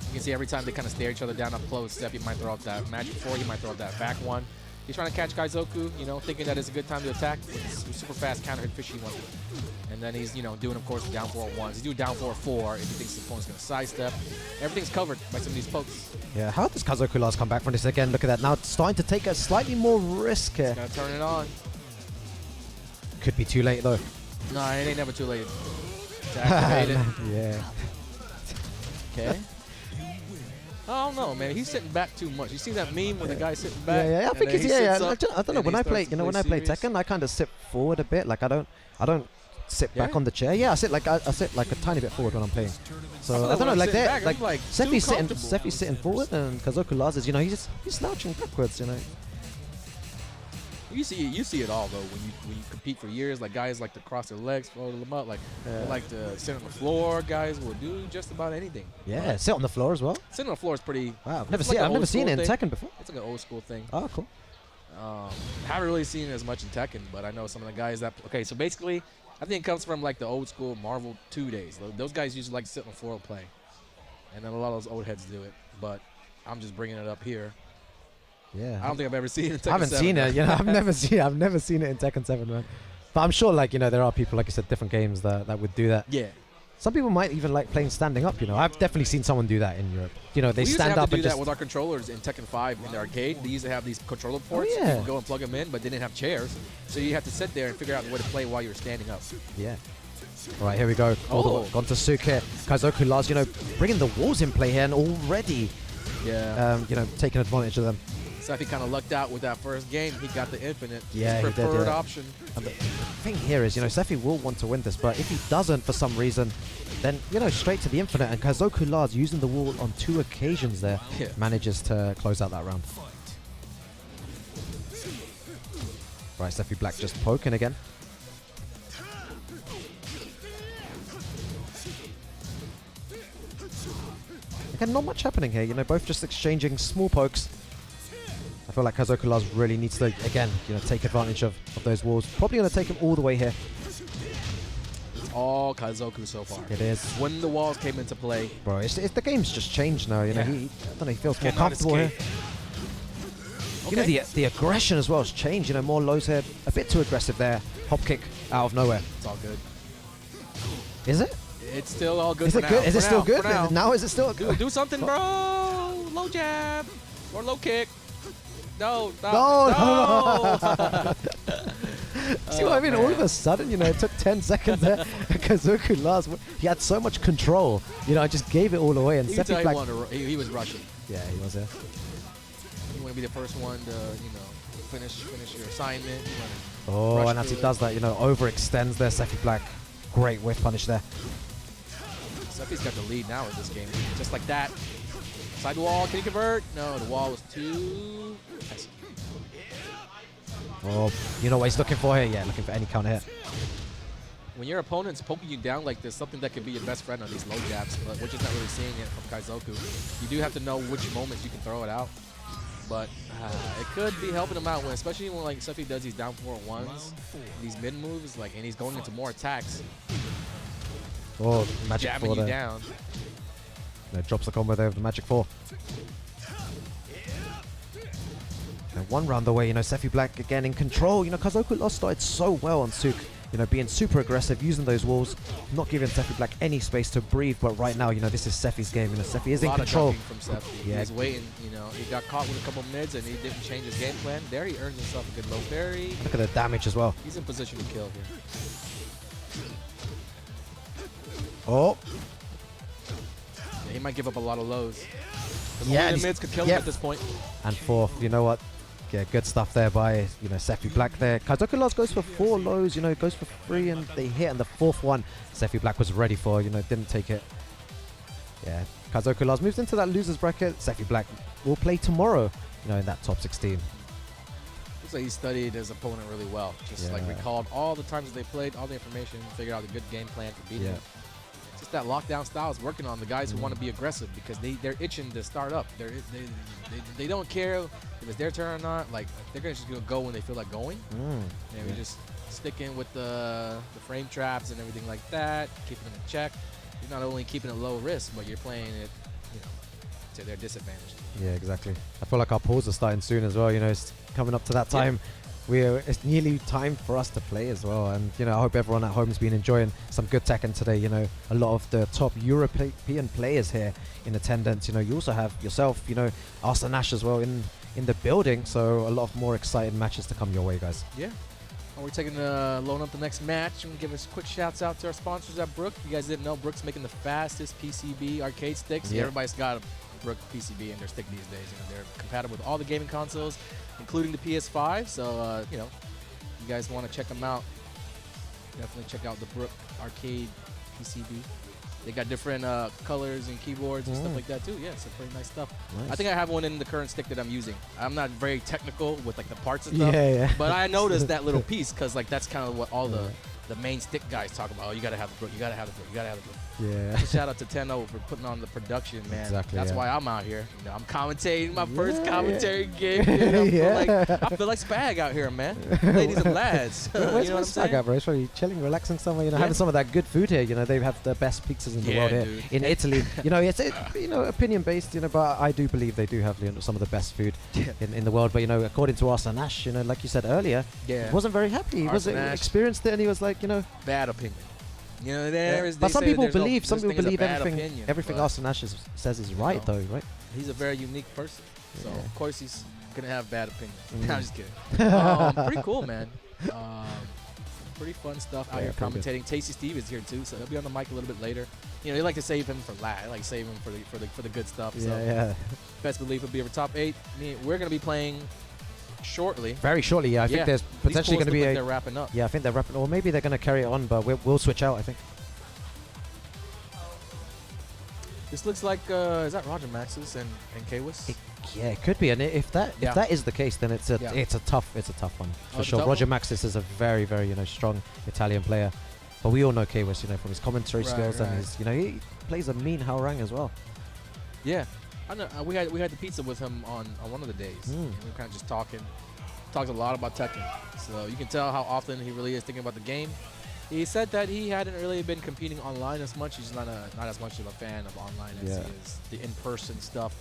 You can see every time they kind of stare each other down up close, Sephi might throw out that magic 4, he might throw out that back one. He's trying to catch Kaizoku, you know, thinking that it's a good time to attack with his super fast counter hit fishy one. And then he's, you know, doing, of course, the down 4-1s. He's doing down 4-4 if he thinks the opponent's going to sidestep. Everything's covered by some of these pokes. Yeah, how does KaizoKulars come back from this again? Look at that. Now it's starting to take a slightly more risk here. Gotta turn it on. Could be too late, though. No, it ain't never too late to activate it. Yeah. Okay. I don't know, man. He's sitting back too much. You see that meme where the guy's sitting back? Yeah, I think it's, I don't know. and When he I play, starts you know, to when I play serious. Tekken, I kind of sit forward a bit. Like I don't sit back on the chair. Yeah, I sit like I sit like a tiny bit forward when I'm playing. So I don't know, like that, like Sephi's sitting forward, and KaizoKulars is, you know, he's slouching backwards, you know. You see it all though when you compete for years. Like guys like to cross their legs, fold them up. Like they like to sit on the floor. Guys will do just about anything. Yeah, sit on the floor as well. Sitting on the floor is pretty. Wow, I've never seen it in Tekken before. It's like an old school thing. Oh, cool. Haven't really seen it as much in Tekken, but I know some of the guys that. Okay, so basically, I think it comes from like the old school Marvel 2 days. Those guys usually like to sit on the floor and play, and then a lot of those old heads do it. But I'm just bringing it up here. Yeah. I don't think I've ever seen it in Tekken 7. I haven't seen it. You know, I've never seen it in Tekken 7, man. But I'm sure, like, you know, there are people, like you said, different games that would do that. Yeah. Some people might even like playing standing up. You know, I've definitely seen someone do that in Europe. You know, they We stand used to have up to do and that just. with our controllers in Tekken 5 in the arcade. They used to have these controller ports. yeah. You could go and plug them in, but they didn't have chairs. So you have to sit there and figure out the way to play while you were standing up. Yeah. All right, here we go. Gone to Suke. KaizoKulars, you know, bringing the walls in play here, and already, Yeah. you know, taking advantage of them. Sephi kind of lucked out with that first game. He got the infinite. Yeah, his he did, preferred yeah. option. And the thing here is, you know, Sephi will want to win this, but if he doesn't for some reason, then, you know, straight to the infinite. And KaizoKulars, using the wall on 2 occasions there, manages to close out that round. Right, Sephiblack just poking again. Again, not much happening here, you know, both just exchanging small pokes. I feel like KaizoKulars really needs to, again, you know, take advantage of those walls. Probably going to take him all the way here. It's all Kaizoku so far. It is. When the walls came into play. Bro, it's the game's just changed now, you know. Yeah. I don't know, he feels more Cannot comfortable escape. here. You know, the aggression as well has changed, you know, more lows here. A bit too aggressive there. Hop kick out of nowhere. It's all good. Is it? It's still all good Is for it now. good? Is For it still now, good? for now. Now is it still good? Do something, bro. Low jab. Or low kick. No. No. See what I mean? man. All of a sudden, you know, it took 10 seconds there. KaizoKulars, he had so much control. You know, I just gave it all away. And You can tell Sephiblack, he was rushing. yeah, he was there. You want to be the first one to, you know, finish your assignment. You Oh, rush and as he through it. does that, you know, overextends there, Sephiblack. Great whiff punish there. Sephi's got the lead now in this game. Just like that. Side wall, can he convert? No, the wall was too... Oh, you know what he's looking for here? Yeah, looking for any counter hit. When your opponent's poking you down like this, something that could be your best friend on these low jabs, but we're just not really seeing it from Kaizoku. You do have to know which moments you can throw it out. But it could be helping him out, when, especially when like Sephi does these down 4-1s, these mid moves, like, and he's going into more attacks, Oh, magic jabbing 4 you there. down. No, drops the combo there with the magic 4. one round away. You know, Sephiblack again in control. You know, KaizoKulars started so well on Suk. You know, being super aggressive, using those walls, not giving Sephiblack any space to breathe. But right now, you know, this is Sephi's game. You know, Sephi is in control. From Sephi. Yeah. He's waiting. You know, he got caught with a couple mids and he didn't change his game plan. There, he earns himself a good low berry. Look at the damage as well. He's in position to kill here. Oh. Yeah, he might give up a lot of lows. The Yeah, the mids could kill him at this point. And fourth, you know what? Yeah, good stuff there by, you know, Sephiblack there. KaizoKulars goes for 4 lows, you know, goes for 3 and they hit, and the 4th one Sephiblack was ready for, you know, didn't take it. Yeah, KaizoKulars moves into that loser's bracket. Sephiblack will play tomorrow, you know, in that top 16. Looks like he studied his opponent really well. Just like recalled all the times they played, all the information, figured out a good game plan to beat him. Just that lockdown style is working on the guys who want to be aggressive because they're itching to start up. They don't care if it's their turn or not. Like they're just gonna go when they feel like going. And we just sticking with the frame traps and everything like that, keeping them in check. You're not only keeping it low risk, but you're playing it, you know, to their disadvantage. Yeah, exactly. I feel like our pause is starting soon as well. You know, it's coming up to that time. It's nearly time for us to play as well, and you know, I hope everyone at home has been enjoying some good Tekken today. You know, a lot of the top European players here in attendance. You know, you also have yourself, you know, Arslan as well in the building, so a lot of more exciting matches to come your way, guys. Yeah. Well, we're taking loan up the next match. I'm gonna give us quick shouts out to our sponsors at Brook. You guys didn't know Brook's making the fastest PCB arcade sticks. Yep. Everybody's got a Brook PCB in their stick these days. You know, they're compatible with all the gaming consoles, including the PS5. So, you know, you guys want to check them out, definitely check out the Brook Arcade PCB. They got different colors and keyboards and stuff like that too. Yeah, some pretty nice stuff. Nice. I think I have one in the current stick that I'm using. I'm not very technical with like the parts and stuff. Yeah. But I noticed that little piece because like that's kind of what all the main stick guys talk about. Oh, you gotta have the Brook. You gotta have the Brook. You gotta have the Brook. Yeah. Shout out to Tenno for putting on the production, man. Exactly, That's yeah. why I'm out here. You know, I'm commentating my first commentary gig. Dude. I feel like Spag out here, man. Ladies and lads. You know what I'm saying? Bro? It's probably chilling, relaxing somewhere. You know, having some of that good food here. You know, they have the best pizzas in the world here in Italy. You know, it's you know, opinion based. You know, but I do believe they do have, you know, some of the best food in the world. But you know, according to Arslan, you know, like you said earlier, he wasn't very happy. He wasn't experienced it, and he was like, you know, bad opinion. You know, but some people believe, everything Arslan says is right, though, right? He's a very unique person, so of course he's gonna have bad opinions. I'm just kidding. Pretty cool, man. Pretty fun stuff out here commentating. Tasty Steve is here too, so he'll be on the mic a little bit later. You know, they like to save him for last. I like save him for the good stuff. So best believe he'll be over top 8. We're gonna be playing shortly. Very shortly, yeah. I think there's potentially going to be they're wrapping up. Yeah, I think they're wrapping, or maybe they're going to carry it on, but we'll switch out, I think. This looks like is that RogerMaxis and KWIS? Yeah, it could be, and if that is the case, then it's a tough one for sure. RogerMaxis is a very, very, you know, strong Italian player, but we all know KWIS, you know, from his commentary skills and his, you know, he plays a mean Hwoarang as well. Yeah. I know, we had the pizza with him on one of the days. And we were kind of just talked a lot about Tekken. So you can tell how often he really is thinking about the game. He said that he hadn't really been competing online as much. He's not as much of a fan of online as he is the in-person stuff.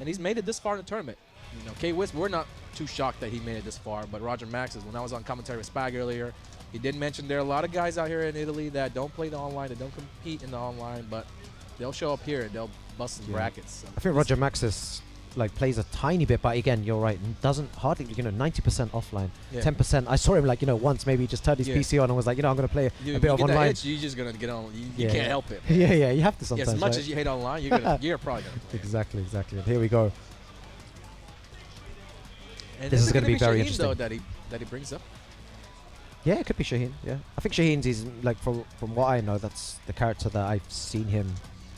And he's made it this far in the tournament. You know, KWIS, we're not too shocked that he made it this far, but RogerMaxis, when I was on commentary with Spag earlier, he did mention there are a lot of guys out here in Italy that don't play the online, that don't compete in the online, but they'll show up here and they'll bust some brackets. So I think RogerMaxis like plays a tiny bit, but again, you're right, doesn't hardly, you know, 90% offline, 10%. I saw him like, you know, once maybe just turned his PC on and was like, you know, I'm gonna play a bit of online. You're just gonna get on. You can't help it. Yeah, you have to sometimes. As much as you hate online, you're probably gonna play. Exactly. And here we go. And this is gonna be very Shaheen, interesting. though, that he brings up. Yeah, it could be Shaheen. Yeah, I think Shaheen's is like from what I know, that's the character that I've seen him,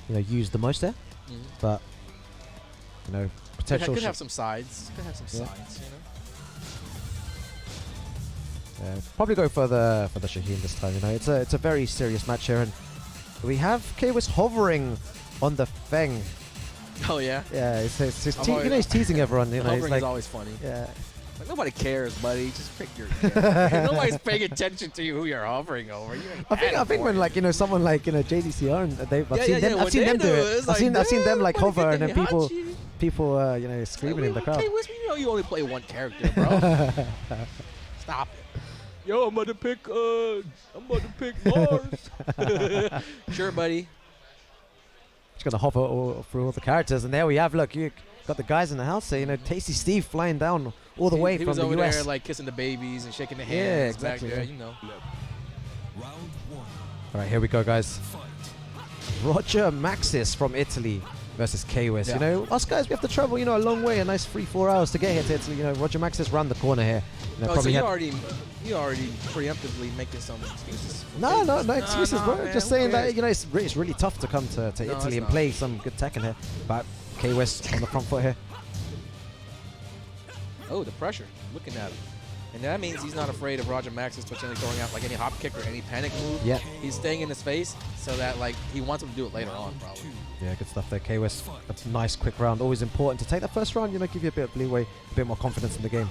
you know, use the most there. But you know, potential could have some sides. Could have some sides. You know. Probably go for the Shaheen this time. You know, it's a very serious match here, and we have KWIS hovering on the Feng. Oh yeah. Yeah, you know, he's teasing everyone. You know, hovering like, is always funny. Yeah. Like, nobody cares, buddy. Just pick your. Nobody's paying attention to you who you're hovering over. I think when like, you know, someone like, you know, JDCR and I've seen them do it. I've seen them like hover, and then people people, you know, screaming in the crowd. You know you only play one character, bro. Stop it. Yo, I'm about to pick Lars. Sure, buddy. Just gonna hop through all the characters, and there we have. Look, you got the guys in the house. So, you know, Tasty Steve flying down all the way he from was the over US. there, like kissing the babies and shaking the hands. Yeah, exactly. Back there, you know. All right, here we go, guys. RogerMaxis from Italy versus KWIS. Yeah. You know, us guys, we have to travel, you know, a long way, a nice 3-4 hours to get here to Italy. You know, RogerMaxis round the corner here. You know, Oh, so had you already preemptively making some excuses. no excuses, bro. Man, Just saying that, you know, it's really tough to come to No, Italy it's and not. play some good Tekken here. But KWIS on the front foot here. Oh, the pressure. Looking at him. And that means he's not afraid of RogerMaxis potentially throwing out like any hop kick or any panic move. Yeah. He's staying in his face so that like he wants him to do it later on, probably. Yeah, good stuff there, KWIS. A nice quick round. Always important to take that first round, you know, give you a bit of leeway, a bit more confidence in the game.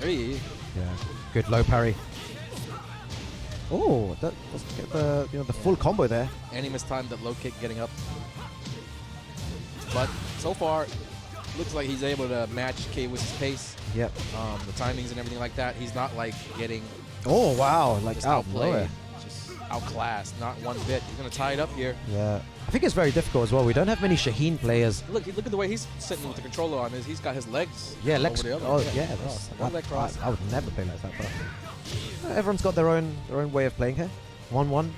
Hey. Yeah, good low parry. Oh, that doesn't get the, you know, the full combo there. And he mistimed that low kick getting up. But so far, looks like he's able to match KWIS's pace. Yep. The timings and everything like that. He's not like getting Oh wow, like just out of nowhere. outplayed, just outclassed, not one bit. He's gonna tie it up here. Yeah, I think it's very difficult as well. We don't have many Shaheen players. Look at the way he's sitting with the controller on. He's got his legs. Yeah, legs. over the other. Oh yeah, that's, one leg cross. I would never play like that. But everyone's got their own way of playing here. 1-1.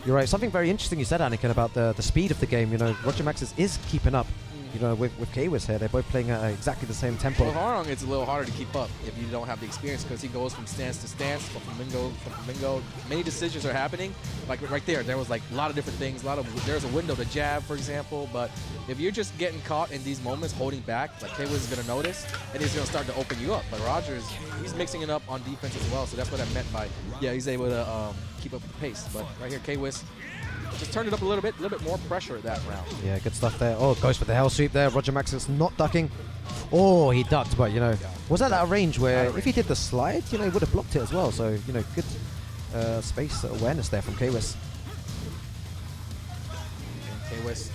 You're right. Something very interesting you said, Anakin, about the speed of the game. You know, RogerMaxis is keeping up. You know, with KWIS here, they're both playing at exactly the same tempo. Well, Hwoarang, it's a little harder to keep up if you don't have the experience because he goes from stance to stance, from flamingo. Many decisions are happening. Like right there was like a lot of different things. There's a window to jab, for example. But if you're just getting caught in these moments, holding back, like KWIS is gonna notice, and he's gonna start to open you up. But he's mixing it up on defense as well. So that's what I meant by he's able to keep up with the pace. But right here, KWIS just turned it up a little bit more pressure at that round. Yeah, good stuff there. Oh, goes for the hell sweep there. RogerMaxis not ducking. Oh, he ducked, but you know, was that at a range where if he did the slide, you know, he would have blocked it as well. So, you know, good space awareness there from KWIS. And KWIS,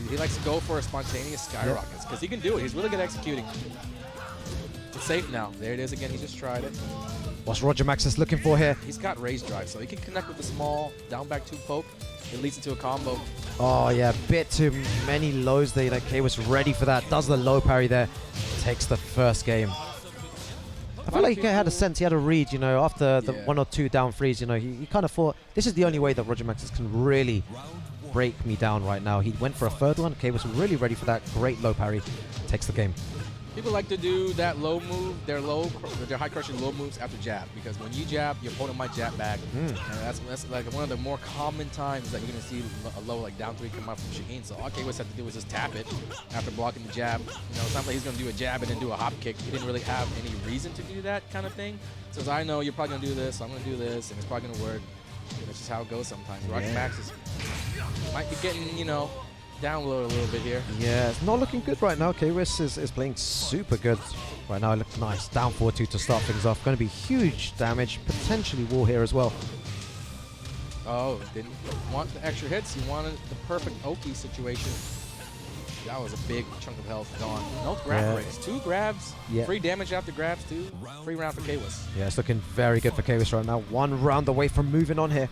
he likes to go for a spontaneous skyrockets because he can do it. He's really good at executing. It's safe now. There it is again. He just tried it. What's RogerMaxis looking for here? He's got raise drive, so he can connect with the small down back 2 poke. It leads into a combo. Oh yeah, bit too many lows there. Like KWIS ready for that. Does the low parry there. Takes the first game. I feel like he had a sense, he had a read, you know, after the 1 or 2 down threes, you know, he kind of thought, this is the only way that RogerMaxis can really break me down right now. He went for a third one. KWIS really ready for that. Great low parry. Takes the game. People like to do that low move, their high crushing low moves after jab, because when you jab, your opponent might jab back. And that's like one of the more common times that you're gonna see a low like down 3 come out from Shaheen. So all KWIS had to do was just tap it after blocking the jab. You know, it's not like he's gonna do a jab and then do a hop kick. He didn't really have any reason to do that kind of thing. So as I know you're probably gonna do this, so I'm gonna do this, and it's probably gonna work. That's just how it goes sometimes. RogerMaxis might be getting, you know, download a little bit here. Yeah, it's not looking good right now. KWIS is playing super good right now. It looks nice. Down 4-2 to start things off. Going to be huge damage. Potentially wall here as well. Oh, didn't want the extra hits. He wanted the perfect Oki situation. That was a big chunk of health gone. No grab breaks. 2 grabs. Yeah. Free damage after grabs too. Free round for KWIS. Yeah, it's looking very good for KWIS right now. 1 round away from moving on here.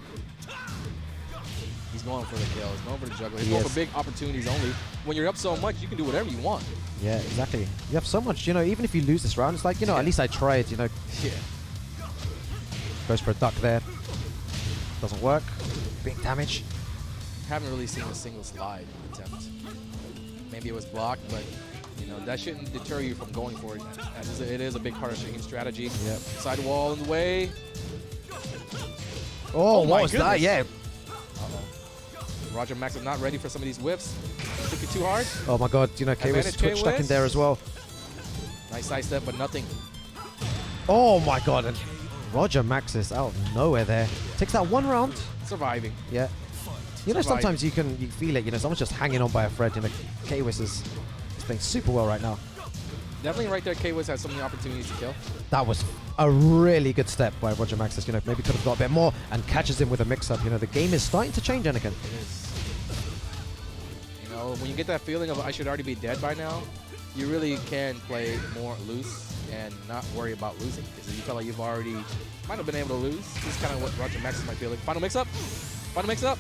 He's going for the kill. He's going for the juggler. He's going for big opportunities only. When you're up so much, you can do whatever you want. Yeah, exactly. You have so much, you know, even if you lose this round, it's like, you know, at least I tried, you know. Yeah. Goes for a duck there. Doesn't work. Big damage. Haven't really seen a single slide attempt. Maybe it was blocked, but you know that shouldn't deter you from going for it. It is a big part of Shaheen's strategy. Yep. Side wall in the way. Oh, my what was that? goodness. Yeah. RogerMaxis not ready for some of these whiffs. Took it too hard. Oh my god, you know, KWIS Advantage twitch stuck in KWIS. there as well. Nice side step, but nothing. Oh my god, and RogerMaxis out of nowhere there. Takes that 1 round. Surviving. Yeah. You know, Surviving. sometimes you feel it, you know, someone's just hanging on by a thread. You know, KWIS is playing super well right now. Definitely right there, KWIS has so many opportunities to kill. That was a really good step by RogerMaxis. You know, maybe could have got a bit more and catches him with a mix-up. You know, the game is starting to change, Anakin. It is. know, when you get that feeling of I should already be dead by now, you really can play more loose and not worry about losing. Because you feel like you've already might have been able to lose. This is kind of what RogerMaxis might feel like. Final mix-up. Final mix-up.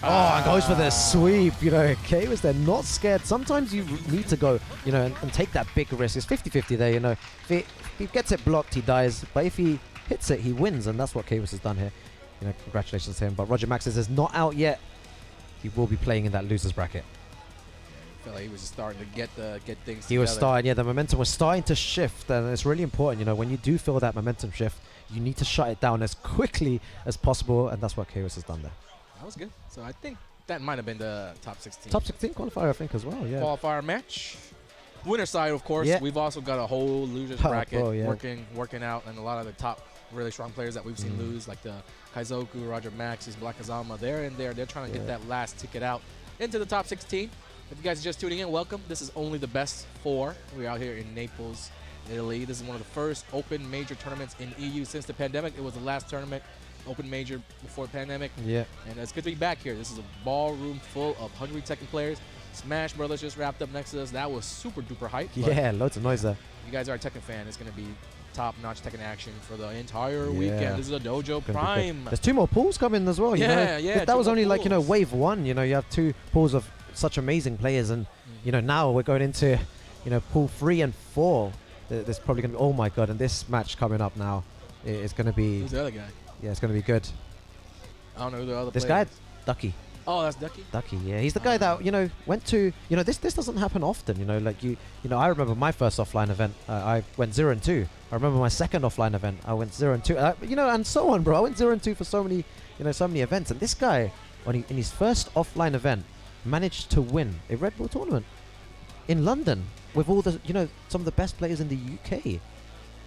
Oh, and goes for the sweep. You know, K was there, not scared. Sometimes you need to go, you know, and take that big risk. It's 50-50 there, you know. If he gets it blocked, he dies. But if he hits it, he wins, and that's what K has done here. You know, congratulations to him. But RogerMaxis is not out yet. He will be playing in that losers bracket. I feel like he was just starting to get things He together. was starting, yeah, the momentum was starting to shift, and it's really important, you know, when you do feel that momentum shift, you need to shut it down as quickly as possible, and that's what Chaos has done there. That was good. So I think that might have been the top 16. Top 16 qualifier, I think, as well, yeah. Qualifier match. Winner side, of course. Yeah. We've also got a whole losers Oh, bracket bro, yeah. working out, and a lot of the top really strong players that we've seen lose, like the KaizoKulars, RogerMaxis, BlackKazama. They're in there. They're trying to get that last ticket out into the top 16. If you guys are just tuning in, welcome. This is only the best 4. We're out here in Naples, Italy. This is one of the first open major tournaments in EU since the pandemic. It was the last tournament, open major before the pandemic. Yeah. And it's good to be back here. This is a ballroom full of hungry Tekken players. Smash Brothers just wrapped up next to us. That was super duper hype. Yeah, loads of noise there. If you guys are a Tekken fan, it's going to be top-notch Tekken action for the entire weekend. This is a Dojo Prime. There's 2 more pools coming as well, you know? Yeah, that was only like, you know, wave 1. You know, you have 2 pools of such amazing players, and you know, now we're going into, you know, pool 3 and 4. There's probably going to be, oh my god, and this match coming up now is going to be... Who's the other guy? Yeah, it's going to be good. I don't know who the other This player guy, Ducky. Oh, that's Ducky? Ducky, yeah. He's the guy that, you know, went to... You know, this doesn't happen often, you know. Like, you know, I remember my first offline event, I went 0-2. I remember my second offline event, I went 0-2. You know, and so on, bro. I went 0-2 for so many, you know, so many events. And this guy, in his first offline event, managed to win a Red Bull tournament in London with all the, you know, some of the best players in the UK.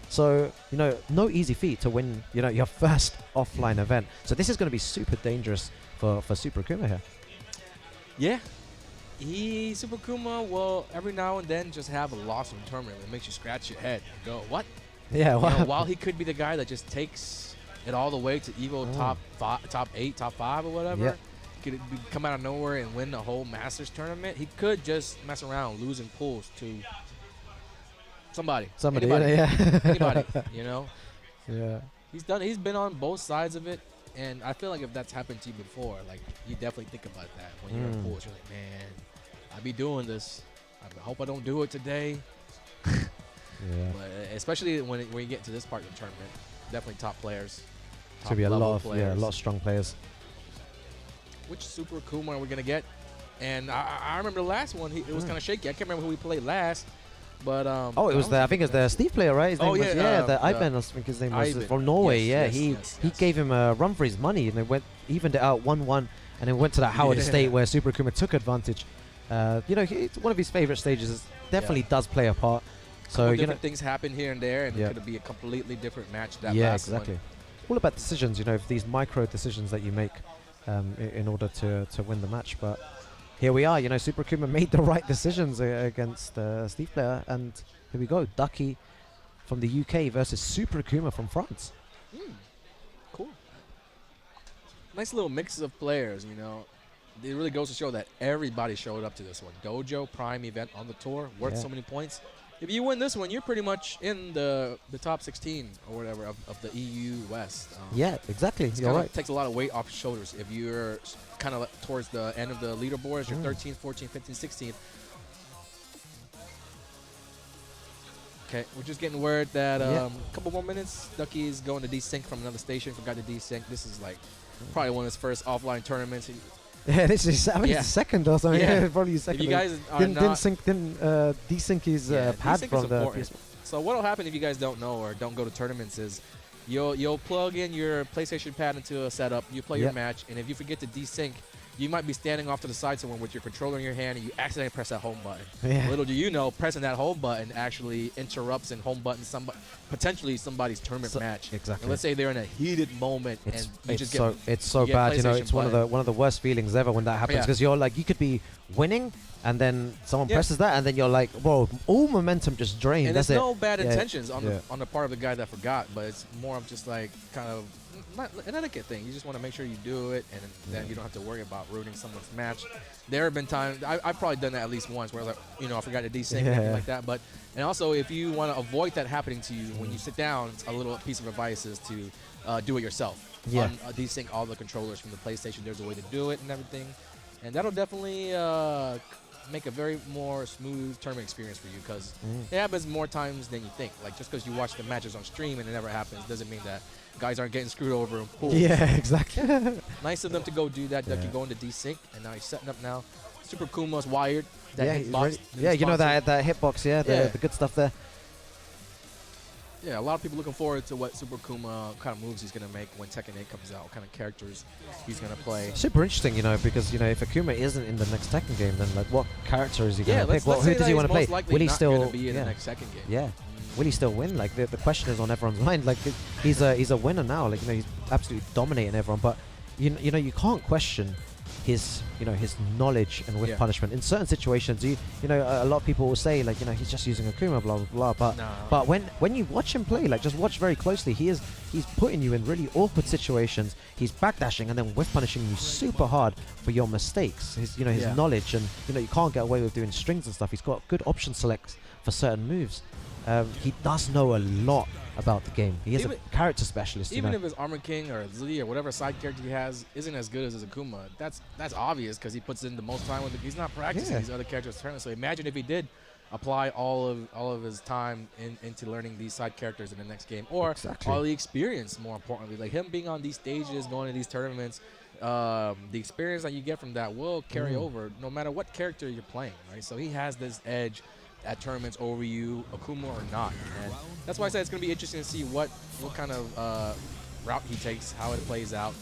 So, you know, no easy feat to win, you know, your first offline event. So this is going to be super dangerous for Super Akuma here. Yeah. Super Akuma will every now and then just have a loss in tournament that makes you scratch your head and go, what? Yeah, you know, while he could be the guy that just takes it all the way to Evo top 8, top 5 or whatever. Yeah. Could come out of nowhere and win the whole Masters tournament. He could just mess around losing pools to somebody. Anybody, yeah. anybody, you know? Yeah. He's been on both sides of it, and I feel like if that's happened to you before, like, you definitely think about that when you're in pools. You're like, man, I be doing this. I hope I don't do it today. Yeah. But especially when you get to this part of the tournament, definitely top players. Should be a lot of players. yeah, a lot of strong players. Which Super Akuma are we gonna get? And I remember the last one. It was kind of shaky. I can't remember who we played last, but oh, it was the I think it's the Steve player, right? His name was, the Iben. I think his name was Iben. from Norway. Yes, he yes. gave him a run for his money, and they evened it out 1-1, and then went to that Howard Estate where Super Akuma took advantage. You know, it's one of his favorite stages. Definitely does play a part. So you know, things happen here and there, and it could be a completely different match. That last one. All about decisions. You know, these micro decisions that you make in order to win the match. But here we are. You know, Super Akuma made the right decisions against Steve player, and here we go. Ducky from the UK versus Super Akuma from France. Cool. Nice little mix of players. You know, it really goes to show that everybody showed up to this one. Dojo Prime event on the tour, worth so many points. If you win this one, you're pretty much in the top 16 or whatever of the EU West. Yeah, exactly. You're right. Takes a lot of weight off your shoulders. If you're kind of towards the end of the leaderboards, you're 13th, 14th, 15th, 16th. Okay, we're just getting word that a couple more minutes. Ducky is going to desync from another station. Forgot to desync. This is like probably one of his first offline tournaments. Yeah, this is. I mean, it's second or something. Yeah, probably his second. If you guys didn't desync his pad from the PS1. So what'll happen if you guys don't know or don't go to tournaments is you'll plug in your PlayStation pad into a setup. You play your match, and if you forget to desync, you might be standing off to the side somewhere with your controller in your hand, and you accidentally press that home button. Yeah. Little do you know, pressing that home button actually interrupts and home button potentially somebody's tournament match. Exactly. And let's say they're in a heated moment, and you just get it's so bad. You know, it's one of the worst feelings ever when that happens, because you're like, you could be winning, and then someone presses that, and then you're like, whoa, all momentum just drained. And that's there's no bad intentions on the part of the guy that forgot, but it's more of just like kind of an etiquette thing. You just want to make sure you do it, and then you don't have to worry about ruining someone's match. There have been times I've probably done that at least once, where like I forgot to desync and anything like that. But and also if you want to avoid that happening to you when you sit down, a little piece of advice is to do it yourself. Yeah. Desync all the controllers from the PlayStation. There's a way to do it and everything, and that'll definitely make a very more smooth tournament experience for you, because it happens more times than you think. Like, just because you watch the matches on stream and it never happens doesn't mean that guys aren't getting screwed over in pools. Yeah, exactly. Nice of them to go do that. Ducky going to desync, and now he's setting up now. Super Kuma's wired. That hitbox. Yeah, you know that hitbox. Yeah, the good stuff there. Yeah, a lot of people looking forward to what Super Kuma kind of moves he's going to make when Tekken 8 comes out, what kind of characters he's going to play. Super interesting, because if Akuma isn't in the next Tekken game, then like what character is he going to pick? Let's Who does he want to play? Will he still be in the next Tekken game? Yeah. Will he still win? Like the question is on everyone's mind. Like he's a winner now. Like he's absolutely dominating everyone. But you can't question his knowledge and whiff punishment in certain situations. A lot of people will say like he's just using Akuma, blah blah blah. But when you watch him play, like just watch very closely, he's putting you in really awkward situations. He's backdashing and then whiff punishing you super hard for your mistakes. His knowledge, and you can't get away with doing strings and stuff. He's got good option selects for certain moves. He does know a lot about the game. He is a character specialist. Even if his Armor King or Z or whatever side character he has isn't as good as his Akuma, that's obvious, because he puts in the most time with it. He's not practicing these other characters' tournaments. So imagine if he did apply all of his time into learning these side characters in the next game, or all the experience. More importantly, like him being on these stages, going to these tournaments, the experience that you get from that will carry over no matter what character you're playing, right? So he has this edge at tournaments over you, Akuma or not. And that's why I said it's going to be interesting to see what kind of route he takes, how it plays out.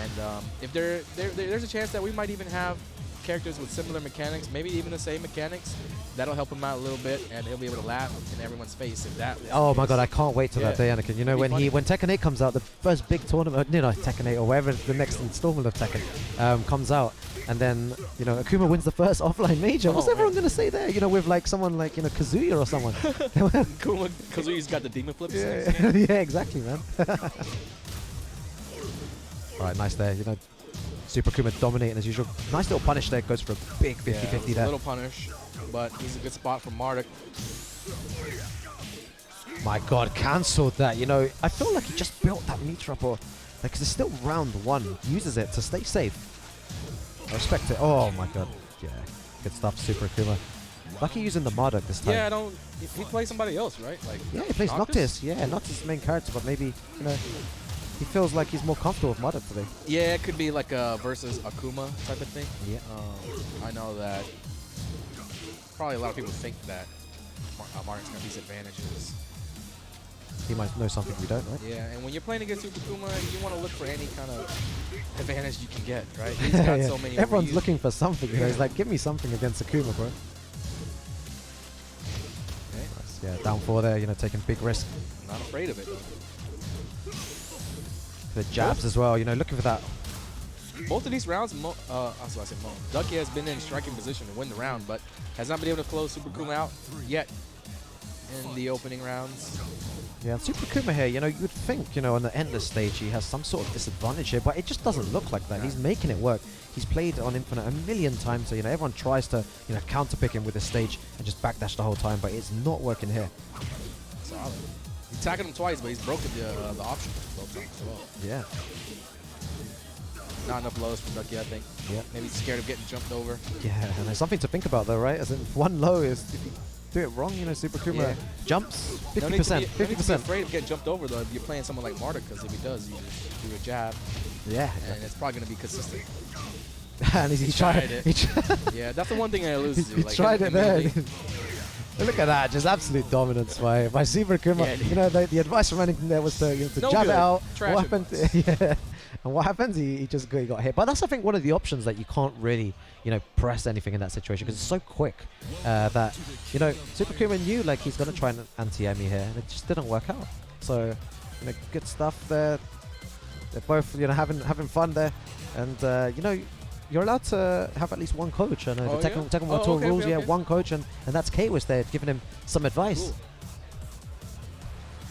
And if there's a chance that we might even have characters with similar mechanics, maybe even the same mechanics, that'll help him out a little bit, and he'll be able to laugh in everyone's face if that. Oh my god, I can't wait till that day, Anakin. When Tekken 8 comes out, the first big tournament, Tekken 8 or whatever the next installment of Tekken comes out, and then Akuma wins the first offline major. What's everyone gonna say there? With like someone like Kazuya or someone. Kazuya's got the demon flips. Yeah, exactly, man. All right, nice there. Super Akuma dominating as usual. Nice little punish there. Goes for a big 50-50 there. A little punish, but he's a good spot for Marduk. My god, cancelled that. I feel like he just built that meter up, or because it's still round one. Uses it to stay safe. I respect it. Oh my god. Yeah, good stuff, Super Akuma. Lucky using the Marduk this time. Yeah, he plays somebody else, right? Like he plays Noctis. Yeah, Noctis is the main character, but maybe he feels like he's more comfortable with Marduk today. Yeah, it could be like a versus Akuma type of thing. Yeah. I know that probably a lot of people think that Marduk's going to disadvantages. He might know something we don't, right? Yeah, and when you're playing against Super Akuma, you want to look for any kind of advantage you can get, right? He's got so many. Everyone's looking for something. He's like, give me something against Akuma, bro. Okay. Nice. Yeah, down 4 there, taking big risk. Not afraid of it. The jabs as well, looking for that. Both of these rounds, Ducky has been in striking position to win the round, but has not been able to close Super Akuma out yet in the opening rounds. Yeah, and Super Akuma here, you would think, on the endless stage he has some sort of disadvantage here, but it just doesn't look like that. He's making it work. He's played on Infinite a million times, so everyone tries to, counterpick him with this stage and just backdash the whole time, but it's not working here. Solid. He's attacking him twice, but he's broken the option both times as well. Yeah. Not enough lows from Ducky, I think. Yeah. Maybe he's scared of getting jumped over. Yeah, and there's something to think about though, right? As in, one low is, if you do it wrong, Super Akuma jumps 50%. No need to be afraid of getting jumped over though if you're playing someone like Marduk, because if he does, you just do a jab. Yeah. And it's probably going to be consistent. And he tried it. Yeah, that's the one thing I lose to. He tried it there. Look at that, just absolute dominance by Super Akuma. Yeah. The advice from anything there was to jab it out. What happened? Yeah. And what happens? He just got hit. But that's, I think, one of the options that you can't really, press anything in that situation because it's so quick that, Super Akuma knew like he's going to try and anti-Emi here, and it just didn't work out. So, good stuff there. They're both, having fun there, and you're allowed to have at least one coach. I know the Tekken World Tour rules. Okay. One coach, and that's K was there giving him some advice. Cool.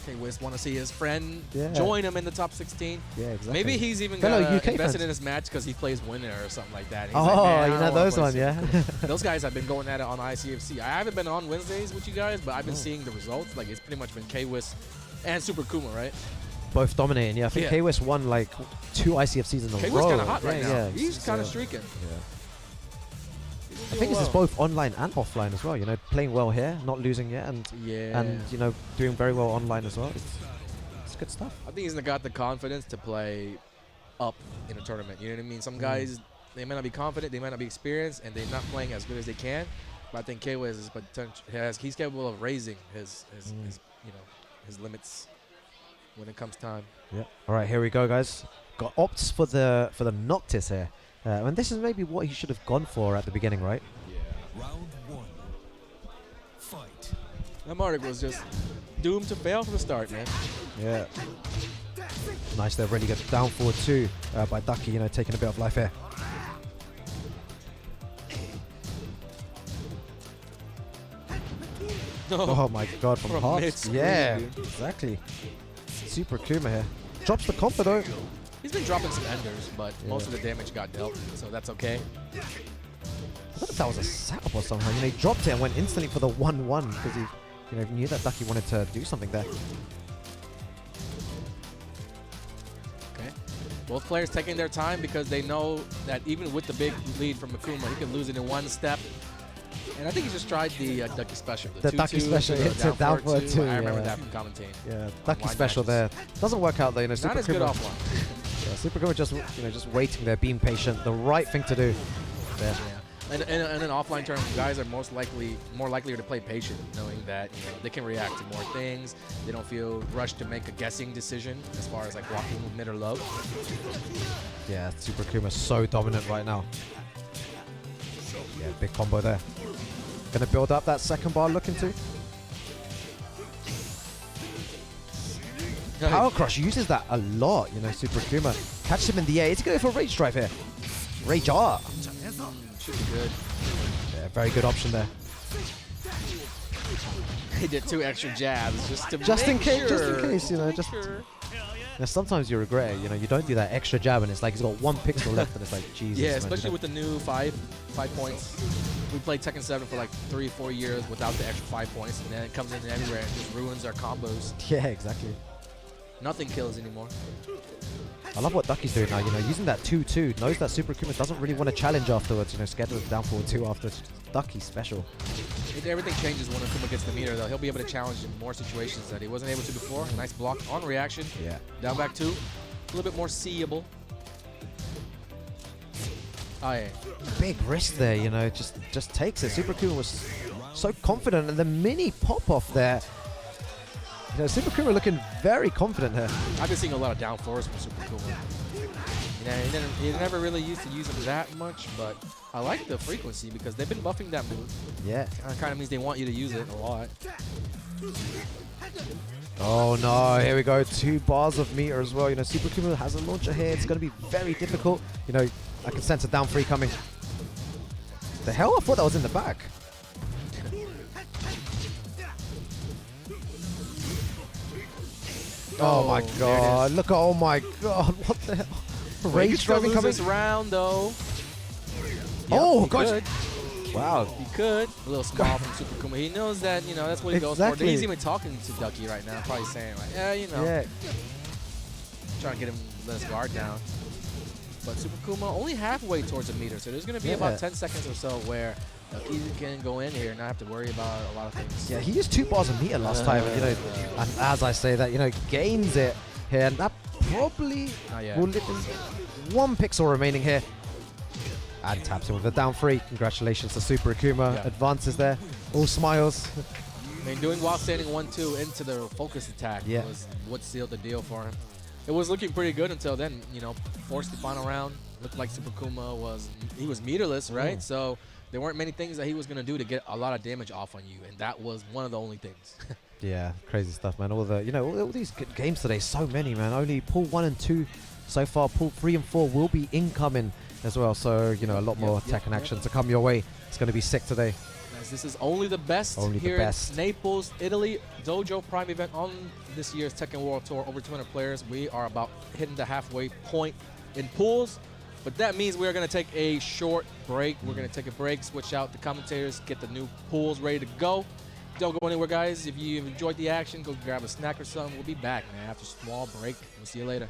K-Wiz want to see his friend Yeah. join him in the top 16. Yeah, exactly. Maybe he's even Fellow UK invested fans. in this match because he plays winner or something like that. He's Oh, like, "Man, I you don't know wanna those play ones, yeah. Super." Those guys have been going at it on ICFC. I haven't been on Wednesdays with you guys, but I've been seeing the results. Like, it's pretty much been K-Wiz and Super Kuma, right? Both dominating. Yeah, I think Yeah. K-Wiz won like 2 ICFCs in a row. K-Wiz kind of hot right Yeah, now. yeah. He's kind of Yeah. streaking. Yeah. He's I doing think this is well. both online and offline as well. You know, playing well here, not losing yet, and Yeah. you know, doing very well online as well. It's good stuff. I think he's got the confidence to play up in a tournament. You know what I mean? Some guys, they might not be confident, they might not be experienced, and they're not playing as good as they can. But I think K-Wiz is he's capable of raising his you know, his limits when it comes time. Yeah. All right, here we go, guys. Got opts for the Noctis here, and this is maybe what he should have gone for at the beginning, right? Round 1. Fight. That Marduk was just doomed to fail from the start, man. Yeah. Nice there, really good down forward too by Ducky, you know, taking a bit of life here. Oh my god, from From hearts. mid-screen, Yeah, dude. exactly. Super Akuma here. Drops the combo though. He's been dropping some enders, but most of the damage got dealt, so that's okay. I thought that was a setup or somehow. You know, he dropped it and went instantly for the 1-1 because he, you know, knew that Ducky wanted to do something there. Okay. Both players taking their time because they know that even with the big lead from Akuma, he could lose it in one step. And I think he just tried the Ducky special. The 2-2 Ducky special, to the it's a down forward 2. two, I remember yeah. that from commentating. Yeah, Ducky Online special matches. there. Doesn't work out though, you know. Not Super as good Akuma, offline. yeah, Super Akuma just, you know, just waiting there, being patient. The right thing to do. There. Yeah. And in an offline tournament, guys are more likely to play patient, knowing that, you know, they can react to more things. They don't feel rushed to make a guessing decision as far as like walking mid or low. Yeah, Super Akuma is so dominant right now. Yeah, big combo there. Gonna build up that second bar looking to. Power Crush uses that a lot, you know, Super Akuma. Catch him in the air. He's going for a Rage Drive here. Rage R. Should be good. Yeah, very good option there. He did 2 extra jabs just In case, sure. just in case, you know, just. Sure. Now, sometimes you regret it, you know, you don't do that extra jab and it's like he's got 1 pixel left and it's like, Jesus. Yeah, man, especially you know. with the new 5 points. We played Tekken 7 for like 3-4 years without the extra 5 points, and then it comes in everywhere and just ruins our combos. Yeah, exactly. Nothing kills anymore. I love what Ducky's doing now, you know, using that 2-2, knows that Super Akuma doesn't really want to challenge afterwards, you know, schedule down forward 2 after. Ducky special. Everything changes when Akuma gets the meter, though. He'll be able to challenge in more situations that he wasn't able to before. Nice block on reaction. Yeah. Down back 2. A little bit more seeable. Oh, yeah. Big risk there, you know, just takes it. Super Akuma was so confident, and the mini pop-off there. You know, Super Akuma looking very confident here. I've been seeing a lot of down fours from Super Akuma. You know, he never really used to use them that much, but I like the frequency because they've been buffing that move. Yeah. Kind of means they want you to use it a lot. Oh no, here we go. 2 bars of meter as well. You know, Super Akuma has a launcher here. It's going to be very difficult. You know, I can sense a down 3 coming. The hell? I thought that was in the back. Oh my god. Look at, oh my god. What the hell? Rage driving coming. This round, though. Oh, he gosh. could. Wow. He could. A little small from Super Akuma. He knows that, you know, that's what he goes for. Exactly. He's even talking to Ducky right now, probably saying, like, yeah, you know, Yeah. trying to get him let his guard down. But Super Akuma only halfway towards a meter, so there's going to be Yeah. about 10 seconds or so where Ducky can go in here and not have to worry about a lot of things. Yeah, he used 2 bars of meter last time, you know, and as I say that, you know, gains it here, and that probably Not yet. will live in 1 pixel remaining here. And taps him with a down 3. Congratulations to Super Akuma. Yeah. Advances there. All smiles. I mean, doing while standing 1-2 into the focus attack Yeah. was what sealed the deal for him. It was looking pretty good until then, you know, forced the final round. Looked like Super Akuma was meterless, right? So there weren't many things that he was going to do to get a lot of damage off on you, and that was one of the only things. Yeah, crazy stuff, man. All the, you know, all these good games today. So many, man. Only pool 1 and 2 so far. Pool 3 and 4 will be incoming as well. So, you know, a lot more Tekken action to come your way. It's going to be sick today. as this is only the best Only the here best. in Naples, Italy. Dojo Prime event on this year's Tekken World Tour. Over 200 players. We are about hitting the halfway point in pools. But that means we're going to take a short break. We're going to take a break, switch out the commentators, get the new pools ready to go. Don't go anywhere, guys. If you enjoyed the action, go grab a snack or something. We'll be back, man, after a small break. We'll see you later.